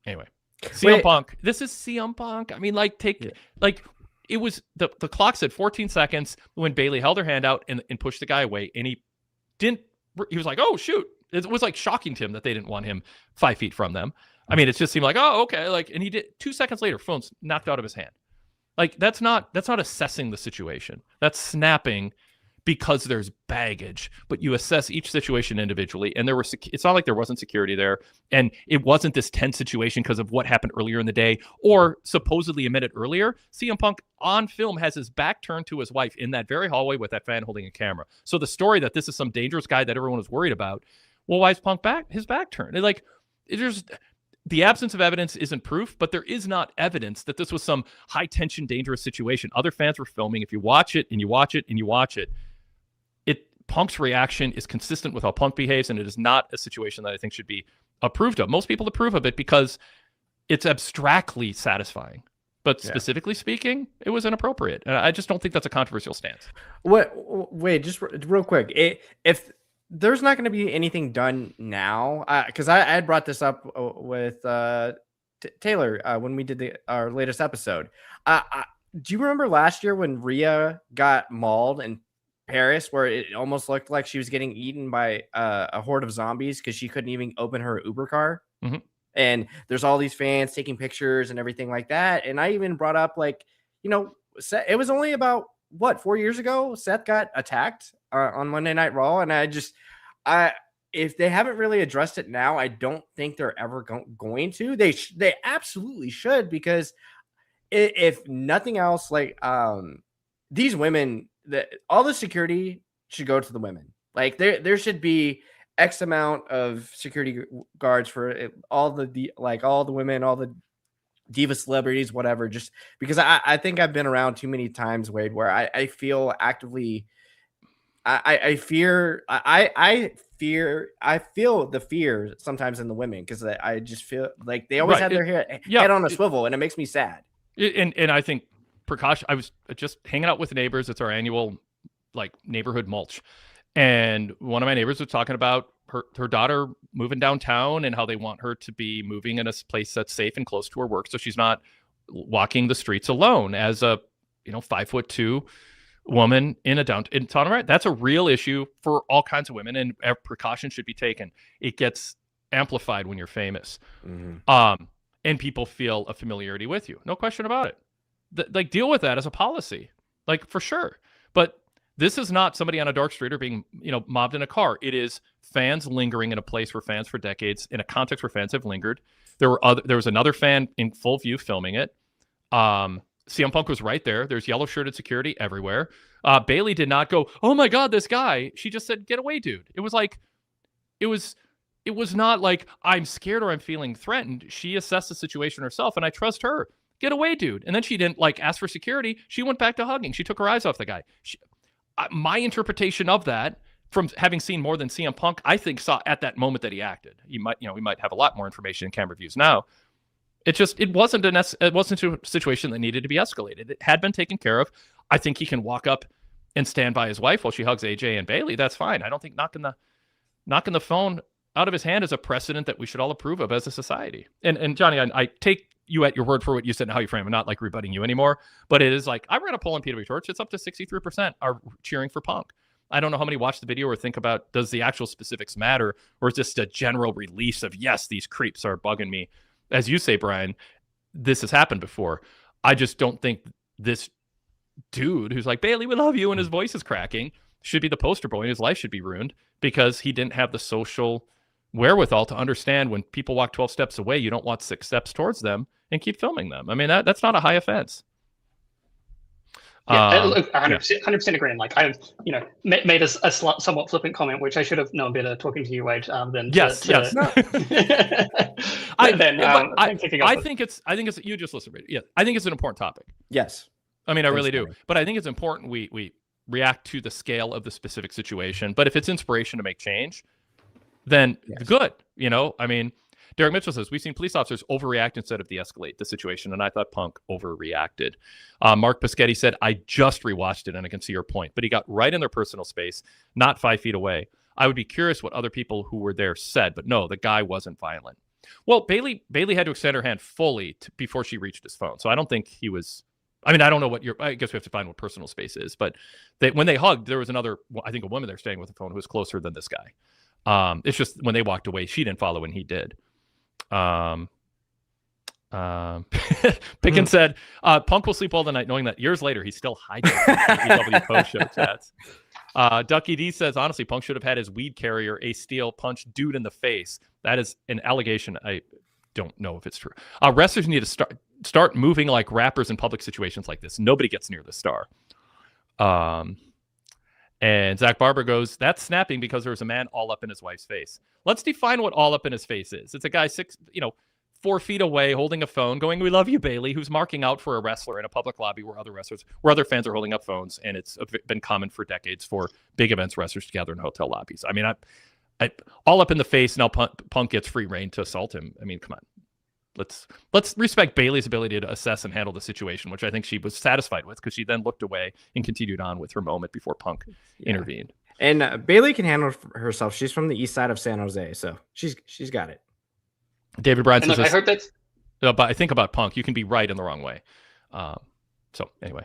anyway, CM Punk. This is CM Punk. I mean, it was the clock said 14 seconds when Bayley held her hand out and pushed the guy away, and he was like, oh shoot. It was like shocking to him that they didn't want him 5 feet from them. I mean, it just seemed like, oh, okay. And he did 2 seconds later, phone's knocked out of his hand. Like, that's not assessing the situation. That's snapping because there's baggage, but you assess each situation individually. And it's not like there wasn't security there. And it wasn't this tense situation because of what happened earlier in the day or supposedly a minute earlier. CM Punk on film has his back turned to his wife in that very hallway with that fan holding a camera. So the story that this is some dangerous guy that everyone was worried about, well, why is Punk his back turned? The absence of evidence isn't proof, but there is not evidence that this was some high-tension, dangerous situation. Other fans were filming. If you watch it and you watch it and you watch it, Punk's reaction is consistent with how Punk behaves, and it is not a situation that I think should be approved of. Most people approve of it because it's abstractly satisfying. But specifically speaking, it was inappropriate. And I just don't think that's a controversial stance. Wait, just real quick. If there's not going to be anything done now, because I had brought this up with Taylor when we did our latest episode. do you remember last year when Rhea got mauled in Paris, where it almost looked like she was getting eaten by a horde of zombies because she couldn't even open her Uber car? Mm-hmm. And there's all these fans taking pictures and everything like that. And I even brought up, like, Seth, it was only about 4 years ago Seth got attacked on Monday Night Raw, and if they haven't really addressed it now, I don't think they're ever going to. They absolutely should, because if nothing else, like these women, all the security should go to the women. Like there should be X amount of security guards for all the women, all the diva celebrities, whatever. Just because I think I've been around too many times, Wade, where I feel actively. I feel the fear sometimes in the women, because I just feel like they always have their head on a swivel, and it makes me sad. And I think precaution. I was just hanging out with neighbors. It's our annual neighborhood mulch, and one of my neighbors was talking about her daughter moving downtown and how they want her to be moving in a place that's safe and close to her work, so she's not walking the streets alone as a 5'2" woman in town. Right, that's a real issue for all kinds of women, and precaution should be taken. It gets amplified when you're famous. Mm-hmm. And people feel a familiarity with you. No question about it. Deal with that as a policy, for sure. But this is not somebody on a dark street or being, mobbed in a car. It is fans lingering in a place where fans for decades, in a context where fans have lingered. There was another fan in full view filming it. CM Punk was right there. There's yellow shirted security everywhere. Bayley did not go, "Oh my God, this guy." She just said, "Get away, dude." It was not like, "I'm scared" or "I'm feeling threatened." She assessed the situation herself, and I trust her. "Get away, dude." And then she didn't ask for security. She went back to hugging. She took her eyes off the guy. My interpretation of that, from having seen more than CM Punk, I think saw at that moment that he acted. We might have a lot more information in camera views now. It wasn't a situation that needed to be escalated. It had been taken care of. I think he can walk up and stand by his wife while she hugs AJ and Bayley. That's fine. I don't think knocking the phone out of his hand is a precedent that we should all approve of as a society. And Johnny, I take you at your word for what you said and how you frame it. I'm not rebutting you anymore, but it is I read a poll on PWTorch. It's up to 63% are cheering for Punk. I don't know how many watch the video or think about, does the actual specifics matter, or is this a general release of, yes, these creeps are bugging me? As you say, Brian, this has happened before. I just don't think this dude who's like, "Bayley, we love you," and his voice is cracking, should be the poster boy, and his life should be ruined because he didn't have the social wherewithal to understand when people walk 12 steps away, you don't walk 6 steps towards them and keep filming them. I mean, that's not a high offense. Yeah, 100% agreeing. I made a somewhat flippant comment, which I should have known better talking to you, Wade. Yes. I think it's you just listen. Yeah, I think it's an important topic. Yes, I mean, I really do. But I think it's important we react to the scale of the specific situation. But if it's inspiration to make change, then good. I mean, Derek Mitchell says, "We've seen police officers overreact instead of de-escalate the situation, and I thought Punk overreacted." Mark Paschetti said, "I just rewatched it, and I can see your point, but he got right in their personal space, not 5 feet away. I would be curious what other people who were there said, but no, the guy wasn't violent." Well, Bayley had to extend her hand fully before she reached his phone, so I don't think he was. I mean, I don't know I guess we have to find what personal space is, but when they hugged, there was another, I think a woman there staying with the phone who was closer than this guy. It's just when they walked away, she didn't follow and he did. Pickens said, "Punk will sleep all the night knowing that years later he's still hijacking AEW post-show chats." Ducky D says, "Honestly, Punk should have had his weed carrier a steel punch dude in the face." That is an allegation. I don't know if it's true. Wrestlers need to start moving like rappers in public situations like this. Nobody gets near the star. And Zach Barber goes, "That's snapping because there was a man all up in his wife's face." Let's define what all up in his face is. It's a guy 4 feet away holding a phone going, "We love you, Bayley," who's marking out for a wrestler in a public lobby where other fans are holding up phones. And it's been common for decades for big events wrestlers to gather in hotel lobbies. I mean, I all up in the face. Now Punk gets free reign to assault him. I mean, come on. Let's respect Bayley's ability to assess and handle the situation, which I think she was satisfied with, because she then looked away and continued on with her moment before Punk intervened. And Bayley can handle herself. She's from the east side of San Jose, so she's got it. David Bryan says, I heard that. But I think about Punk, you can be right in the wrong way. So anyway,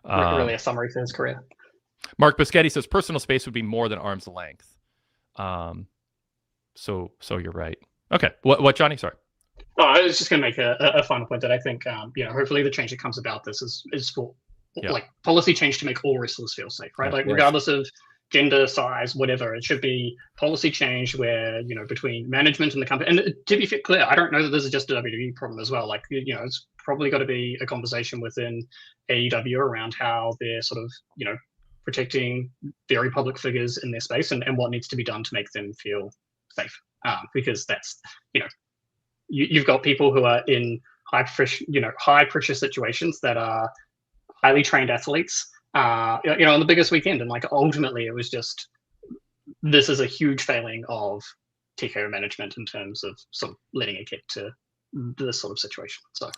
really a summary for his career. Mark Biscotti says personal space would be more than arm's length. So you're right. Okay. What Johnny? Sorry. Oh, I was just going to make a final point that I think, hopefully the change that comes about this is for like policy change to make all wrestlers feel safe, right? Like regardless of gender, size, whatever, it should be policy change where, between management and the company. And to be clear, I don't know that this is just a WWE problem as well. Like, it's probably got to be a conversation within AEW around how they're sort of, protecting very public figures in their space and what needs to be done to make them feel safe. Because that's, you've got people who are in high pressure situations that are highly trained athletes, on the biggest weekend. And like, ultimately it was just, this is a huge failing of TKO management in terms of sort of letting it get to this sort of situation. So,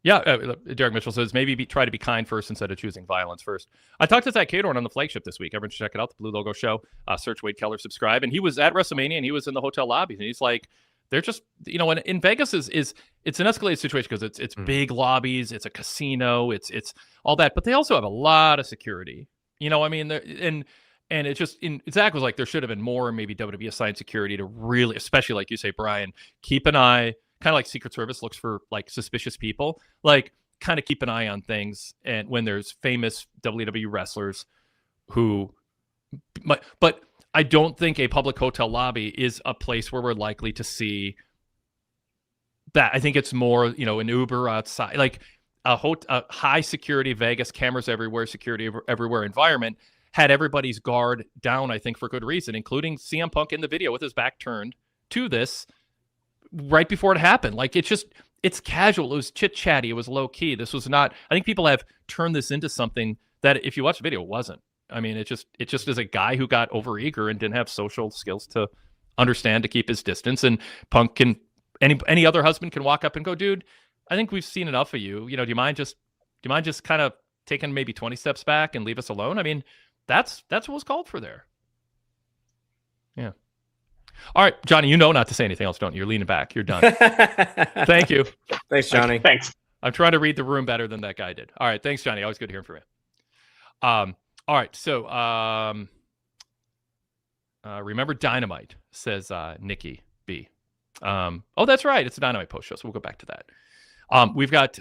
Derek Mitchell says maybe try to be kind first instead of choosing violence first. I talked to Zach Cadorn on the flagship this week. Everyone should check it out. The Blue Logo Show. Search Wade Keller, subscribe. And he was at WrestleMania and he was in the hotel lobby. And he's like, they're just, and in Vegas is it's an escalated situation because it's big lobbies, it's a casino, it's all that, but they also have a lot of security. And it's just Zach was like, there should have been more, maybe WWE assigned security to really, especially like you say, Brian, keep an eye. Kind of like Secret Service looks for like suspicious people, like kind of keep an eye on things. And when there's famous WWE wrestlers but I don't think a public hotel lobby is a place where we're likely to see that. I think it's more, an Uber outside, like a high security Vegas, cameras everywhere, security everywhere environment had everybody's guard down, I think for good reason, including CM Punk in the video with his back turned to this right before it happened. Like it's casual. It was chit chatty. It was low key. This was not, I think people have turned this into something that if you watch the video, it wasn't. I mean, it just is a guy who got overeager and didn't have social skills to understand to keep his distance. And Punk can, any other husband can walk up and go, dude, I think we've seen enough of you. Do you mind just kind of taking maybe 20 steps back and leave us alone? I mean, that's what was called for there. Yeah. All right, Johnny, not to say anything else, don't you? You're leaning back. You're done. Thank you. Thanks, Johnny. Thanks. I'm trying to read the room better than that guy did. All right, thanks, Johnny. Always good hearing from you. All right, so remember Dynamite, says Nikki B. That's right. It's a Dynamite post show, so we'll go back to that. We've got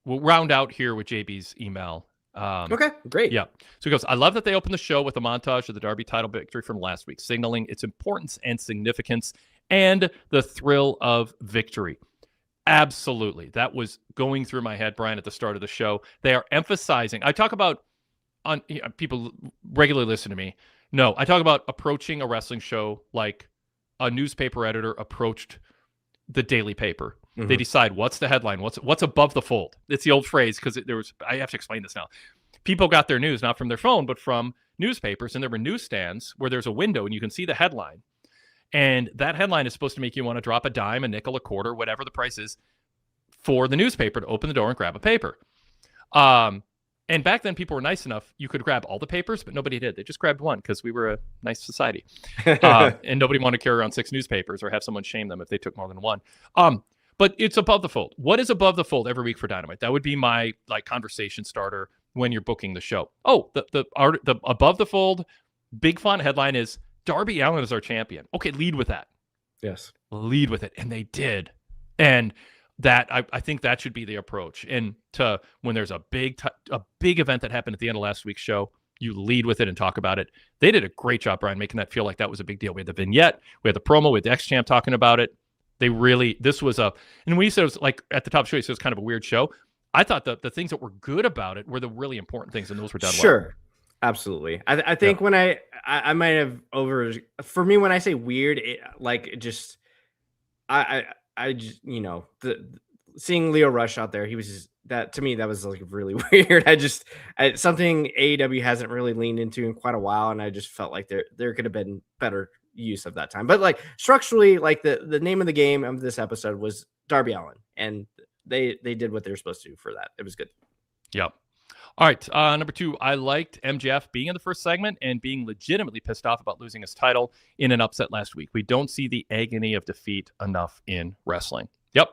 we'll round out here with JB's email. Okay, great. Yeah. So he goes, I love that they opened the show with a montage of the Darby title victory from last week, signaling its importance and significance and the thrill of victory. Absolutely. That was going through my head, Brian, at the start of the show. They are emphasizing, I talk about, people regularly listen to me. No, I talk about approaching a wrestling show like a newspaper editor approached the daily paper. Mm-hmm. They decide what's the headline, what's above the fold. It's the old phrase because I have to explain this now. People got their news not from their phone, but from newspapers, and there were newsstands where there's a window and you can see the headline. And that headline is supposed to make you want to drop a dime, a nickel, a quarter, whatever the price is for the newspaper to open the door and grab a paper. And back then, people were nice enough. You could grab all the papers, but nobody did. They just grabbed one because we were a nice society. And nobody wanted to carry around 6 newspapers or have someone shame them if they took more than one. But it's above the fold. What is above the fold every week for Dynamite? That would be my conversation starter when you're booking the show. Oh, the above the fold big font headline is Darby Allin is our champion. Okay, lead with that. Yes. Lead with it. And they did. And that I think that should be the approach. And when there's a big event that happened at the end of last week's show, you lead with it and talk about it. They did a great job, Brian, making that feel like that was a big deal. We had the vignette, we had the promo, we had the ex-champ talking about it. And when you said it was like at the top of the show, you said it was kind of a weird show. I thought the things that were good about it were the really important things, and those were done well. Sure. Absolutely. I think when I might have for me, when I say weird, seeing Lio Rush out there, he was just, that to me, that was like really weird. Something AEW hasn't really leaned into in quite a while. And I just felt like there could have been better use of that time. But structurally, the name of the game of this episode was Darby Allin, and they did what they were supposed to do for that. It was good. Yep. All right. Number 2, I liked MJF being in the first segment and being legitimately pissed off about losing his title in an upset last week. We don't see the agony of defeat enough in wrestling. Yep.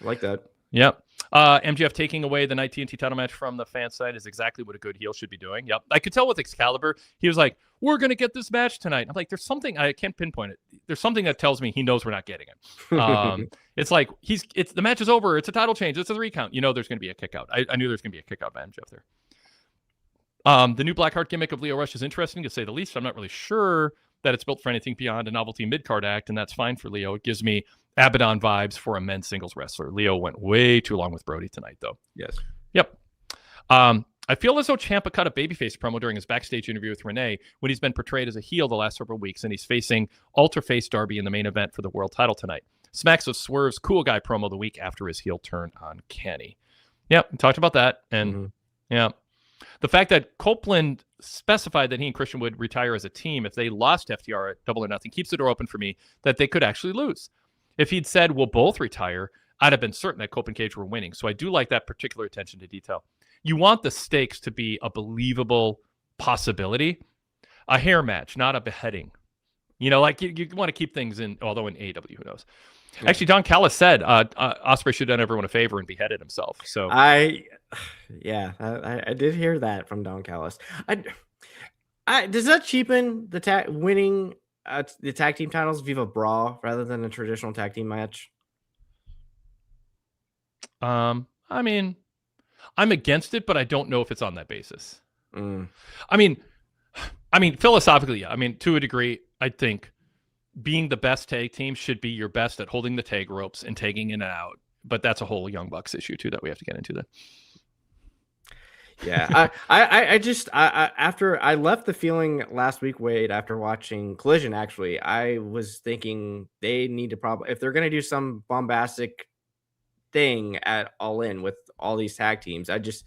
I like that. Yep. MJF taking away the night TNT title match from the fan side is exactly what a good heel should be doing. Yep. I could tell with Excalibur, he was like, we're going to get this match tonight. I'm like, there's something, I can't pinpoint it. There's something that tells me he knows we're not getting it. It's like, the match is over. It's a title change. It's a recount. You know, there's going to be a kick out. I knew there's going to be a kick out by MJF there. The new Blackheart gimmick of Lio Rush is interesting, to say the least. I'm not really sure that it's built for anything beyond a novelty mid-card act, and that's fine for Lio. It gives me Abaddon vibes for a men's singles wrestler. Lio went way too long with Brody tonight, though. Yes. Yep. I feel as though Ciampa cut a babyface promo during his backstage interview with Renee when he's been portrayed as a heel the last several weeks, and he's facing Alterface Darby in the main event for the world title tonight. Smacks of Swerve's cool guy promo the week after his heel turn on Kenny. Yep, we talked about that, and yeah. The fact that Copeland specified that he and Christian would retire as a team if they lost FTR at Double or Nothing keeps the door open for me that they could actually lose. If he'd said, we'll both retire, I'd have been certain that Cope and Cage were winning. So I do like that particular attention to detail. You want the stakes to be a believable possibility. A hair match, not a beheading. You know, like you want to keep things in, although in AEW, who knows? Yeah. Actually, Don Callis said Ospreay should have done everyone a favor and beheaded himself. So I did hear that from Don Callis. Does that cheapen the winning the tag team titles via brawl rather than a traditional tag team match? I mean, I'm against it, but I don't know if it's on that basis. I mean, philosophically, yeah. I mean, to a degree, I think being the best tag team should be your best at holding the tag ropes and tagging in and out. But that's a whole Young Bucks issue too that we have to get into then. Yeah, I just after I left the feeling last week, Wade, after watching Collision, actually, I was thinking they need to probably, if they're going to do some bombastic thing at All In with all these tag teams, I just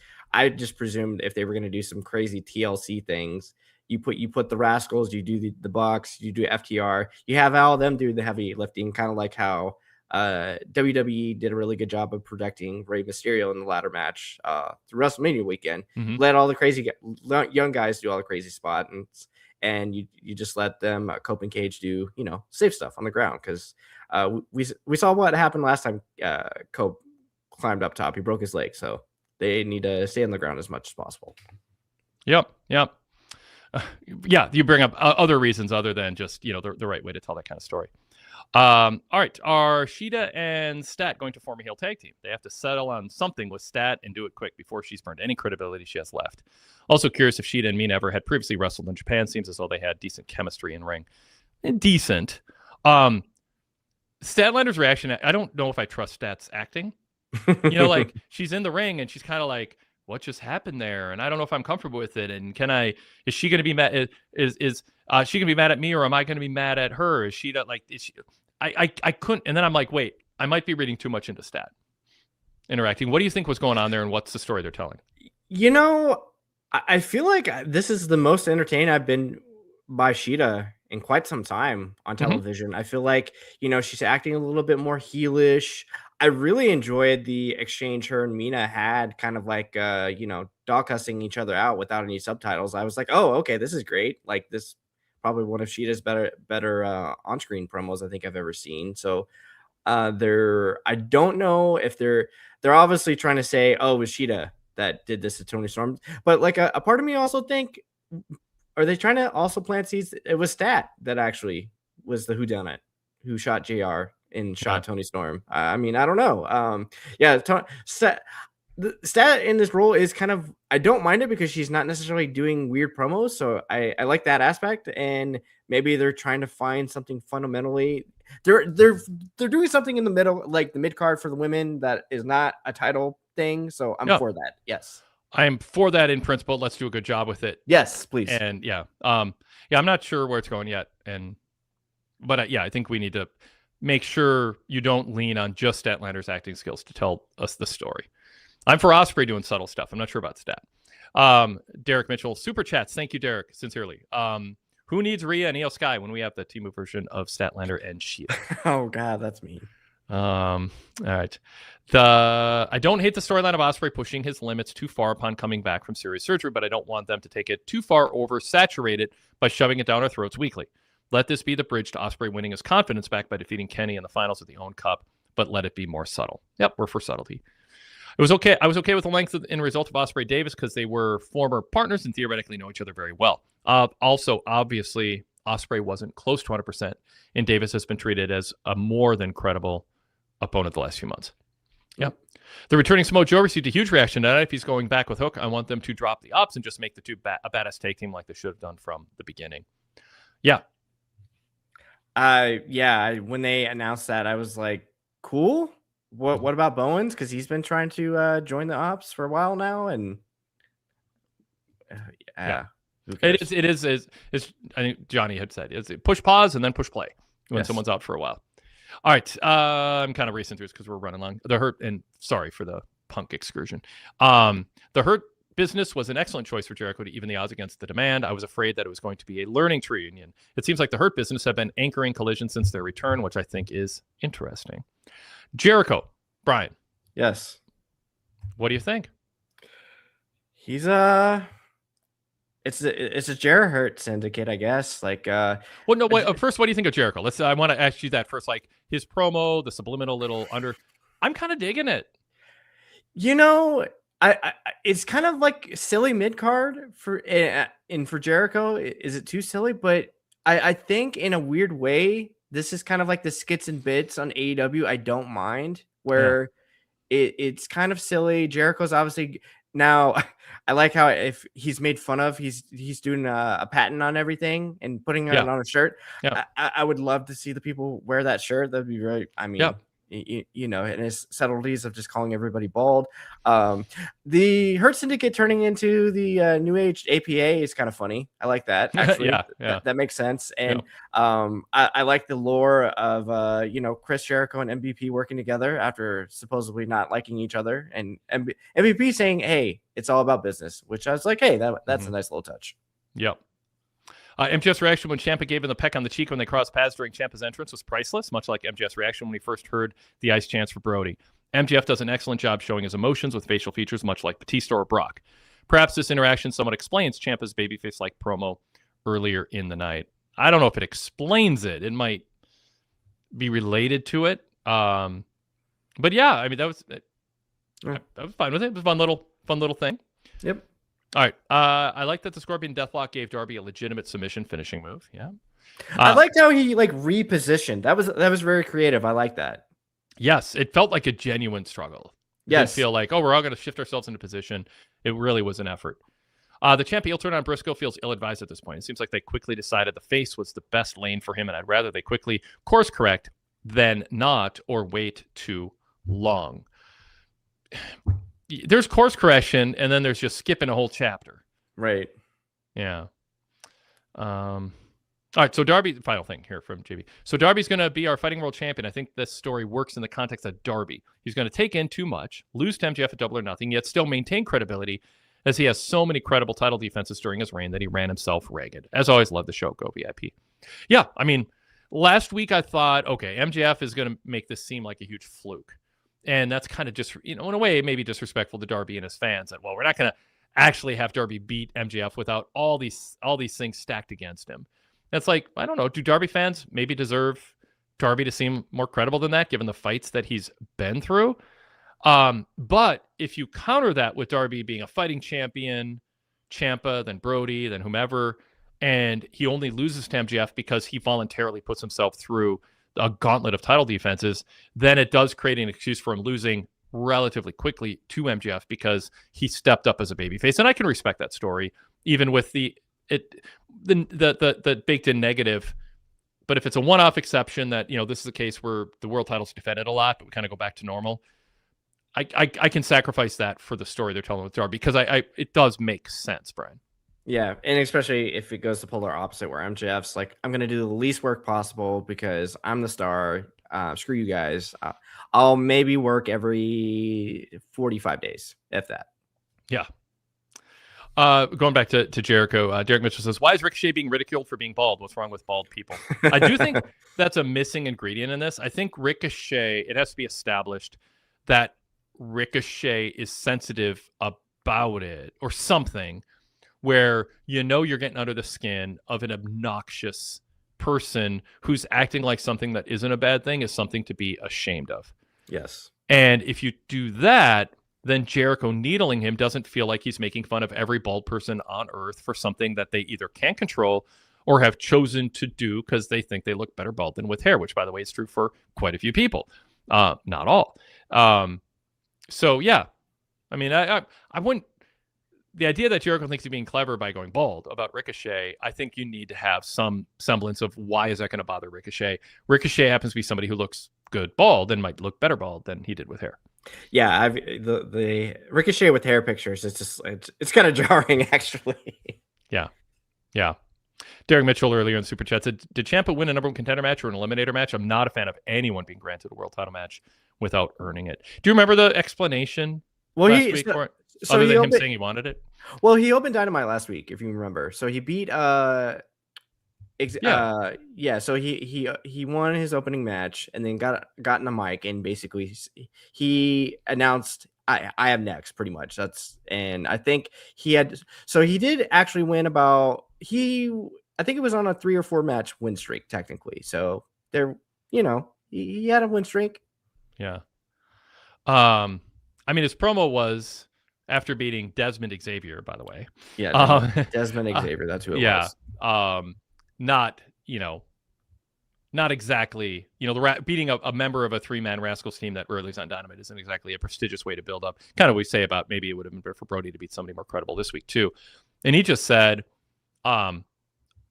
presumed if they were going to do some crazy TLC things, you put the Rascals, you do the Bucks, you do FTR, you have all of them do the heavy lifting, kind of like how WWE did a really good job of protecting Rey Mysterio in the ladder match through WrestleMania weekend. Let all the crazy young guys do all the crazy spots, and you just let them Cope and Cage do, you know, safe stuff on the ground, because we saw what happened last time Cope climbed up top. He broke his leg, so they need to stay on the ground as much as possible. Yep. Yeah, you bring up other reasons other than just, you know, the right way to tell that kind of story. All right, are Sheeta and Stat going to form a heel tag team? They have to settle on something with Stat and do it quick before she's burned any credibility she has left. Also curious if Sheeta and Mina ever had previously wrestled in Japan. Seems as though they had decent chemistry in ring. Decent. Statlander's reaction, I don't know if I trust Stat's acting. You know, like she's in the ring and she's kind of like, what just happened there? And I don't know if I'm comfortable with it. And is she going to be mad? Is she going to be mad at me, or am I going to be mad at her? Is she like, I couldn't. And then I'm like, wait, I might be reading too much into Stat interacting. What do you think was going on there, and what's the story they're telling? You know, I feel like this is the most entertained I've been by Sheeta in quite some time on television. I feel like, you know, she's acting a little bit more heelish. I really enjoyed the exchange her and Mina had, kind of like, you know, dog cussing each other out without any subtitles. I was like, oh, okay, this is great. Like, this probably one of Sheeta's better on-screen promos I think I've ever seen. So I don't know if they're obviously trying to say, oh, it was Sheeta that did this to Tony Storm. But like a part of me also think, are they trying to also plant seeds? It was Stat that actually was the whodunit who shot JR and shot Tony Storm. I mean, I don't know. Stat in this role is kind of, I don't mind it because she's not necessarily doing weird promos. So I like that aspect. And maybe they're trying to find something fundamentally. They're doing something in the middle, like the mid card for the women, that is not a title thing. So I'm for that. Yes. I'm for that in principle. Let's do a good job with it. Yes, please. And I'm not sure where it's going yet. But I think we need to make sure you don't lean on just Statlander's acting skills to tell us the story. I'm for Ospreay doing subtle stuff. I'm not sure about Stat. Derek Mitchell, super chats. Thank you, Derek, sincerely. Who needs Rhea and Io Sky when we have the team version of Statlander and Sheeta? Oh God, that's mean. All right. I don't hate the storyline of Ospreay pushing his limits too far upon coming back from serious surgery, but I don't want them to take it too far oversaturated by shoving it down our throats weekly. Let this be the bridge to Ospreay winning his confidence back by defeating Kenny in the finals of the OWN Cup, but let it be more subtle. Yep, we're for subtlety. It was okay. I was okay with the length in result of Ospreay Davis because they were former partners and theoretically know each other very well. Also, obviously, Ospreay wasn't close to 100%, and Davis has been treated as a more than credible opponent the last few months. Yep. The returning Samoa Joe received a huge reaction tonight. If he's going back with Hook, I want them to drop the ops and just make the two a badass tag team like they should have done from the beginning. Yeah. When they announced that, I was like, cool. What about Bowens? Because he's been trying to join the ops for a while now, and it is. I think Johnny had said, it's push pause and then push play when someone's out for a while. All right, I'm kind of racing through this because we're running long. The Hurt, and sorry for the Punk excursion. The Hurt business was an excellent choice for Jericho to even the odds against the Demand. I was afraid that it was going to be a learning tree reunion. It seems like the Hurt business have been anchoring Collision since their return, which I think is interesting. Jericho, Brian. Yes. What do you think? He's it's a Jer Hurt syndicate, I guess. Like, well, no. Wait, first, what do you think of Jericho? I want to ask you that first. Like his promo, the subliminal little under. I'm kind of digging it. You know, I it's kind of like silly mid card for Jericho. Is it too silly? But I think in a weird way, this is kind of like the skits and bits on AEW. I don't mind where it's kind of silly. Jericho's obviously. Now, I like how if he's made fun of, he's doing a patent on everything and putting it on a shirt. Yeah. I would love to see the people wear that shirt. That'd be very, I mean, you know, and his subtleties of just calling everybody bald. The Hurt Syndicate turning into the New Age APA is kind of funny. I like that. Actually, that makes sense. And I like the lore of Chris Jericho and MVP working together after supposedly not liking each other, and MVP saying, "Hey, it's all about business," which I was like, "Hey, that's a nice little touch." Yep. MJF's reaction when Ciampa gave him the peck on the cheek when they crossed paths during Ciampa's entrance was priceless, much like MJF's reaction when he first heard the ice chants for Brody. MJF does an excellent job showing his emotions with facial features, much like Batista or Brock. Perhaps this interaction somewhat explains Ciampa's babyface-like promo earlier in the night. I don't know if it explains it. It might be related to it. But yeah, I mean, that was fine with it. It was a fun little thing. Yep. All right. I like that the Scorpion Deathlock gave Darby a legitimate submission finishing move. Yeah. I liked how he repositioned. That was very creative. I like that. Yes. It felt like a genuine struggle. Yes. It didn't feel like, we're all going to shift ourselves into position. It really was an effort. The champ heel turn on Briscoe feels ill-advised at this point. It seems like they quickly decided the face was the best lane for him, and I'd rather they quickly course correct than not or wait too long. There's course correction, and then there's just skipping a whole chapter. Right. Yeah. All right, so Darby, final thing here from JB. So Darby's going to be our fighting world champion. I think this story works in the context of Darby. He's going to take in too much, lose to MJF at Double or Nothing, yet still maintain credibility as he has so many credible title defenses during his reign that he ran himself ragged. As always, love the show. Go VIP. Yeah, I mean, last week I thought, okay, MJF is going to make this seem like a huge fluke. And that's kind of just, in a way, maybe disrespectful to Darby and his fans that, we're not going to actually have Darby beat MJF without all these things stacked against him. That's like, I don't know, do Darby fans maybe deserve Darby to seem more credible than that, given the fights that he's been through? But if you counter that with Darby being a fighting champion, Ciampa, then Brody, then whomever, and he only loses to MJF because he voluntarily puts himself through a gauntlet of title defenses, then it does create an excuse for him losing relatively quickly to MJF because he stepped up as a babyface. And I can respect that story, even with the baked in negative. But if it's a one-off exception that, this is a case where the world title's defended a lot, but we kind of go back to normal, I can sacrifice that for the story they're telling with Darby because it does make sense, Brian. Yeah, and especially if it goes the polar opposite where MJF's like, I'm going to do the least work possible because I'm the star. Screw you guys. I'll maybe work every 45 days, if that. Yeah. Going back to Jericho, Derek Mitchell says, why is Ricochet being ridiculed for being bald? What's wrong with bald people? I do think that's a missing ingredient in this. I think Ricochet, it has to be established that Ricochet is sensitive about it or something, where you're getting under the skin of an obnoxious person who's acting like something that isn't a bad thing is something to be ashamed of. Yes. And if you do that, then Jericho needling him doesn't feel like he's making fun of every bald person on earth for something that they either can't control or have chosen to do because they think they look better bald than with hair, which, by the way, is true for quite a few people. Not all. So, yeah. I mean, I wouldn't... The idea that Jericho thinks he's being clever by going bald about Ricochet, I think you need to have some semblance of why is that going to bother Ricochet. Ricochet happens to be somebody who looks good bald and might look better bald than he did with hair. Yeah, the Ricochet with hair pictures, it's kind of jarring, actually. Yeah. Derek Mitchell earlier in the Super Chat said, did Ciampa win a number one contender match or an eliminator match? I'm not a fan of anyone being granted a world title match without earning it. Do you remember the explanation last week for it? Other than him saying he wanted it? Well, he opened Dynamite last week, if you remember. So he beat so he won his opening match and then got in a mic and basically he announced I am next, pretty much. And I think he did actually win I think it was on a 3 or 4 match win streak technically. So he had a win streak. Yeah. I mean, his promo was after beating Desmond Xavier, by the way. Yeah, Desmond Xavier, that's who it was. Not exactly, beating a member of a 3-man Rascals team that rarely is on Dynamite isn't exactly a prestigious way to build up. Kind of we say about maybe it would have been better for Brody to beat somebody more credible this week too. And he just said, I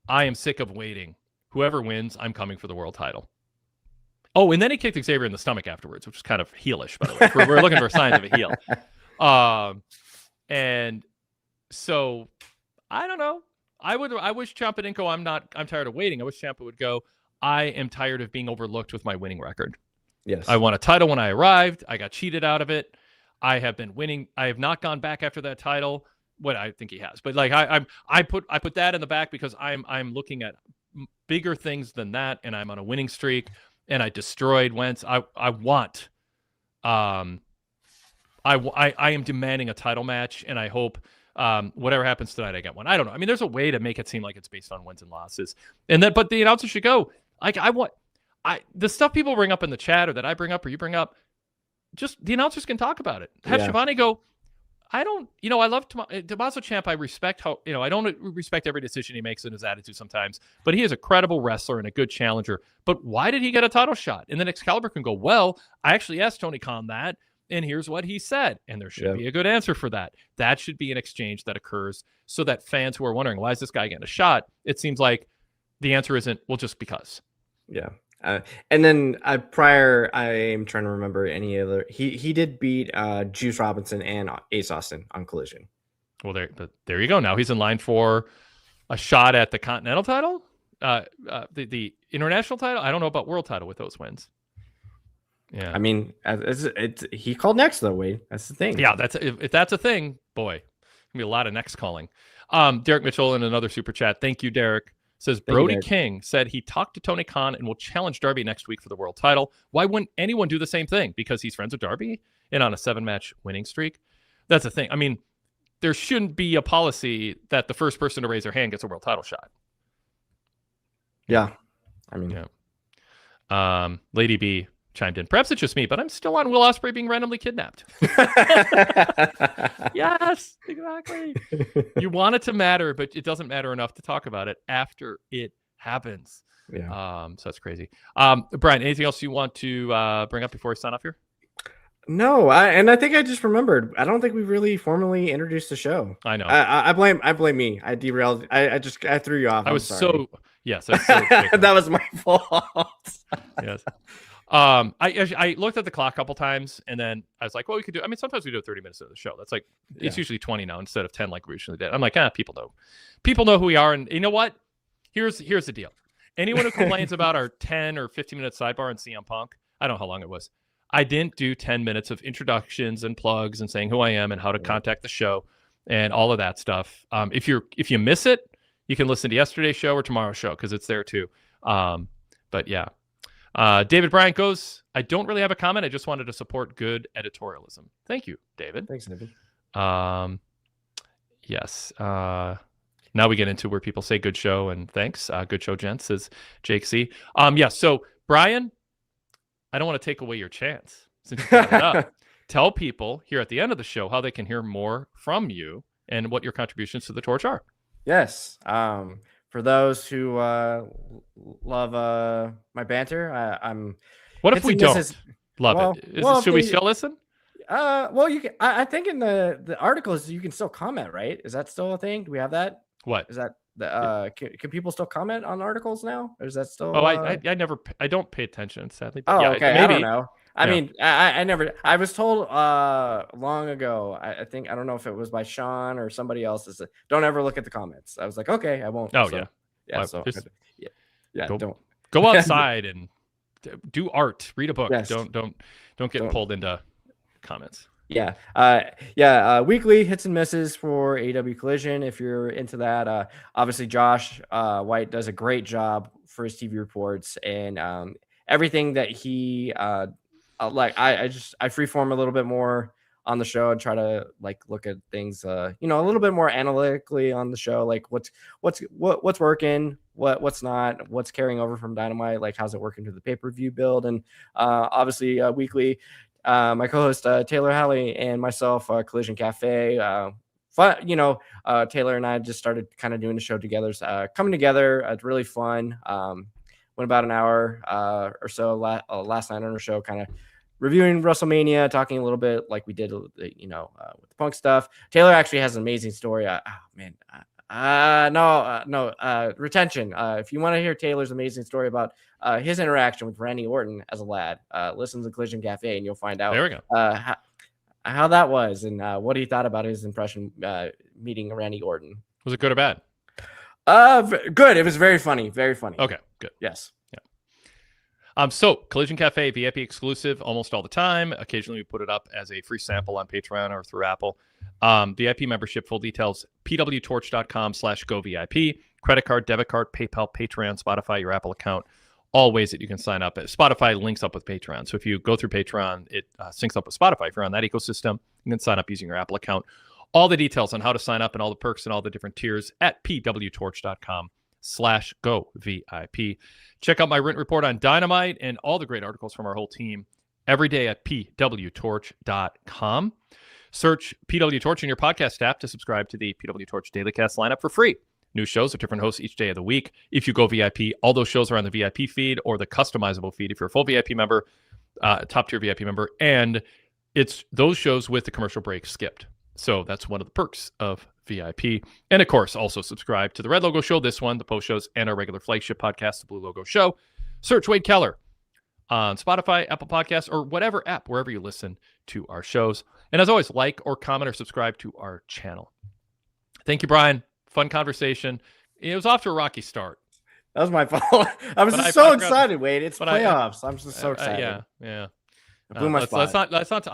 am sick of waiting. Whoever wins, I'm coming for the world title. Oh, and then he kicked Xavier in the stomach afterwards, which is kind of heelish, by the way. We're looking for signs of a heel. And so I don't know. I wish Ciampa didn't go, I'm tired of waiting. I wish Ciampa would go, I am tired of being overlooked with my winning record. Yes. I won a title when I arrived. I got cheated out of it. I have been winning. I have not gone back after that title. What I think he has. But like I put that in the back because I'm looking at bigger things than that, and I'm on a winning streak, and I destroyed Wentz. I am demanding a title match, and I hope whatever happens tonight, I get one. I don't know. I mean, there's a way to make it seem like it's based on wins and losses, but the announcer should go. Like the stuff people bring up in the chat or that I bring up or you bring up, just the announcers can talk about it. Have Shivani go, I love Tommaso Ciampa. I respect I don't respect every decision he makes in his attitude sometimes, but he is a credible wrestler and a good challenger. But why did he get a title shot? And then Excalibur can go, well, I actually asked Tony Khan that, and here's what he said. And there should be a good answer for that. That should be an exchange that occurs so that fans who are wondering, why is this guy getting a shot? It seems like the answer isn't, well, just because. Yeah. And then I am trying to remember any other. He did beat Juice Robinson and Ace Austin on Collision. Well, there you go. Now he's in line for a shot at the Continental title, the international title. I don't know about world title with those wins. Yeah, I mean, he called next though, Wade. That's the thing. Yeah, if that's a thing, boy, gonna be a lot of next calling. Derek Mitchell in another super chat. Thank you, Derek. Says Brody King said he talked to Tony Khan and will challenge Darby next week for the world title. Why wouldn't anyone do the same thing? Because he's friends with Darby and on a 7-match winning streak. That's the thing. I mean, there shouldn't be a policy that the first person to raise their hand gets a world title shot. Yeah. I mean, yeah. Lady B chimed in. Perhaps it's just me, but I'm still on Will Ospreay being randomly kidnapped. Yes, exactly. You want it to matter, but it doesn't matter enough to talk about it after it happens. Yeah. So that's crazy. Brian, anything else you want to bring up before we sign off here? No, I think I just remembered. I don't think we really formally introduced the show. I know. I blame me. I derailed. I threw you off. I was so that was my fault. Yes. I looked at the clock a couple times and then I was like, well, we could do, I mean, sometimes we do 30 minutes of the show. That's like, it's usually 20 now instead of 10 like we originally did. I'm like, people know who we are. And you know what? Here's the deal. Anyone who complains about our 10 or 15 minute sidebar in CM Punk, I don't know how long it was. I didn't do 10 minutes of introductions and plugs and saying who I am and how to contact the show and all of that stuff. If you miss it, you can listen to yesterday's show or tomorrow's show because it's there too. But yeah. David Bryant goes, I don't really have a comment. I just wanted to support good editorialism. Thank you, David. Thanks, David. Yes. Now we get into where people say good show and thanks. Good show, gents, says Jake C. Yeah, so Brian, I don't want to take away your chance since you brought it up. tell people here at the end of the show how they can hear more from you and what your contributions to the Torch are. Yes. For those who love my banter, I'm. What if we don't love well, it? well, Should we still listen? Well, you can. I think in the articles you can still comment, right? Is that still a thing? Do we have that? What is that? The can people still comment on articles now? Or is that still? Oh, I don't pay attention, sadly. But Oh, yeah, okay. maybe. I don't know. I Yeah. mean, I never. I was told long ago. I think I don't know if it was by Sean or somebody else. Is don't ever look at the comments. I was like, okay, I won't. Oh so, yeah. yeah. Well, So yeah. go, Don't go outside and do art. Read a book. Yes. Don't get pulled into comments. Yeah. Weekly hits and misses for AEW Collision. If you're into that, obviously Josh White does a great job for his TV reports and everything that he like. I freeform a little bit more on the show and try to like look at things, a little bit more analytically on the show, like what's working, what's not, what's carrying over from Dynamite, like how's it working to the pay-per-view build, and obviously weekly. My co-host Taylor Halley and myself, Collision Cafe. Taylor and I just started kind of doing the show together, coming together. It's really fun. Went about an hour or so last night on our show, kind of reviewing WrestleMania, talking a little bit like we did, with the Punk stuff. Taylor actually has an amazing story. Retention. If you want to hear Taylor's amazing story about his interaction with Randy Orton as a lad, listen to Collision Cafe and you'll find out. There we go. How that was and what he thought about his impression meeting Randy Orton. Was it good or bad? Good. It was very funny. Very funny. Okay, good. Yes. So Collision Cafe, VIP exclusive almost all the time. Occasionally we put it up as a free sample on Patreon or through Apple. VIP membership, full details, pwtorch.com/govip. Credit card, debit card, PayPal, Patreon, Spotify, your Apple account. All ways that you can sign up. Spotify links up with Patreon. So if you go through Patreon, it syncs up with Spotify. If you're on that ecosystem, you can sign up using your Apple account. All the details on how to sign up and all the perks and all the different tiers at pwtorch.com/govip. Check out my written report on Dynamite and all the great articles from our whole team every day at pwtorch.com. Search PWTorch in your podcast app to subscribe to the PWTorch Daily Cast lineup for free. New shows with different hosts each day of the week. If you go VIP, all those shows are on the VIP feed or the customizable feed if you're a full VIP member, top tier VIP member, and it's those shows with the commercial break skipped. So that's one of the perks of VIP. And of course, also subscribe to the Red Logo Show, this one, the post shows, and our regular flagship podcast, the Blue Logo Show. Search Wade Keller on Spotify, Apple Podcasts, or whatever app, wherever you listen to our shows. And as always, like or comment or subscribe to our channel. Thank you, Brian. Fun conversation. It was off to a rocky start. That was my fault. I was so excited, Wade. It's playoffs. I'm just so excited. Yeah. Blew my spot. Let's not.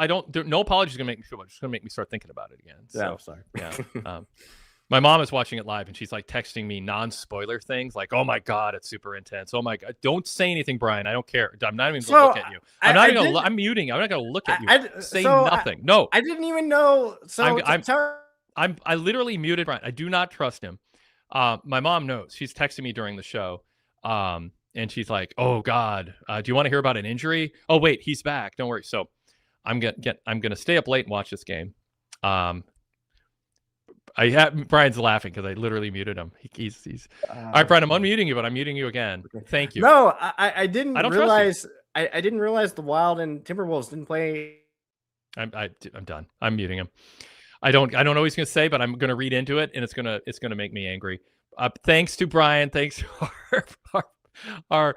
No apologies gonna make me feel much. It's gonna make me start thinking about it again. So, sorry. Yeah. My mom is watching it live, and she's like texting me non-spoiler things, like, "Oh my god, it's super intense. Oh my god, don't say anything, Brian. I don't care. I'm not even gonna look at you. I'm muting. I'm not gonna look at you. Say nothing. No. I didn't even know. So I literally muted Brian. I do not trust him. My mom knows. She's texting me during the show. And she's like, "Oh God, do you want to hear about an injury? Oh wait, he's back. Don't worry." So I'm gonna stay up late and watch this game. Brian's laughing because I literally muted him. He's all right, Brian. I'm unmuting you, but I'm muting you again. Okay. Thank you. No, I didn't realize. I didn't realize the Wild and Timberwolves didn't play. I'm done. I'm muting him. I don't know what he's gonna say, but I'm gonna read into it, and it's gonna make me angry. Thanks to Brian. Thanks to our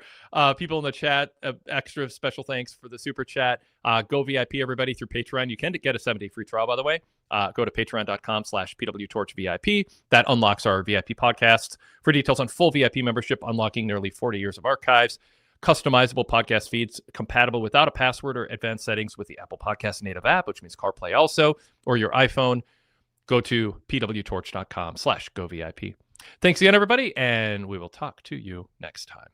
people in the chat. Extra special thanks for the super chat. Go VIP, everybody, through Patreon. You can get a 7-day free trial, by the way. Go to patreon.com/pwtorchvip. That unlocks our VIP podcasts. For details on full VIP membership, unlocking nearly 40 years of archives, customizable podcast feeds compatible without a password or advanced settings with the Apple Podcast native app, which means CarPlay also, or your iPhone, go to pwtorch.com/govip. Thanks again, everybody, and we will talk to you next time.